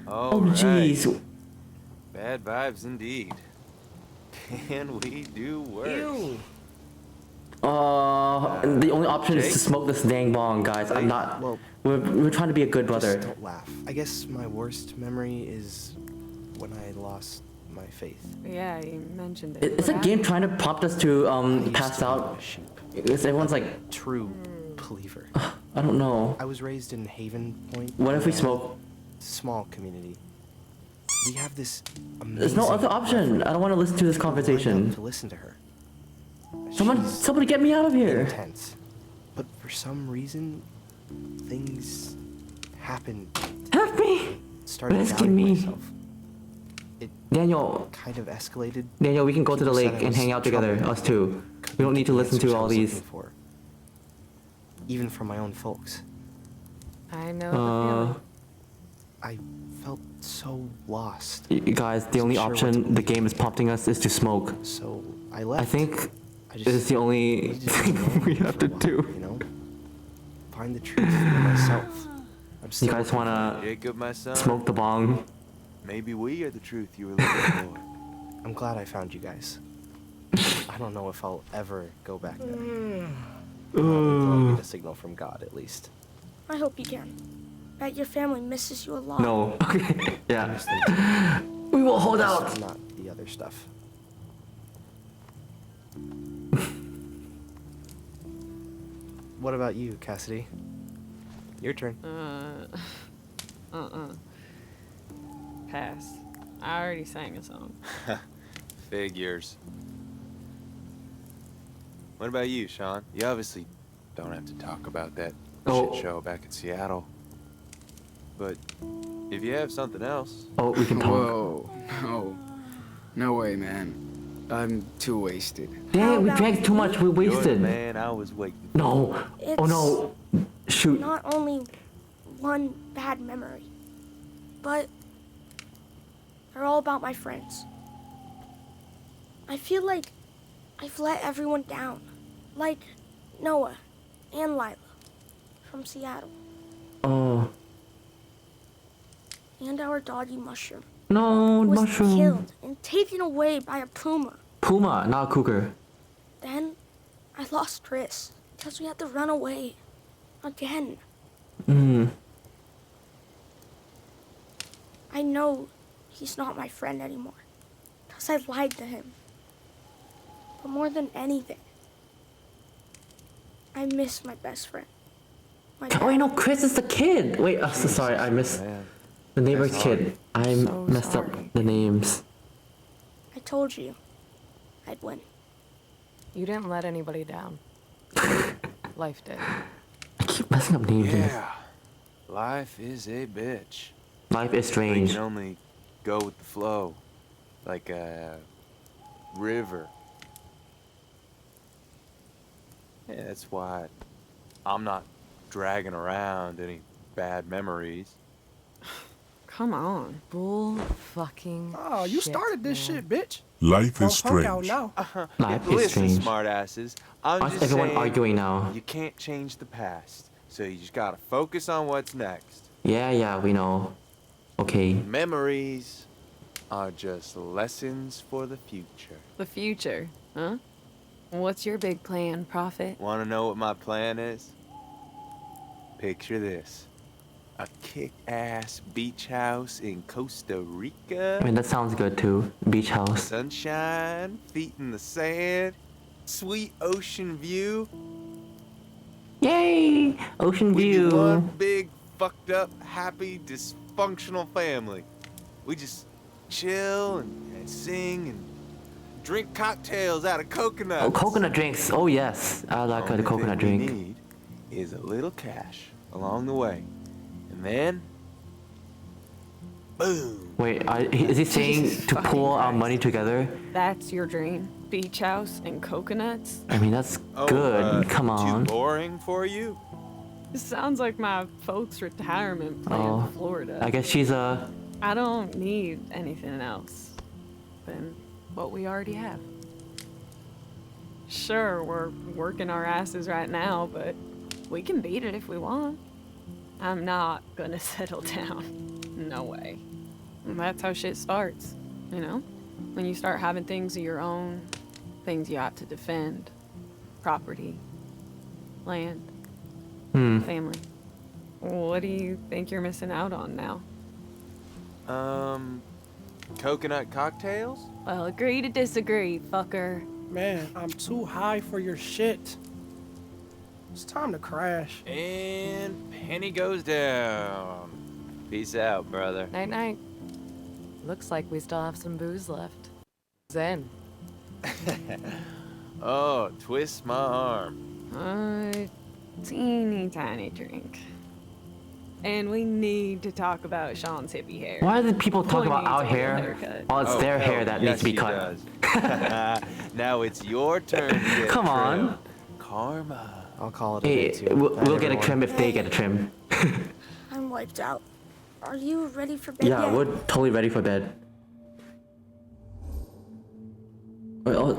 Oh jeez. Bad vibes indeed. Can we do worse? The only option is to Jake? smoke this dang bong, guys. I'm not. We're trying to be a good brother. Just don't laugh. I guess my worst memory is when I lost my faith. Yeah, you mentioned it. Is What that game happened? trying to prompt us to pass to be out? a sheep. Because everyone's like, True believer. I don't know. I was raised in Haven Point. What if we a smoke? Small community. We have this amazing. There's no other option. I don't want to listen to this People line up conversation. to listen to her. Somebody get me out of here. Intense. But for some reason, things happened. Help me! Started Rescue doubting me. myself. It Daniel, kind of escalated. Daniel, we can go to the People said lake I and was hang out together, trouble. us two. We don't need to listen Answers to I all was these. looking for. Even from my own folks. I know the feeling. I felt so lost. Guys, the only Sure what to option the game is prompting us is to smoke. So I left. I think I this is the only needed to be thing alone we for have a to while, do. You know? Find the truth for myself. I'm still You guys looking wanna Jacob, my son. smoke the bong? Maybe we are the truth you were looking for. I'm glad I found you guys. I don't know if I'll ever go back there. I'll get a signal from God, at least. I hope you can. Bet your family misses you a lot. No. Okay. Yeah. We will hold out. Not the other stuff. what about you, Cassidy? Your turn. Pass. I already sang a song. Figures. What about you, Sean? You obviously don't have to talk about that shit show back in Seattle. But if you have something else... Oh, we can talk. Whoa, no. No way, man. I'm too wasted. Dang, we drank too much. We wasted. Good, man, I was waiting. No. Oh no. Shoot. Not only one bad memory, but they're all about my friends. I feel like I've let everyone down. Like Noah and Lila from Seattle. Oh. And our doggy Mushroom. No, was Mushroom. killed and taken away by a puma. Puma, not cougar. Then I lost Chris because we had to run away again. I know he's not my friend anymore because I lied to him. But more than anything, I miss my best friend. Oh, I know Chris is the kid. Wait, so sorry, I missed the neighbor's kid. I messed up the names. I told you I'd win. You didn't let anybody down. Life did. I keep messing up names. Yeah. Life is a bitch. Life is We strange. can only go with the flow. Like a river. Yeah, that's why I'm not dragging around any bad memories. Come on. Bull fucking Oh, you shit, started this man. shit, bitch. Life Don't is punk out strange. now. Life is Listen, strange. smartasses. I'm Why is just everyone saying, arguing now? you can't change the past. So you just gotta focus on what's next. Yeah, we know. Okay. Memories are just lessons for the future. The future, huh? What's your big plan, Prophet? Wanna know what my plan is? Picture this. A kick-ass beach house in Costa Rica. I mean, that sounds good too. Beach house. Sunshine, feet in the sand, sweet ocean view. Yay! Ocean We view. be one big, fucked up, happy, dysfunctional family. We just chill and sing and drink cocktails out of coconuts. Oh, coconut drinks. Oh yes, I like a Only coconut thing we drink. need is a little cash along the way, and then, boom. Wait, is he saying Jesus to fucking pull our Christ. money together? That's your dream? Beach house and coconuts? I mean, that's Oh, good. Come on. Too boring for you? It sounds like my folks' retirement plan Oh, in Florida. I guess she's a. I don't need anything else than what we already have. Sure, we're working our asses right now, but we can beat it if we want. I'm not gonna settle down. No way. And that's how shit starts, you know? When you start having things of your own, things you have to defend. Property, land, family. What do you think you're missing out on now? Coconut cocktails? Well, agree to disagree, fucker. Man, I'm too high for your shit. It's time to crash. And penny goes down. Peace out, brother. Night night. Looks like we still have some booze left. Zen. Oh, twist my arm. A teeny tiny drink. And we need to talk about Sean's hippie hair. Why do people talk Boy about needs our a real hair? haircut. Well, it's their hair that needs to be he cut. does. Now it's your turn to get Come on. trimmed. Karma. I'll call it a day Hey, too. we'll Night, get a everyone. trim if they get a trim. I'm wiped out. Are you ready for bed Yeah, yet? we're totally ready for bed. Wait, oh,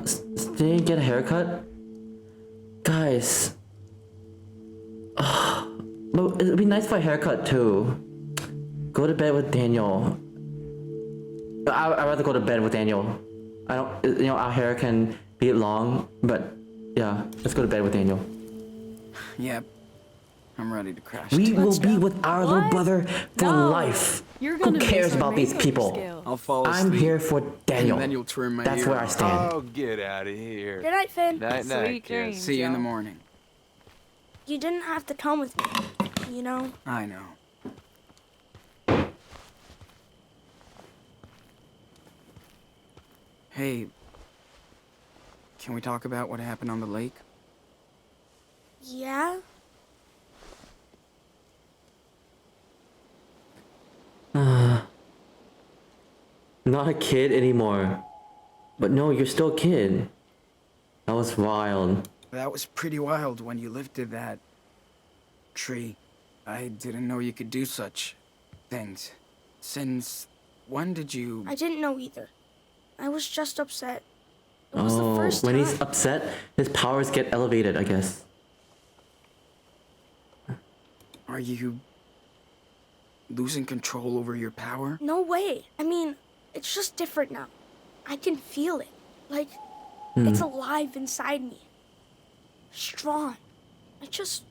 didn't get a haircut? Guys. But it'd be nice for a haircut too. Go to bed with Daniel. I'd rather go to bed with Daniel. I don't, you know, our hair can be long, but yeah, let's go to bed with Daniel. Yep. I'm ready to crash. We too. will be with our little brother for No. life. You're Who gonna cares miss our about these makeup people? skills. I'll fall I'm asleep. here for Daniel. And then you'll trim my That's ear where I off. stand. Oh, get out of here. Good night, Finn. Night, Sweet night, dreams. kiss. See you in the Joe. morning. You didn't have to come with me, you know? I know. Hey, can we talk about what happened on the lake? Yeah? Not a kid anymore. But no, you're still a kid. That was wild. That was pretty wild when you lifted that tree. I didn't know you could do such things. Since when did you... I didn't know either. I was just upset. It was the Oh, first when time. he's upset, his powers get elevated, I guess. Are you losing control over your power? No way. I mean, it's just different now. I can feel it. Like, it's alive inside me. Strong. I just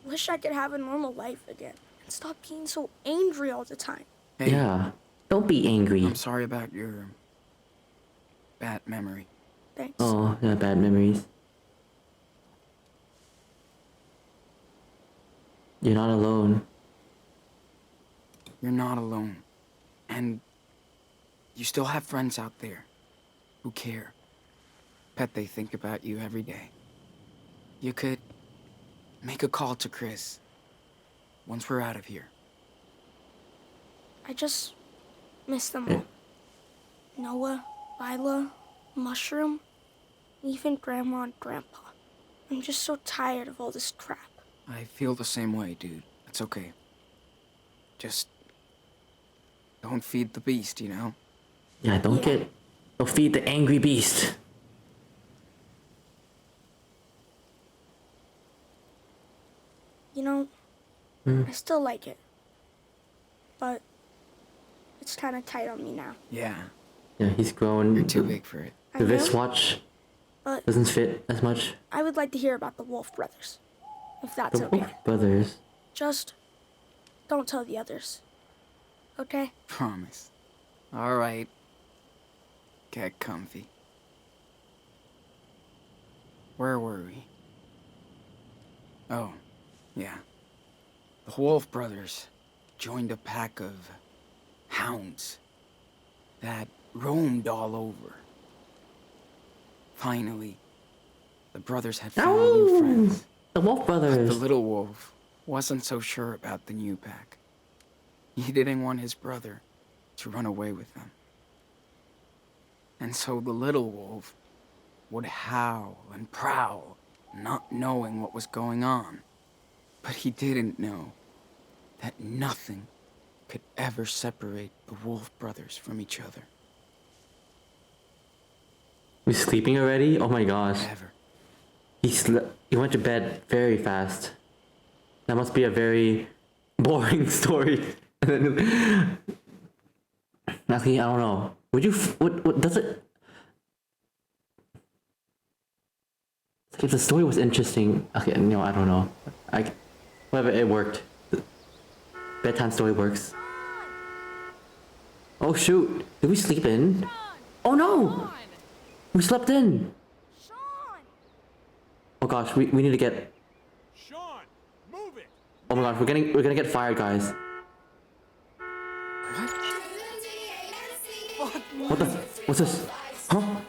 wish I could have a normal life again and stop being so angry all the time. Hey, Yeah. Don't be angry. I'm sorry about your bad memory. Thanks. Oh, yeah, bad memories. You're not alone. You're not alone. And you still have friends out there who care. Bet they think about you every day. You could make a call to Chris once we're out of here. I just miss them all. Noah, Lila, Mushroom, even Grandma and Grandpa. I'm just so tired of all this crap. I feel the same way, dude. It's okay. Just don't feed the beast, you know? Yeah, don't feed the angry beast. You know, I still like it. But it's kind of tight on me now. Yeah. Yeah, he's grown. You're too big for it. The I wristwatch But doesn't fit as much. I would like to hear about the Wolf brothers, if that's The okay. Wolf brothers. Just don't tell the others. Okay? Promise. All right. Get comfy. Where were we? Oh, yeah. The Wolf brothers joined a pack of hounds that roamed all over. Finally, the brothers had found new friends. The Wolf brothers. But the little wolf wasn't so sure about the new pack. He didn't want his brother to run away with them. And so the little wolf would howl and prowl, not knowing what was going on. But he didn't know that nothing could ever separate the Wolf brothers from each other. He's sleeping already? Oh my gosh. Ever. He went to bed very fast. That must be a very boring story. Actually, I don't know. Would you? What does it? If the story was interesting, okay, no, I don't know. Whatever, it worked. Bedtime story works. Oh shoot! Did we sleep in? Oh no! We slept in. Oh gosh, we need to get. Sean, move it. Oh my gosh, we're gonna get fired, guys. What the? What's this? Huh? Oh.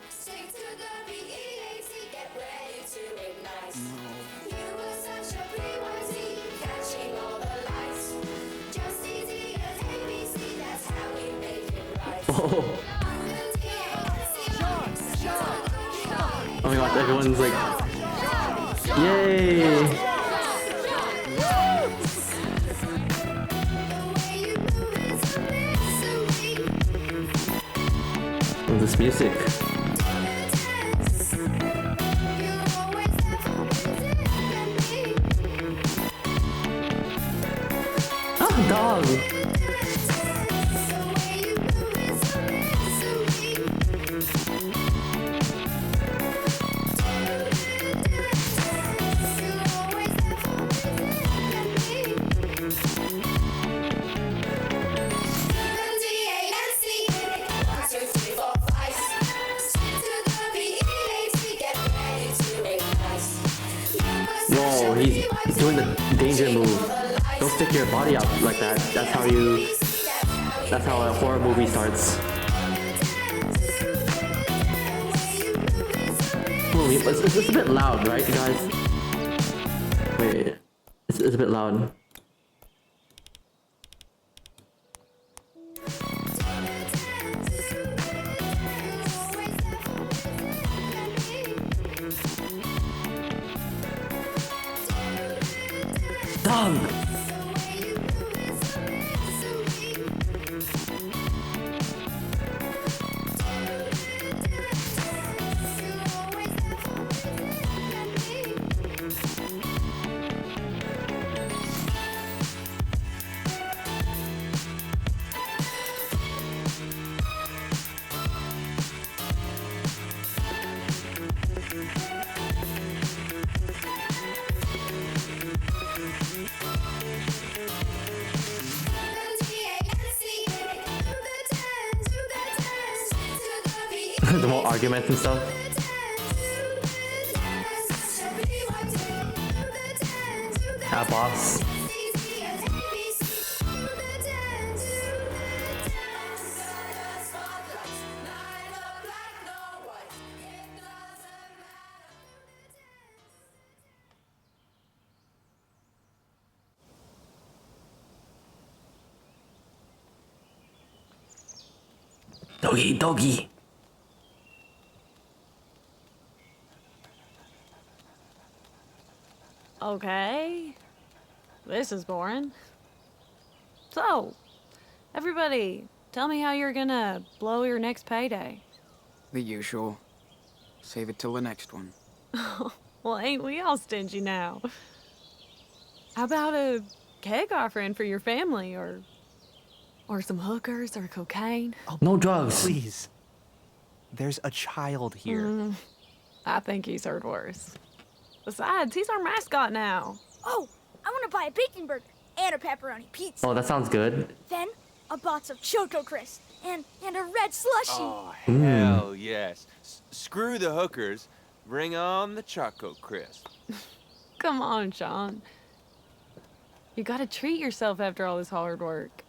Oh my gosh, everyone's like, yay! Oh, this music. Oh, dog! Whoa, doing the danger move. Don't stick your body out like that. That's how a horror movie starts. Ooh, it's a bit loud, right, you guys? Wait, it's a bit loud. Dog! The more arguments and stuff. Ah, boss. Doggy, doggy. Okay. This is boring. So, everybody, tell me how you're gonna blow your next payday. The usual. Save it till the next one. Well, ain't we all stingy now? How about a keg offering for your family, or some hookers, or cocaine? No drugs. Please. There's a child here. I think he's heard worse. Besides, he's our mascot now. Oh, I want to buy a bacon burger and a pepperoni pizza. Oh, that sounds good. Then a box of Choco Crisp and a red slushie. Oh, hell yes. Screw the hookers. Bring on the Choco Crisp. Come on, Sean. You gotta treat yourself after all this hard work.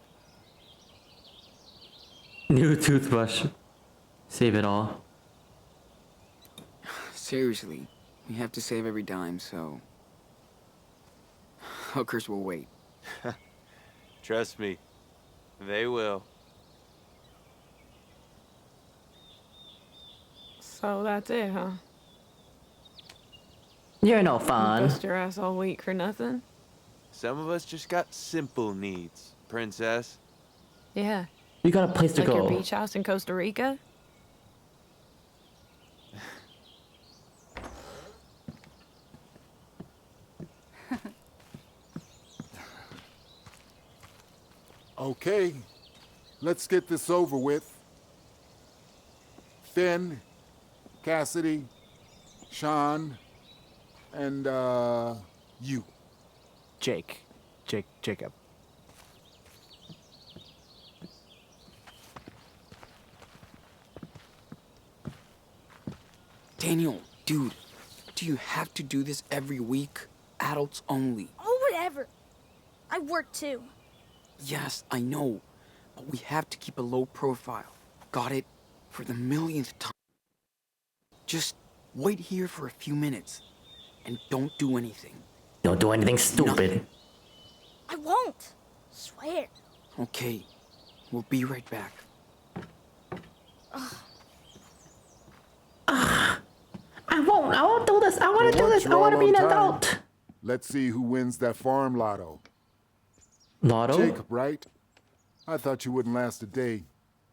New toothbrush. Save it all. Seriously, we have to save every dime, so... hookers will wait. Trust me, they will. So that's it, huh? You're no fun. Bust your ass all week for nothing? Some of us just got simple needs, princess. Yeah. You got a place to like go. your beach house in Costa Rica? Okay, let's get this over with. Finn, Cassidy, Sean, and, you. Jacob. Daniel, dude, do you have to do this every week? Adults only. Oh, whatever. I work too. Yes, I know, but we have to keep a low profile. Got it? For the millionth time. Just wait here for a few minutes, and don't do anything. Don't do anything stupid. Nothing. I won't. Swear. Okay, we'll be right back. I won't do this. I want to do this. I want to be an adult. Let's see who wins that farm lotto. Lotto? Jacob, right? I thought you wouldn't last a day,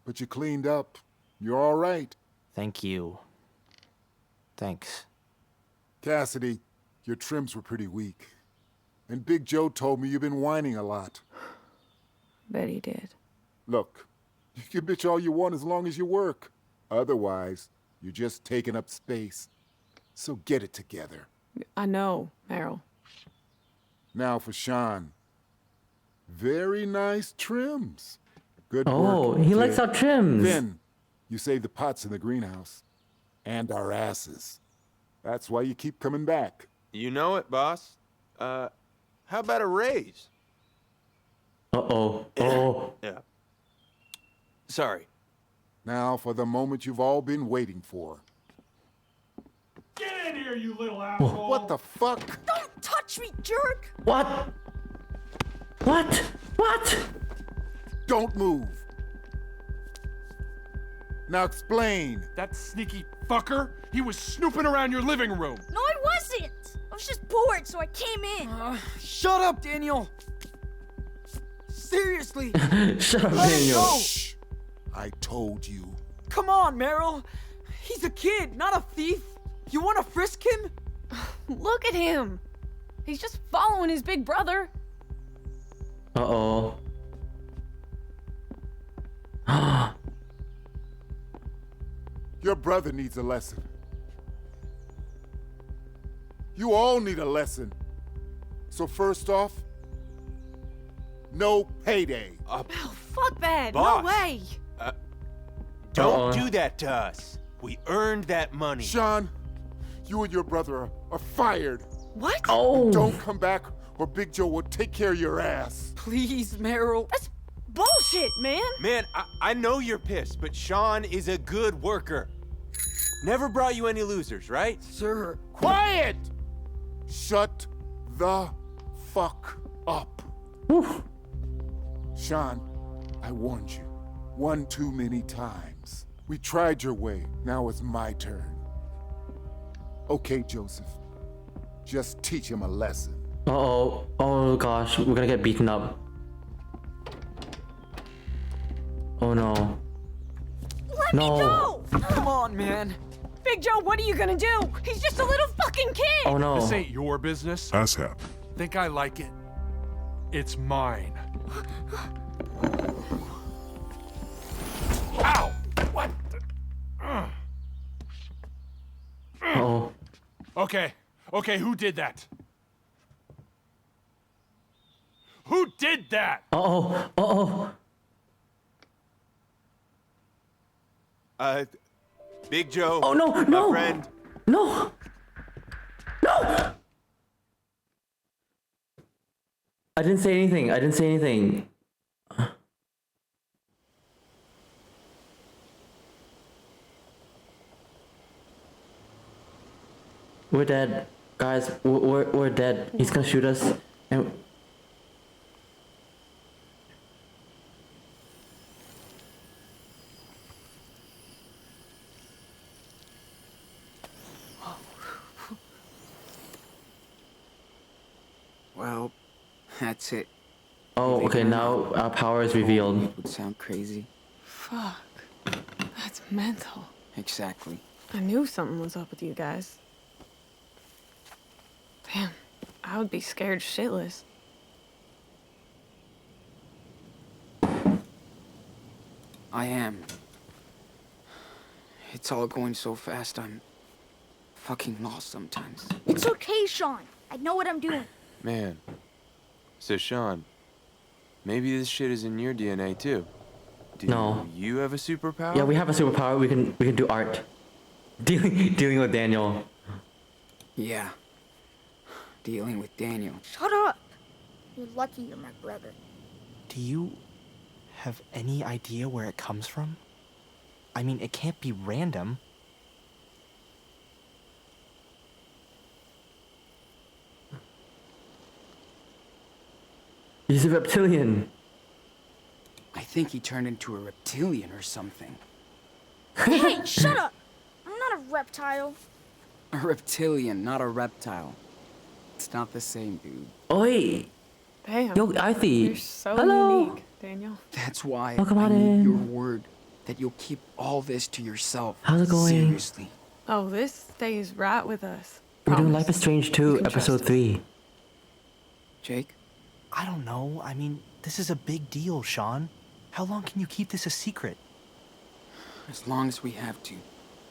but you cleaned up. You're all right. Thank you. Thanks. Cassidy, your trims were pretty weak. And Big Joe told me you've been whining a lot. Bet he did. Look, you can bitch all you want as long as you work. Otherwise, you're just taking up space. So get it together. I know, Meryl. Now for Sean. Very nice trims. Good work. Oh, he likes kid. our trims. Finn, you saved the pots in the greenhouse. And our asses. That's why you keep coming back. You know it, boss. How about a raise? Uh-oh. Oh. Yeah. Sorry. Now for the moment you've all been waiting for. Get in here, you little asshole! What the fuck? Don't touch me, jerk! What? What? What? Don't move. Now explain. That sneaky fucker, he was snooping around your living room. No, I wasn't! I was just bored, so I came in. Shut up, Daniel. Seriously. Shut up, Let him Daniel. go. Shh. I told you. Come on, Meryl. He's a kid, not a thief. You want to frisk him? Look at him. He's just following his big brother. Uh-oh. Your brother needs a lesson. You all need a lesson. So first off, no payday. Oh, fuck that. Boss. No way. Don't do that to us. We earned that money. Sean, you and your brother are fired. What? Oh. Don't come back or Big Joe will take care of your ass. Please, Meryl. That's bullshit, man. Man, I know you're pissed, but Sean is a good worker. Never brought you any losers, right? Sir. Quiet! Shut the fuck up. Oof. Sean, I warned you one too many times. We tried your way. Now it's my turn. Okay, Joseph. Just teach him a lesson. Uh-oh. Oh gosh, we're gonna get beaten up. Oh no. Let me go! Come on, man. Big Joe, what are you gonna do? He's just a little fucking kid. Oh no. This ain't your business. ASAP. Think I like it? It's mine. Ow! What? Uh-oh. Okay, who did that? Who did that? Uh-oh. Uh-oh. Big Joe. Oh no, my no. friend. No. No. I didn't say anything. I didn't say anything. We're dead. Guys, we're dead. He's gonna shoot us. And Well, that's it. oh, okay, now our power is revealed. It would sound crazy. Fuck. That's mental. Exactly. I knew something was up with you guys. Damn, I would be scared shitless. I am. It's all going so fast, I'm fucking lost sometimes. It's okay, Sean. I know what I'm doing. Man. So, Sean, maybe this shit is in your DNA too. Do No. you have a superpower? Yeah, we have a superpower. We can do art. Dealing with Daniel. Yeah. Dealing with Daniel. Shut up. You're lucky you're my brother. Do you have any idea where it comes from? I mean, it can't be random. He's a reptilian. I think he turned into a reptilian or something. Hey, shut up. I'm not a reptile. A reptilian, not a reptile. It's not the same, dude. Oi. Damn. Yo, Arthie. You're so Hello. unique, Daniel. That's why Welcome I on need in. your word that you'll keep all this to yourself. How's it going? Seriously. Oh, this stays right with us. We're doing Promise. Life is Strange You 2, can trust episode us. 3. Jake? I don't know. I mean, this is a big deal, Sean. How long can you keep this a secret? As long as we have to.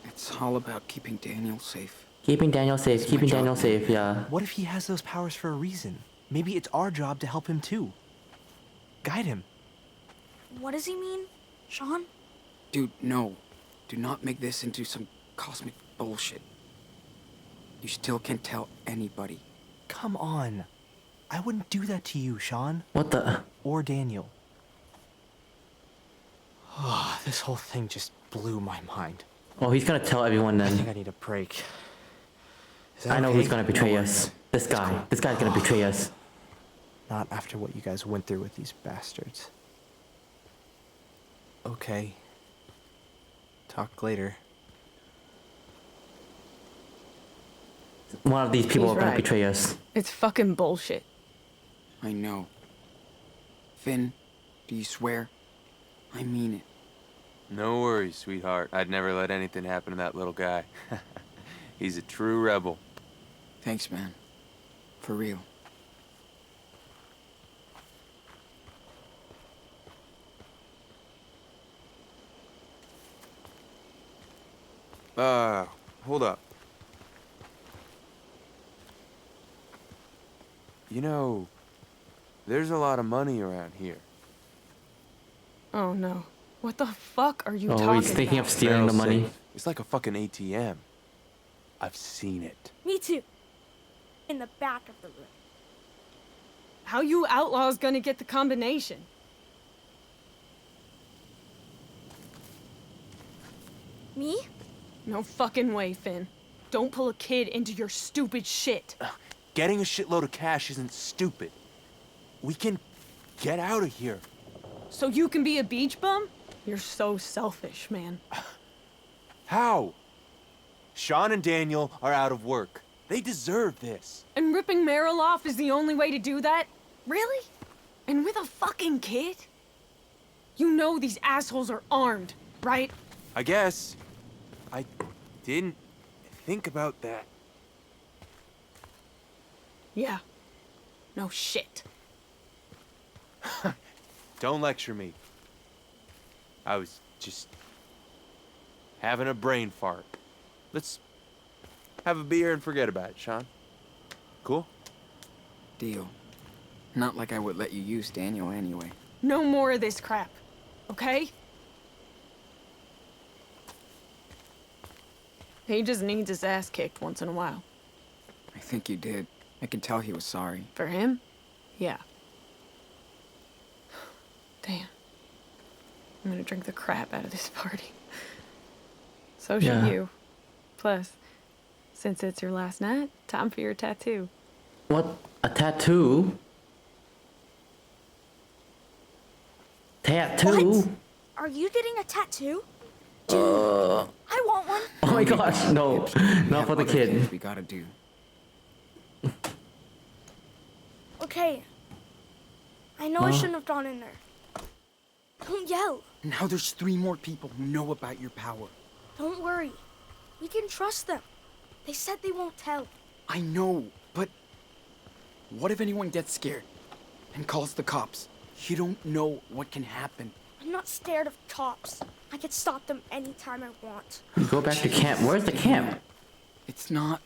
It's all about keeping Daniel safe. Keeping Daniel safe, It's my keeping job, Daniel man. safe, yeah. What if he has those powers for a reason? Maybe it's our job to help him too. Guide him. What does he mean, Sean? Dude, no. Do not make this into some cosmic bullshit. You still can't tell anybody. Come on. I wouldn't do that to you, Sean. What the? Or Daniel. Oh, this whole thing just blew my mind. Oh, he's gonna tell everyone I think then. I need a break. Is that I know okay? who's gonna betray No us. worries. This guy. This guy's gonna betray us. Not after what you guys went through with these bastards. Okay. Talk later. One of these people He's are gonna right. betray us. It's fucking bullshit. I know. Finn, do you swear? I mean it. No worries, sweetheart. I'd never let anything happen to that little guy. He's a true rebel. Thanks, man. For real. Hold up. You know, there's a lot of money around here. Oh no. What the fuck are you Oh, talking he's thinking about? of stealing the Barrel money. safe. It's like a fucking ATM. I've seen it. Me too. In the back of the room. How you outlaws gonna get the combination? Me? No fucking way, Finn. Don't pull a kid into your stupid shit. Getting a shitload of cash isn't stupid. We can get out of here. So you can be a beach bum? You're so selfish, man. How? Sean and Daniel are out of work. They deserve this. And ripping Meryl off is the only way to do that? Really? And with a fucking kid? You know these assholes are armed, right? I guess. I didn't think about that. Yeah. No shit. Don't lecture me. I was just having a brain fart. Let's have a beer and forget about it, Sean. Cool? Deal. Not like I would let you use Daniel anyway. No more of this crap, okay? He just needs his ass kicked once in a while. I think you did. I can tell he was sorry. For him? Yeah. Damn. I'm gonna drink the crap out of this party. So should Yeah. you. Plus, since it's your last night, time for your tattoo. What? A tattoo? Tattoo? What? Are you getting a tattoo? I want one. Oh my gosh, no. Not for the Other kid. things we gotta do. Okay. I know I shouldn't have gone in there. Don't yell. Now there's 3 more people who know about your power. Don't worry. We can trust them. They said they won't tell. I know, but what if anyone gets scared and calls the cops? You don't know what can happen. I'm not scared of cops. I can stop them anytime I want. You go back to camp. Where's the camp? It's not.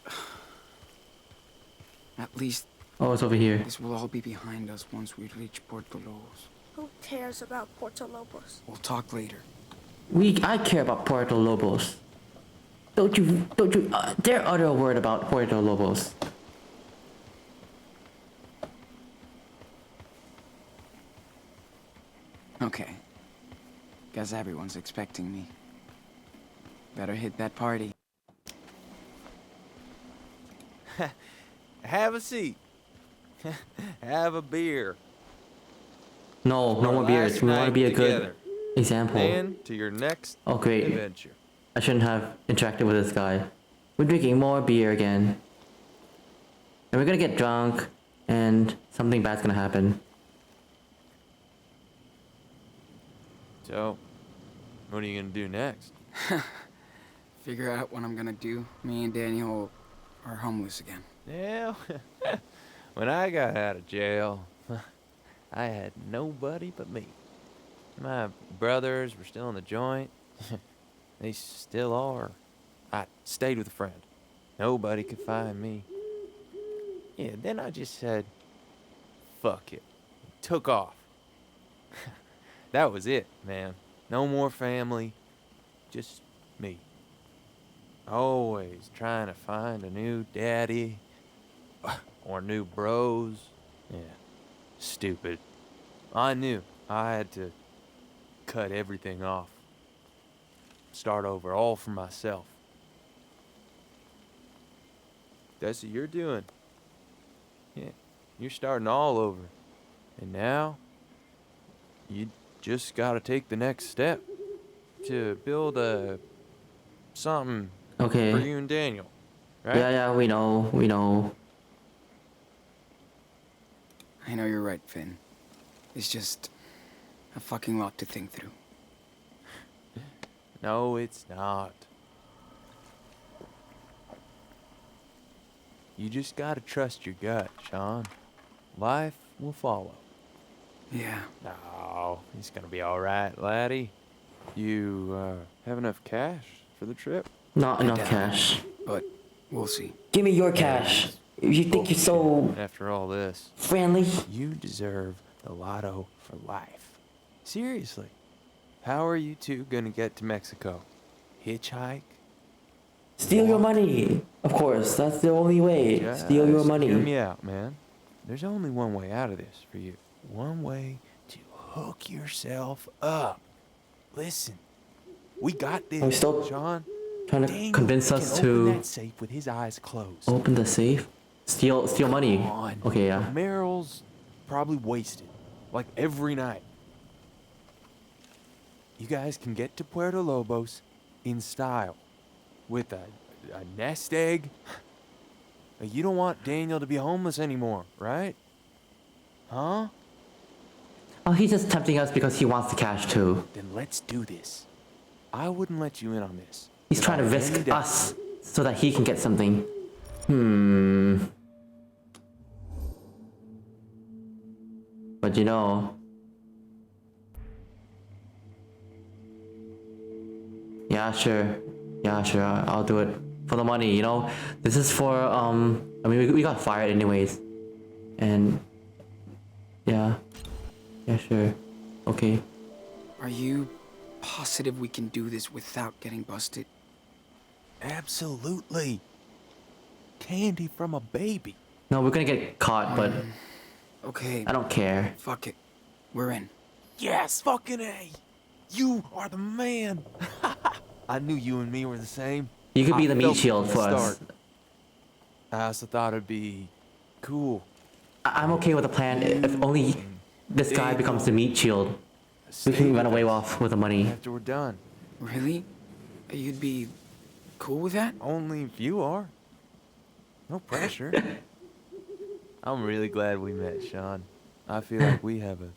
At least Oh, it's over here. this will all be behind us once we reach Puerto Lobos. Who cares about Puerto Lobos? We'll talk later. I care about Puerto Lobos. Don't you, dare utter a word about Puerto Lobos. Okay. Guess everyone's expecting me. Better hit that party. Have a seat. Have a beer. No, no more beers. We want to be a good example. And to your next Oh, great. adventure. I shouldn't have interacted with this guy. We're drinking more beer again. And we're gonna get drunk, and something bad's gonna happen. So, what are you gonna do next? Figure out what I'm gonna do. Me and Daniel are homeless again. Yeah, when I got out of jail, I had nobody but me. My brothers were still in the joint. They still are. I stayed with a friend. Nobody could find me. Yeah, then I just said, fuck it. Took off. That was it, man. No more family. Just me. Always trying to find a new daddy or new bros. Yeah. Stupid. I knew I had to cut everything off. Start over, all for myself. That's what you're doing. Yeah, you're starting all over. And now, you just gotta take the next step to build something Okay. for you and Daniel, right? Yeah, we know. I know you're right, Finn. It's just a fucking lot to think through. No, it's not. You just gotta trust your gut, Sean. Life will follow. Yeah. No, it's gonna be alright, laddie. You, have enough cash for the trip? Not enough cash. But we'll see. Give me your cash. If you think you're so After all this, friendly. you deserve the lotto for life. Seriously. How are you two gonna get to Mexico? Hitchhike? Steal your money. Of course, that's the only way. Steal your Just money. hear me out, man. There's only one way out of this for you. One way to hook yourself up. Listen, we got this, Are we still Sean. trying to Daniel convince can us open to that safe with his eyes closed. open the safe? Steal money. Come on. Okay, yeah. Meryl's probably wasted, like every night. You guys can get to Puerto Lobos in style, with a nest egg. You don't want Daniel to be homeless anymore, right? Huh? Oh, he's just tempting us because he wants the cash too. Then let's do this. I wouldn't let you in on this. He's trying to without risk any doubt. us so that he can get something. But you know. Yeah, sure. Yeah, sure. I'll do it for the money, you know? This is for, I mean, we got fired anyways. And, yeah. Yeah, sure. Okay. Are you positive we can do this without getting busted? Absolutely. Candy from a baby. No, we're gonna get caught, but Okay. I don't care. Fuck it. We're in. Yes, fucking A. You are the man. I knew you and me were the same. You could be I the meat felt it shield from for the us. start. I also thought it'd be cool. I'm okay with the plan if only this guy becomes the meat shield. We can run away off with the money. After we're done. Really? You'd be cool with that? Only if you are. No pressure. I'm really glad we met, Sean. I feel like we have a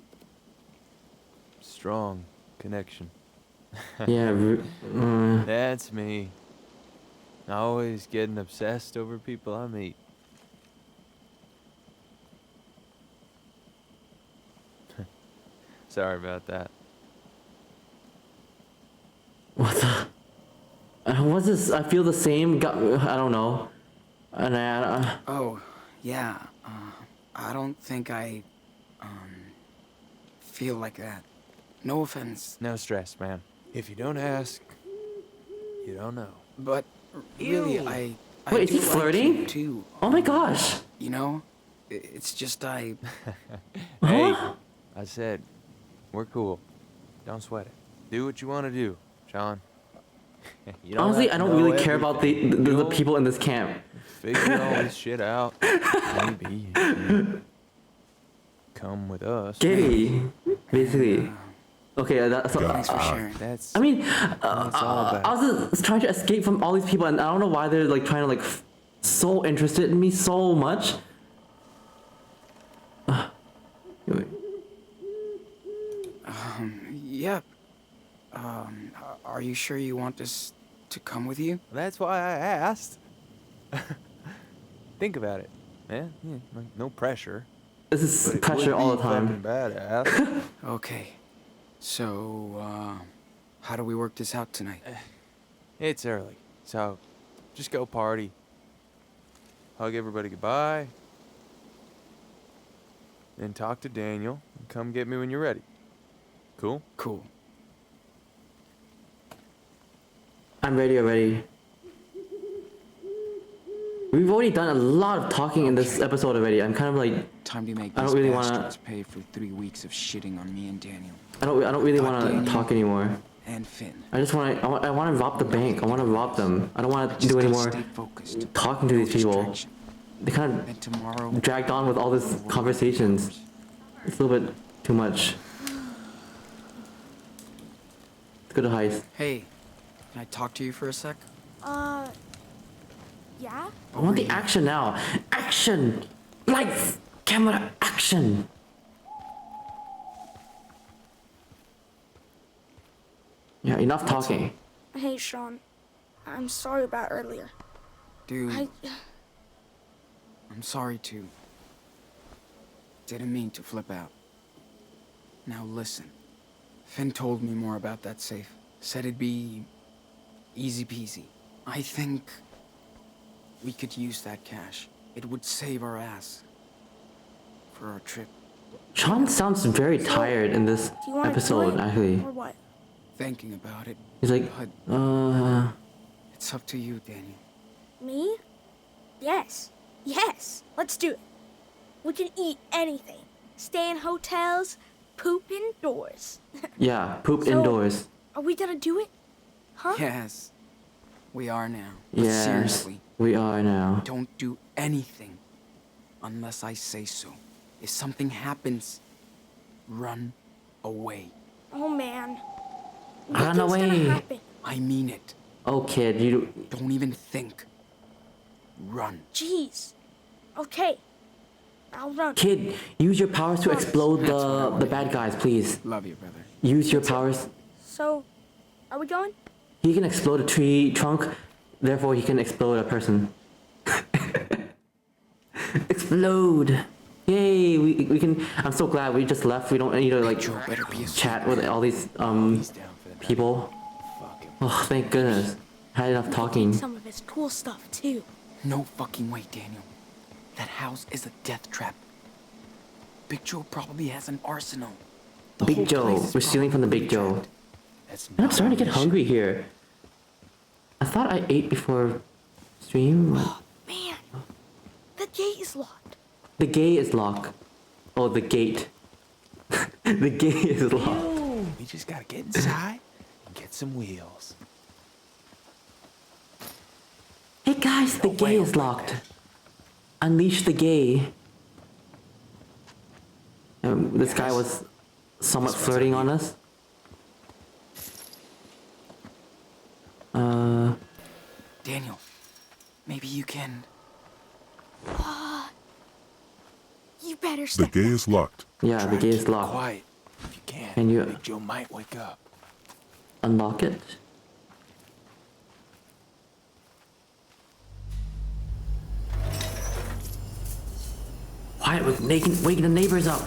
strong connection. Yeah, That's me. Always getting obsessed over people I meet. Sorry about that. What the? What's this? I feel the same. I don't know. And Oh, yeah. I don't think I, feel like that. No offense. No stress, man. If you don't ask, you don't know. But really, Ew. I Wait, is do he like flirting? you too. Oh my gosh. You know, it's just Hey, Huh? I said, we're cool. Don't sweat it. Do what you want to do, Sean. You don't Honestly, have I to don't know really care about the everything. people in this camp. Figure all this shit out. Maybe you should come with us. Gay, basically. Okay, that's. Thanks for sharing. That's. I mean, That's all about. I was just trying to escape from all these people, and I don't know why they're like trying to like so interested in me so much. Wait. Yeah. Are you sure you want us to come with you? That's why I asked. Think about it, man. Yeah, like, no pressure. This is But it pressure would all be the time. fucking badass. Okay. So, how do we work this out tonight? It's early, so just go party. Hug everybody goodbye. Then talk to Daniel and come get me when you're ready. Cool? Cool. I'm ready already. We've already done a lot of talking in this episode already. I'm kind of like, Time to make I these don't really bastards wanna. pay for 3 weeks of shitting on me and Daniel. I don't really want Daniel to talk anymore. And Finn. I just want to. I want to rob the bank. I want to rob them. I don't want to just do any gotta more stay focused. talking to these people. distraction. They kind And tomorrow, of dragged on with all this conversations. It's a little bit too much. Let's go to heist. hey, can I talk to you for a sec? Yeah? I want the action now. Action! Lights! Camera! Action! Yeah, enough talking. Hey, Sean. I'm sorry about earlier. Dude, I'm sorry too. Didn't mean to flip out. Now listen. Finn told me more about that safe. Said it'd be easy peasy. I think we could use that cash. It would save our ass for our trip. Sean sounds very tired in this Do you want to do episode, it? actually. Or what? Thinking about it. He's like, It's up to you, Daniel. Me? Yes. Yes. Let's do it. We can eat anything. Stay in hotels, poop indoors. yeah, poop So- indoors. Are we gonna do it? Huh? Yes, we are now. But Yes, seriously, we are now. don't do anything unless I say so. If something happens, run away. Oh man. Run Nothing's away. gonna happen. I mean it. Oh, kid, you. Don't even think. Run. Jeez. Okay. I'll run. Kid, use your powers to explode That's what I the wanna bad guys, please. Love you, brother. Use your powers. So, are we going? He can explode a tree trunk, therefore he can explode a person. Explode! Yay! We can. I'm so glad we just left. We don't need to like chat with all these people. Oh, thank goodness. Had enough talking. Some of his cool stuff too. No fucking way, Daniel. That house is a death trap. Big Joe probably has an arsenal. The whole Big Joe. place is We're stealing from the Big Joe. And I'm starting to get hungry here. I thought I ate before stream. Man, the gate is locked. The gate is locked. Oh, the gate. The gate is locked. We just gotta get inside and get some wheels. Hey guys, the gate is locked. Unleash the gay. This guy was somewhat flirting on us. Daniel, maybe you can. You better The step. gate is locked. Yeah, the gate is locked. Quiet, if you can. Can you Big Joe might wake up. unlock it? Quiet, we're waking the neighbors up.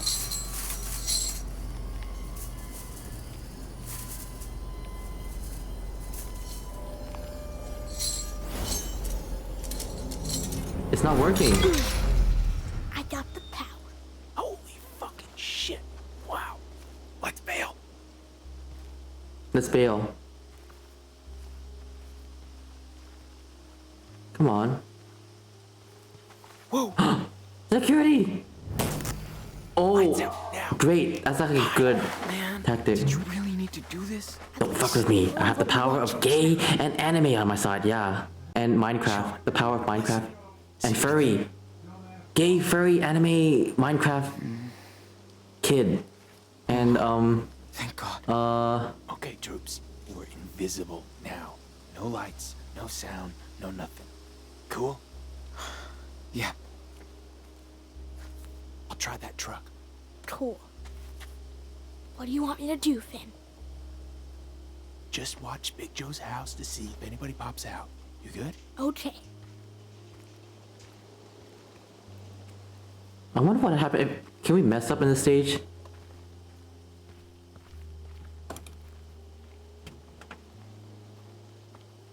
It's not working. I got the power. Holy fucking shit. Wow. Let's bail. Let's bail. Come on. Whoa. Security! Oh, great. That's actually a good tactic. Did you really need to do this? Don't fuck with me. I have the power of gay and anime on my side, yeah. And Minecraft. The power of Minecraft. And furry. Gay, furry, anime, Minecraft kid. And, Thank God. Okay, troops. We're invisible now. No lights, no sound, no nothing. Cool? Yeah. I'll try that truck. Cool. What do you want me to do, Finn? Just watch Big Joe's house to see if anybody pops out. You good? Okay. I wonder what happened. Can we mess up in the stage?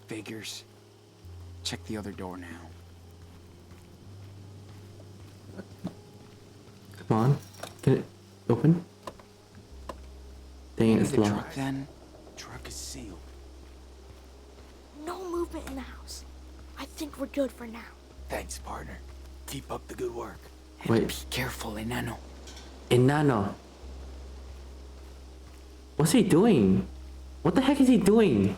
Figures. Check the other door now. Come on. Can it open? Dang, it's the locked. truck then. Truck is sealed. No movement in the house. I think we're good for now. Thanks, partner. Keep up the good work. Wait. Be careful, Enano. Enano. What's he doing? What the heck is he doing?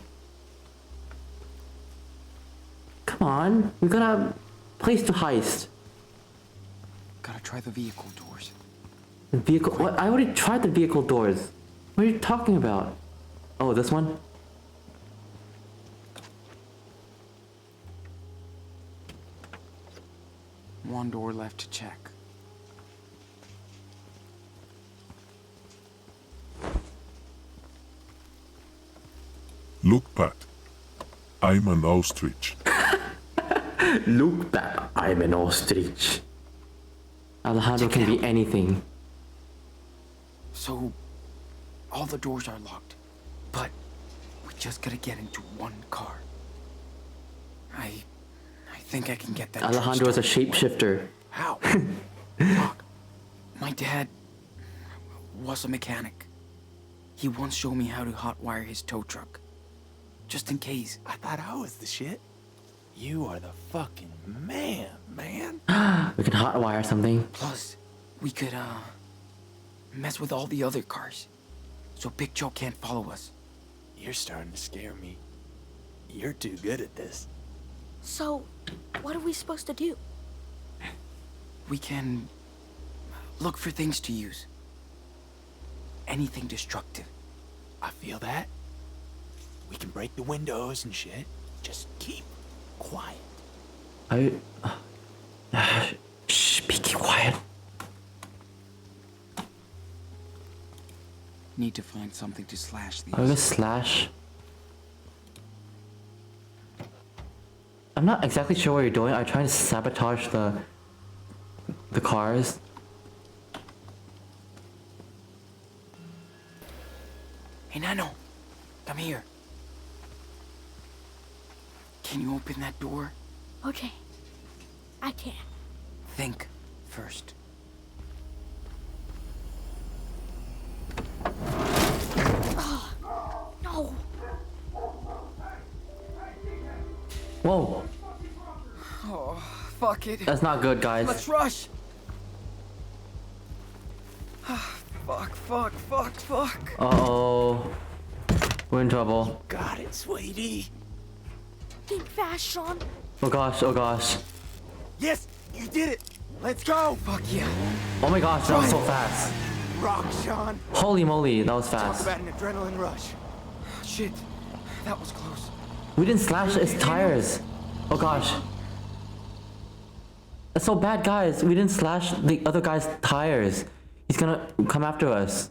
Come on, we got a place to heist. Gotta try the vehicle doors. The vehicle? What? I already tried the vehicle doors. What are you talking about? Oh, this one? One door left to check. Look, Pat. I'm an ostrich. Look back, I'm an ostrich. Alejandro can be anything. So, all the doors are locked, but we just gotta get into one car. I think I can get that. Alejandro is a shapeshifter. How? Doc, my dad was a mechanic. He once showed me how to hotwire his tow truck. Just in case. I thought I was the shit. You are the fucking man, man. We can hotwire something. Plus, we could, mess with all the other cars. So Big Joe can't follow us. You're starting to scare me. You're too good at this. So, what are we supposed to do? We can look for things to use. Anything destructive. I feel that. We can break the windows and shit. Just keep quiet. Shh, be quiet. Need to find something to slash these. I'm gonna slash. I'm not exactly sure what you're doing. I'm trying to sabotage the cars. Hey, Nano, come here. Can you open that door? Okay. I can. Think first. Oh, no. Whoa. Oh, fuck it. That's not good, guys. Let's rush. Fuck. Uh-oh. We're in trouble. Got it, sweetie. Think fast, Sean. Oh gosh, oh gosh. Yes, you did it. Let's go. Fuck yeah. Oh my gosh, that was so fast. Rock, Sean. Holy moly, that was Talk fast. about an adrenaline rush. Shit, that was close. We didn't slash his tires. Oh gosh. That's so bad, guys. We didn't slash the other guy's tires. He's gonna come after us.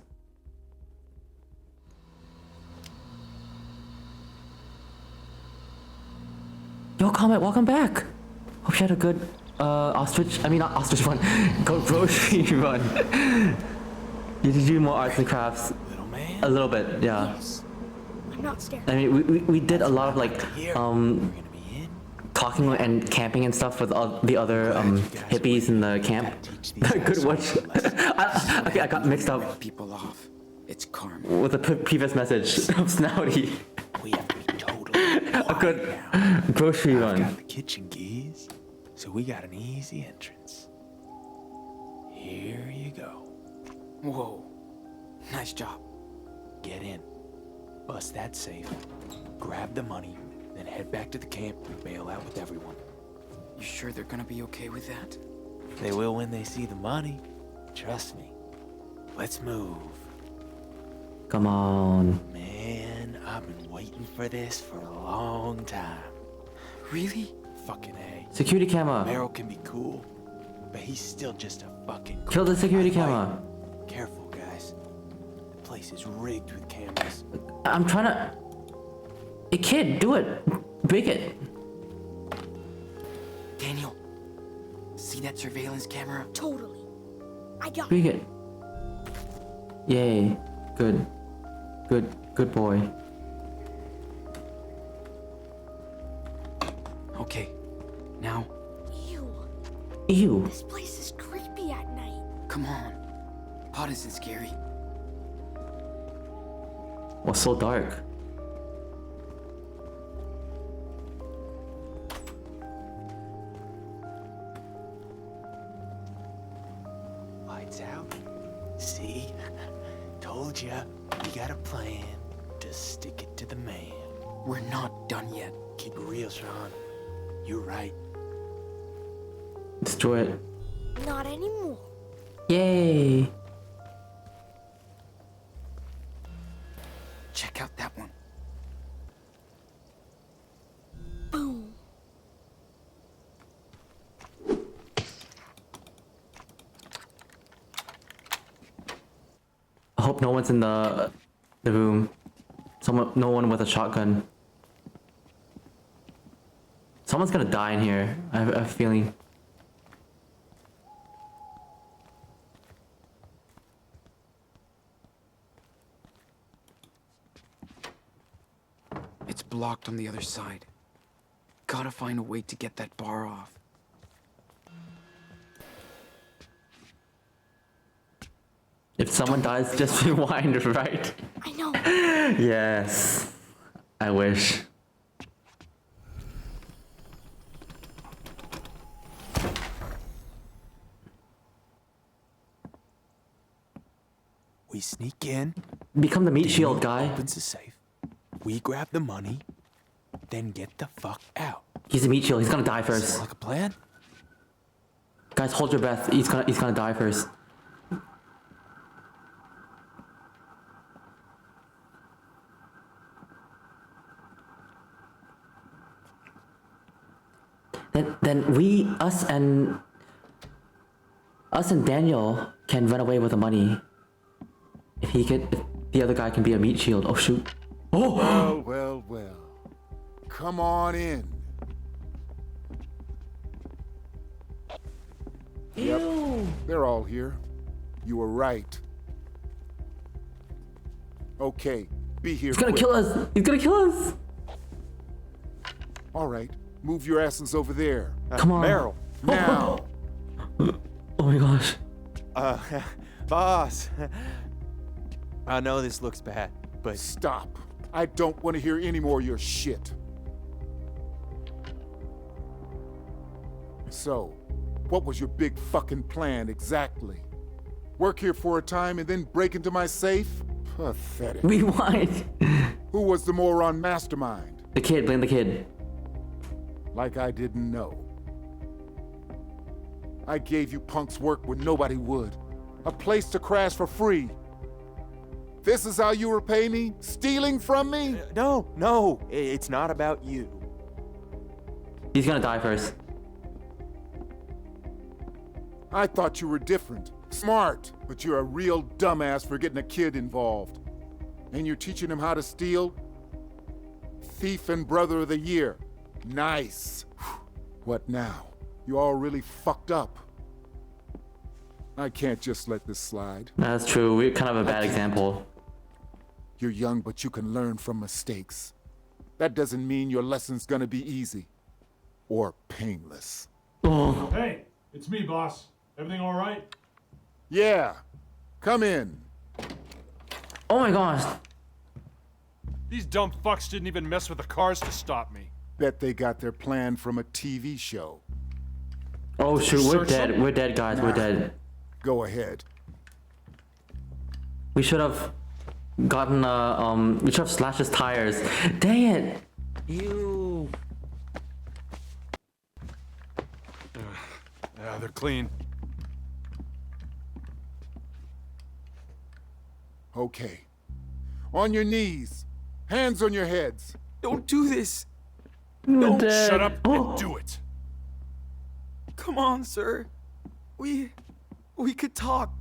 Yo, Comet, welcome back. Hope you had a good not ostrich run, go grocery run. You did do more arts and crafts. Little man. A little bit, yeah. I'm not scared. I mean, we did a lot of like talking and camping and stuff with the other hippies in the camp. Good watch. I got mixed up People off. It's karma. with the previous message of Snouty. We have to be totally A good grocery I've run. got the kitchen keys, so we got an easy entrance. Here you go. Whoa. Nice job. Get in. Bust that safe. Grab the money, then head back to the camp and bail out with everyone. You sure they're gonna be okay with that? They will when they see the money. Trust me. Let's move. Come on. Man, I've been waiting for this for a long time. Really? Fucking A. Security camera. Meryl can be cool, but he's still just a fucking Kill the security By the way, camera. Careful, guys. The place is rigged with cameras. I'm trying to. Hey kid, do it. Break it. Daniel, see that surveillance camera? Totally. I got Break it. Yay. Good. Good boy. Okay, now, Ew. Ew. This place is creepy at night. come on. Pot isn't scary. What's so dark? lights out. See? Told ya. You got a plan. Just stick it to the man. We're not done yet. Keep it real, Sean. You're right. Destroy it. Not anymore. Yay! Check out that one. Boom. I hope no one's in the room. No one with a shotgun. Someone's gonna die in here. I have a feeling. It's blocked on the other side. Gotta find a way to get that bar off. If someone dies, just rewind, right? I know. Yes. I wish. We sneak in. Become the meat shield guy. Opens the safe. We grab the money, then get the fuck out. He's a meat shield. He's gonna die first. Sound like a plan? Guys, hold your breath. He's gonna die first. Then us and Daniel can run away with the money. If the other guy can be a meat shield. Oh shoot. Oh! Well. Come on in. Yep, they're all here. You were right. Okay, be here. He's gonna quick. kill us! He's gonna kill us! All right, move your asses over there. Come on. Meryl. Now. Oh my gosh. Boss. I know this looks bad, but... Stop. I don't want to hear any more of your shit. So, what was your big fucking plan exactly? Work here for a time and then break into my safe? Pathetic. Rewind. Who was the moron mastermind? The kid, blame the kid. Like I didn't know. I gave you punks work when nobody would. A place to crash for free. This is how you repay me? Stealing from me? No, it's not about you. He's gonna die first. I thought you were different. Smart. But you're a real dumbass for getting a kid involved. And you're teaching him how to steal? Thief and Brother of the Year. Nice. What now? You all really fucked up. I can't just let this slide. That's true. We're kind of a bad example. You're young, but you can learn from mistakes. That doesn't mean your lesson's gonna be easy. Or painless. Oh. Hey, it's me, boss. Everything all right? Yeah. Come in. Oh my gosh. These dumb fucks didn't even mess with the cars to stop me. Bet they got their plan from a TV show. Oh shoot, we're dead. We're dead, guys. We're dead. Go ahead. We should have gotten we should have slashed his tires. Dang it. Ew. Yeah, they're clean. Okay. On your knees. Hands on your heads. Don't do this. We're Shut dead. up and do it. Come on, sir. We could talk.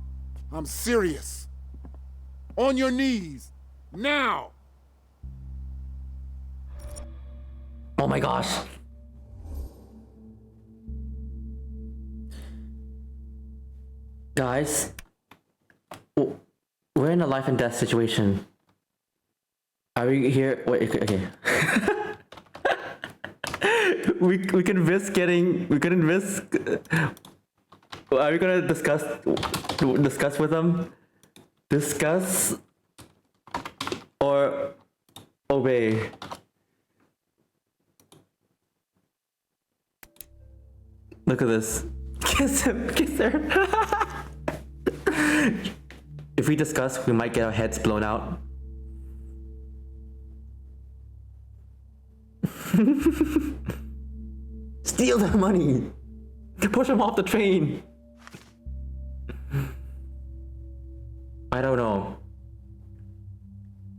I'm serious. On your knees. Now. Oh my gosh. Guys, we're in a life and death situation. Are we here? Wait, okay. we can risk getting. We can risk. Are we gonna discuss with them? Discuss or obey? Look at this. Kiss him. Kiss her. If we discuss, we might get our heads blown out. Steal the money! Push him off the train! I don't know.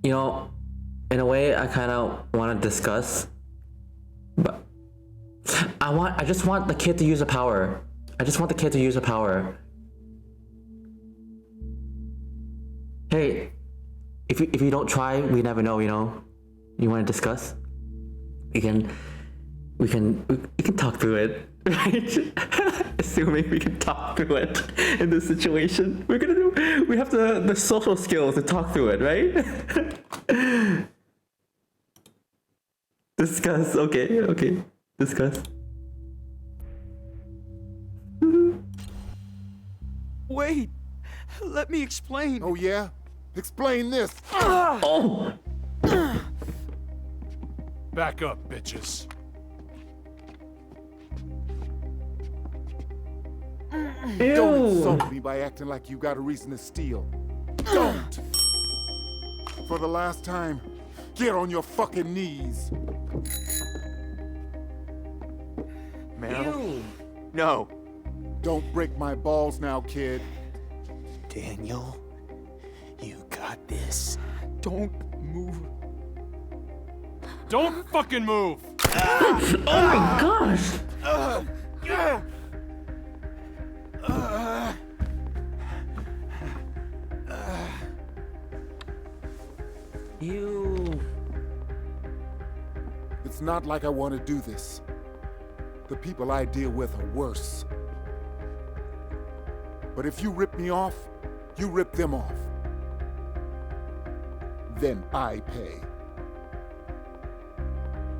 You know, in a way, I kind of want to discuss, but I just want the kid to use the power. I just want the kid to use the power. Hey, if you don't try, we never know. You know. You want to discuss? We can talk through it, right? Assuming we can talk through it in this situation, we have the social skills to talk through it, right? Discuss. Okay. Discuss. Wait, let me explain. Oh yeah? Explain this. Oh! Back up, bitches. Don't insult me by acting like you got a reason to steal. Don't! For the last time, get on your fucking knees. Meryl? No. Don't break my balls now, kid. Daniel, you got this. Don't move. Don't fucking move! Oh my gosh! You. It's not like I want to do this. The people I deal with are worse. But if you rip me off, you rip them off. Then I pay.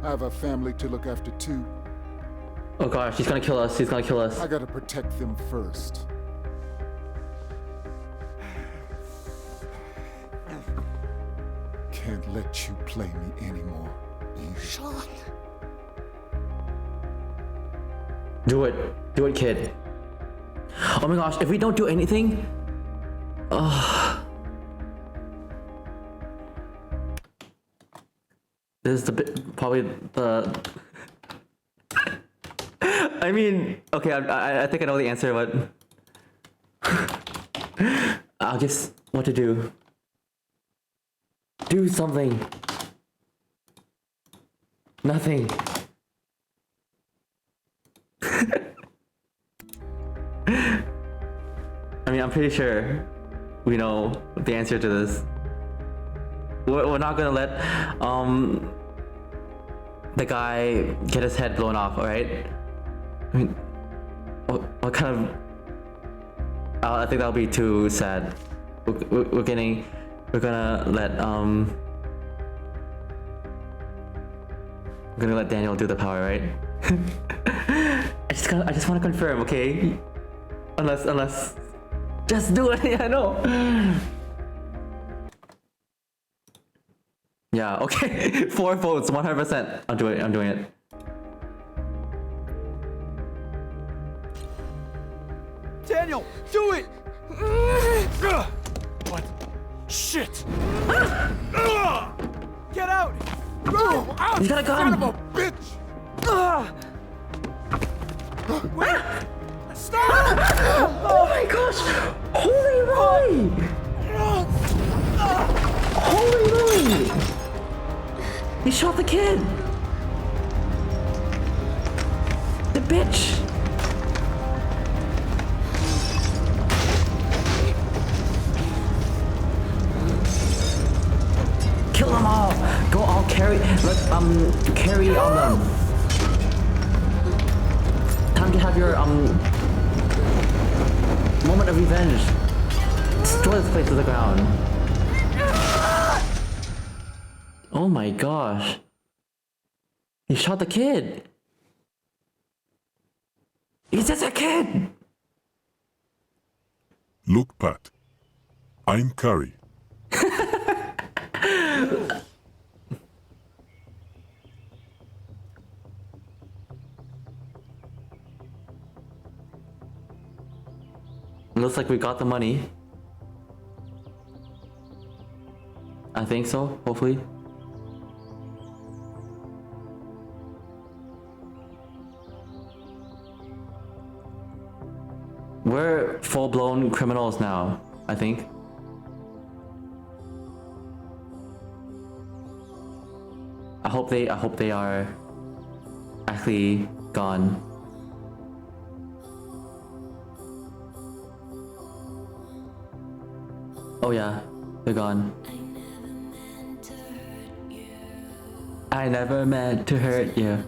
I have a family to look after too. Oh gosh, he's gonna kill us. He's gonna kill us. I gotta protect them first. Can't let you play me anymore. Sean. Do it, kid. Oh my gosh, if we don't do anything, this is probably the. I mean, okay, I think I know the answer, but I'll guess what to do. Do something. Nothing. I mean, I'm pretty sure we know the answer to this. We're not gonna let the guy get his head blown off, alright? I mean, what kind of... I think that'll be too sad. We're gonna let Daniel do the power, right? I just want to confirm, okay? Unless, just do it. Yeah, I know. Yeah, okay. 4 votes, 100%. I'm doing it. Daniel, do it! What? Shit! Get out! He's got a gun! Son of a bitch! Wait! Stop! Oh my gosh! Holy moly! Holy moly! He shot the kid! The bitch! Kill them all! Go all carry carry on them. Time to have your moment of revenge. Destroy this place to the ground. Oh my gosh. He shot the kid. He's just a kid. Look, Pat. I'm Curry. Looks like we got the money. think so, hopefully. We're full-blown criminals now, I think. I hope they are actually gone. Oh yeah, they're gone. I never meant to hurt you.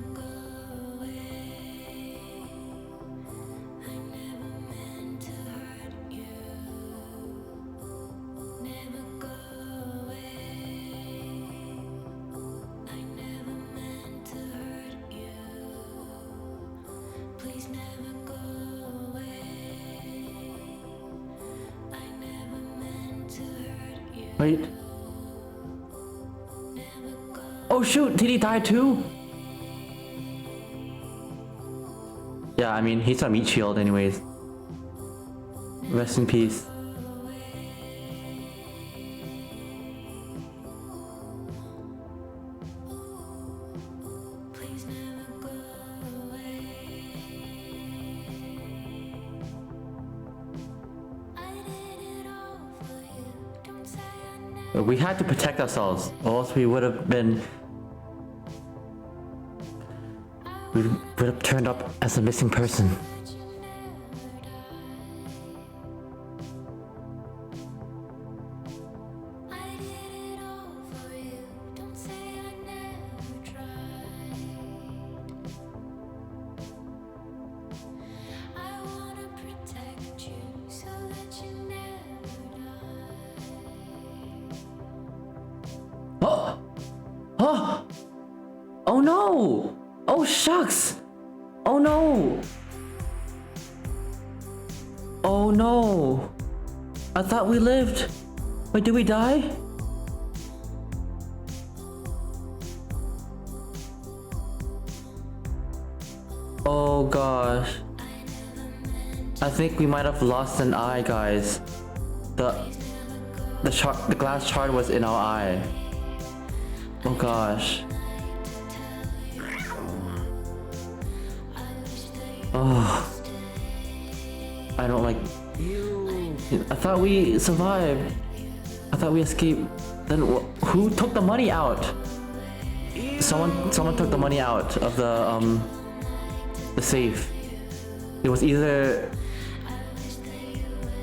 Wait. Oh shoot, did he die too? Yeah, I mean, he's a meat shield anyways. Rest in peace. We had to protect ourselves, or else we would have been... We would have turned up as a missing person. Oh! Oh! Oh no! Oh shucks! Oh no! Oh no! I thought we lived. Wait, did we die? Oh gosh. I think we might have lost an eye, guys. The glass shard was in our eye. Oh gosh. Oh. I don't like... I thought we survived. I thought we escaped. Then who took the money out? Someone took the money out of the safe. It was either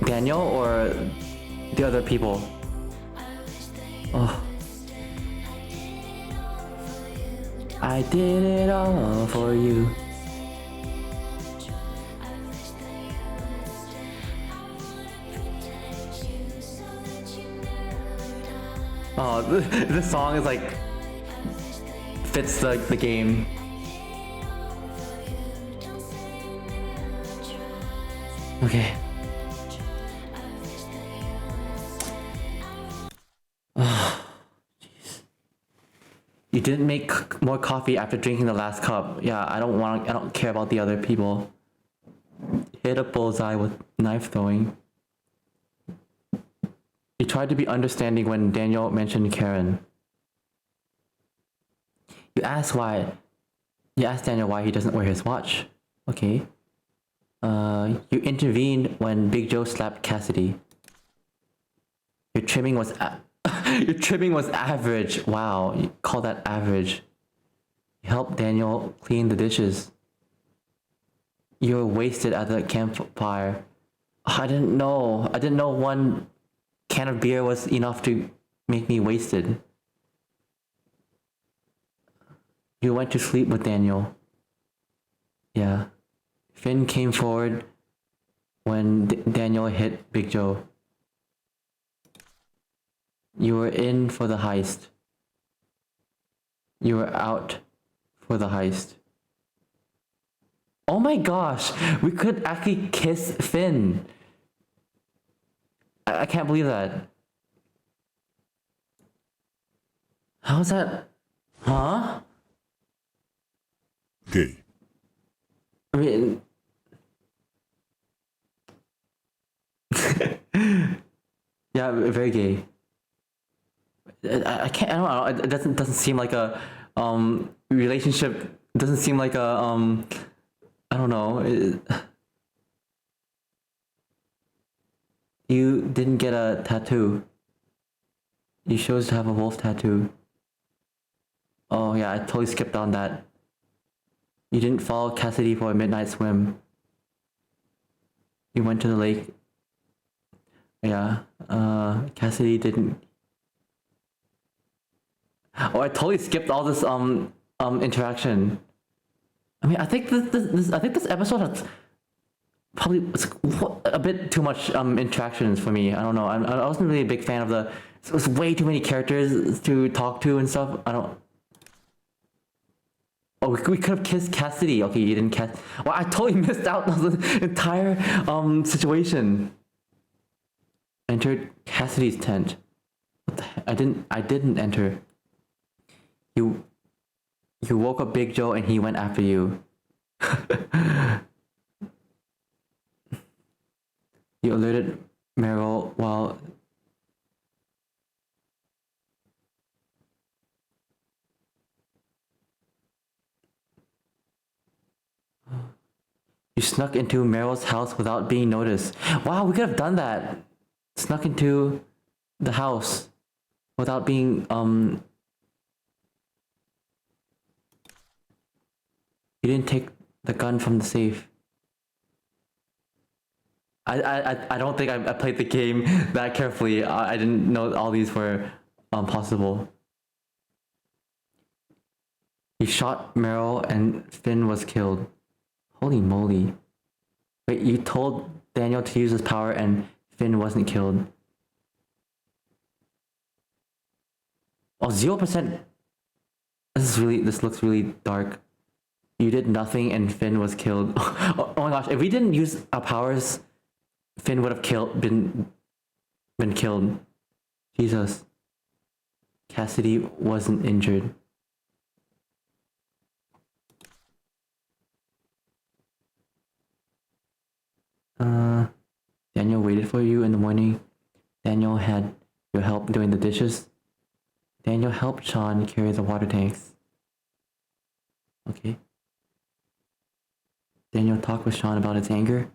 Daniel or the other people. Oh. I did it all for you. Oh, this song is like fits the game. Okay. Oh, jeez. You didn't make more coffee after drinking the last cup. Yeah, I don't care about the other people. Hit a bullseye with knife throwing. You tried to be understanding when Daniel mentioned Karen. You asked Daniel why he doesn't wear his watch. Okay. You intervened when Big Joe slapped Cassidy. Your trimming was average. Wow, you call that average. You helped Daniel clean the dishes. You were wasted at the campfire. I didn't know one can of beer was enough to make me wasted. You went to sleep with Daniel. Yeah. Finn came forward when Daniel hit Big Joe. You were in for the heist. You were out for the heist. Oh my gosh, we could actually kiss Finn. I can't believe that. How's that? Huh? Gay. I mean... yeah, very gay. I can't. I don't know. It doesn't seem like a relationship. It doesn't seem like a I don't know. You didn't get a tattoo. You chose to have a wolf tattoo. Oh yeah, I totally skipped on that. You didn't follow Cassidy for a midnight swim. You went to the lake. Yeah, Cassidy didn't. Oh, I totally skipped all this interaction. I mean, I think this episode has probably a bit too much interactions for me. I don't know. I wasn't really a big fan of the. It was way too many characters to talk to and stuff. I don't. Oh, we could have kissed Cassidy. Okay, you didn't kiss. Well, I totally missed out on the entire situation. Entered Cassidy's tent. What the heck? I didn't enter. You woke up Big Joe and he went after you. You alerted Meryl while you snuck into Meryl's house without being noticed. Wow, we could have done that. Snuck into the house without being You didn't take the gun from the safe. I don't think I played the game that carefully. I didn't know all these were possible. You shot Meryl and Finn was killed. Holy moly. Wait, you told Daniel to use his power and Finn wasn't killed. Oh, 0%. This looks really dark. You did nothing and Finn was killed. Oh my gosh, if we didn't use our powers, Finn would have been killed. Jesus. Cassidy wasn't injured. Daniel waited for you in the morning. Daniel had your help doing the dishes. Daniel helped Sean carry the water tanks. Okay. Daniel talked with Sean about his anger.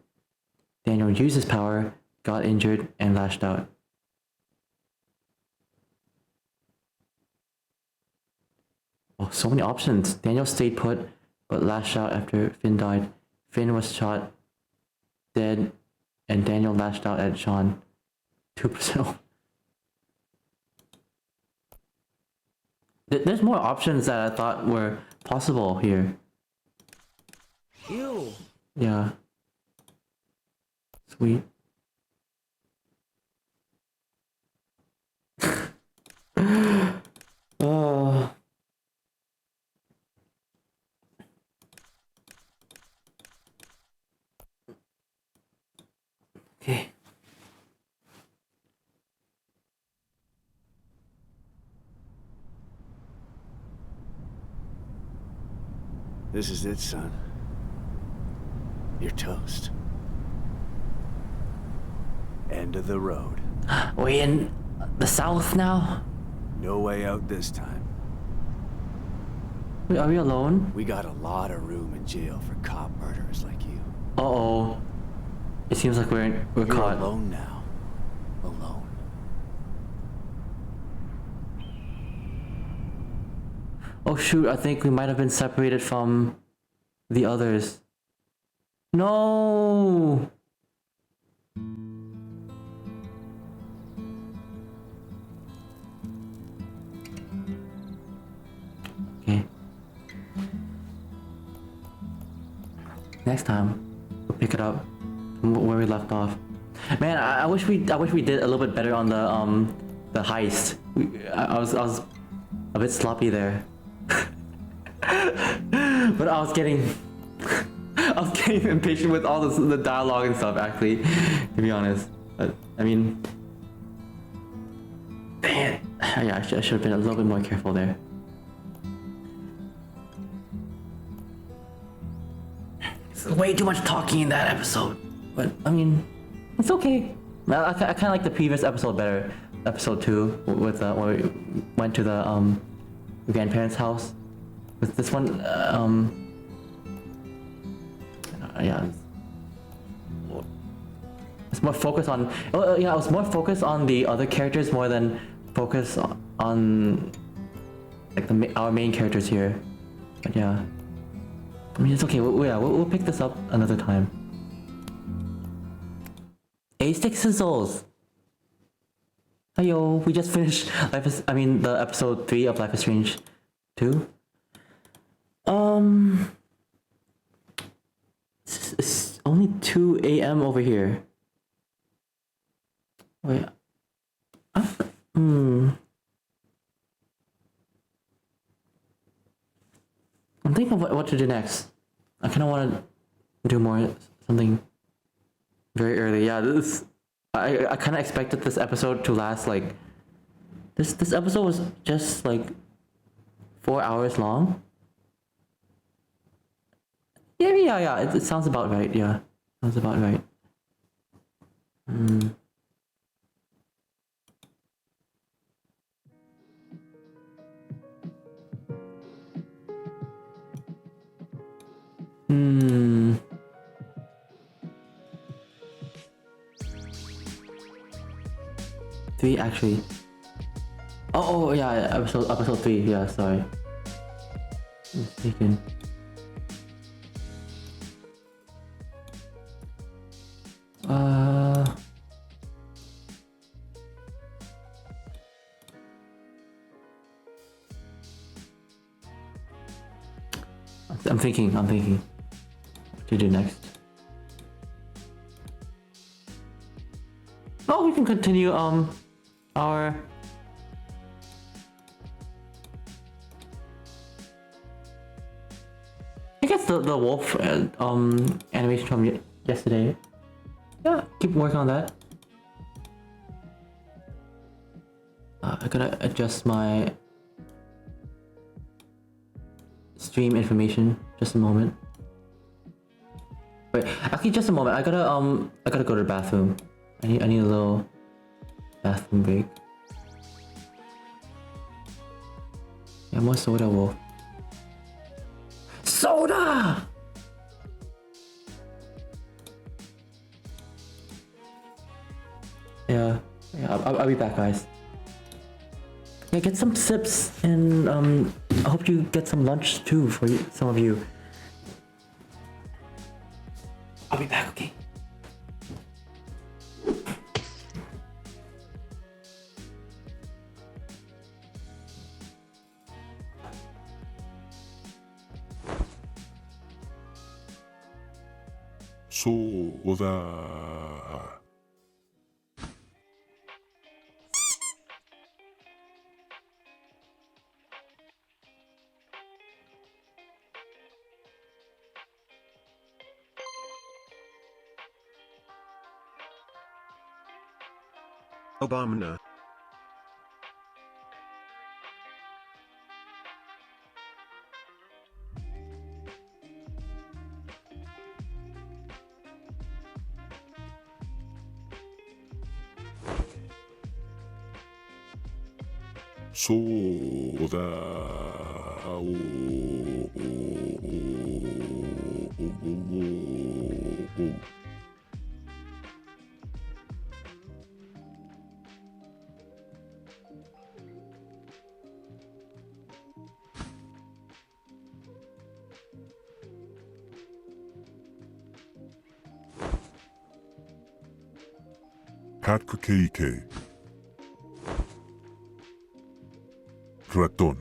Daniel used his power, got injured, and lashed out. Oh, so many options. Daniel stayed put, but lashed out after Finn died. Finn was shot, dead, and Daniel lashed out at Sean. 2% off. There's more options that I thought were possible here. Ew. Yeah. Sweet. Oh. Okay. This is it, son. You're toast. End of the road. We in the south now? No way out this time. Wait, are we alone? We got a lot of room in jail for cop murderers like you. Uh-oh. It seems like we're You're caught. alone now. Alone. Oh shoot, I think we might have been separated from the others. No! Okay. Next time, we'll pick it up from where we left off. Man, I wish we did a little bit better on the heist. I was a bit sloppy there. But I was getting impatient with all the dialogue and stuff, actually, to be honest. But, I mean, dang it. Yeah, I should have been a little bit more careful there. There's way too much talking in that episode. But, I mean, it's okay. I kind of like the previous episode better. episode 2 with when we went to the grandparents' house. With this one, yeah, it's more focused on. Yeah, I was more focused on the other characters more than focus on like our main characters here. But yeah, I mean it's okay. We'll pick this up another time. A-Stick Sizzles. Heyo, we just finished the episode 3 of Life is Strange 2. It's only 2 a.m. over here. Wait. I'm thinking of what to do next. I kind of want to do something very early. Yeah, I kind of expected this episode to last like this episode was just like 4 hours long. Yeah. It sounds about right. Yeah, sounds about right. Three actually. Oh yeah, episode 3. Yeah, sorry. Mistaken. I'm thinking. What to do next? Oh, we can continue our I guess the wolf animation from yesterday. Yeah, keep working on that. I gotta adjust my stream information. Just a moment. Wait, actually, just a moment. I gotta go to the bathroom. I need a little bathroom break. Yeah, more soda, wolf. Soda! Yeah, I'll be back, guys. Yeah, get some sips, and I hope you get some lunch too for some of you. I'll be back, okay? Soda. Obama. Soda. Patkakeike. Raton.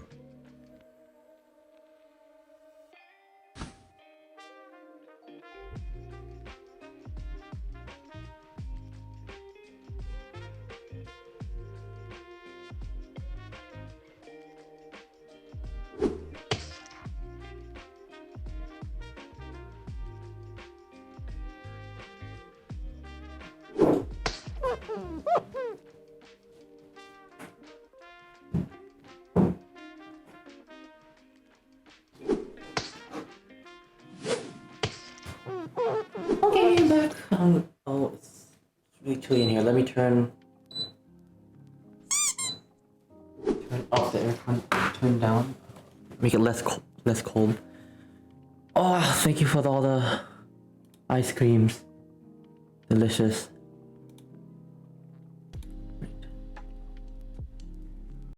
Okay, I'm back. Oh, it's really chilly in here. Let me turn off the aircon, turn down, make it less cold. Oh, thank you for all the ice creams. Delicious.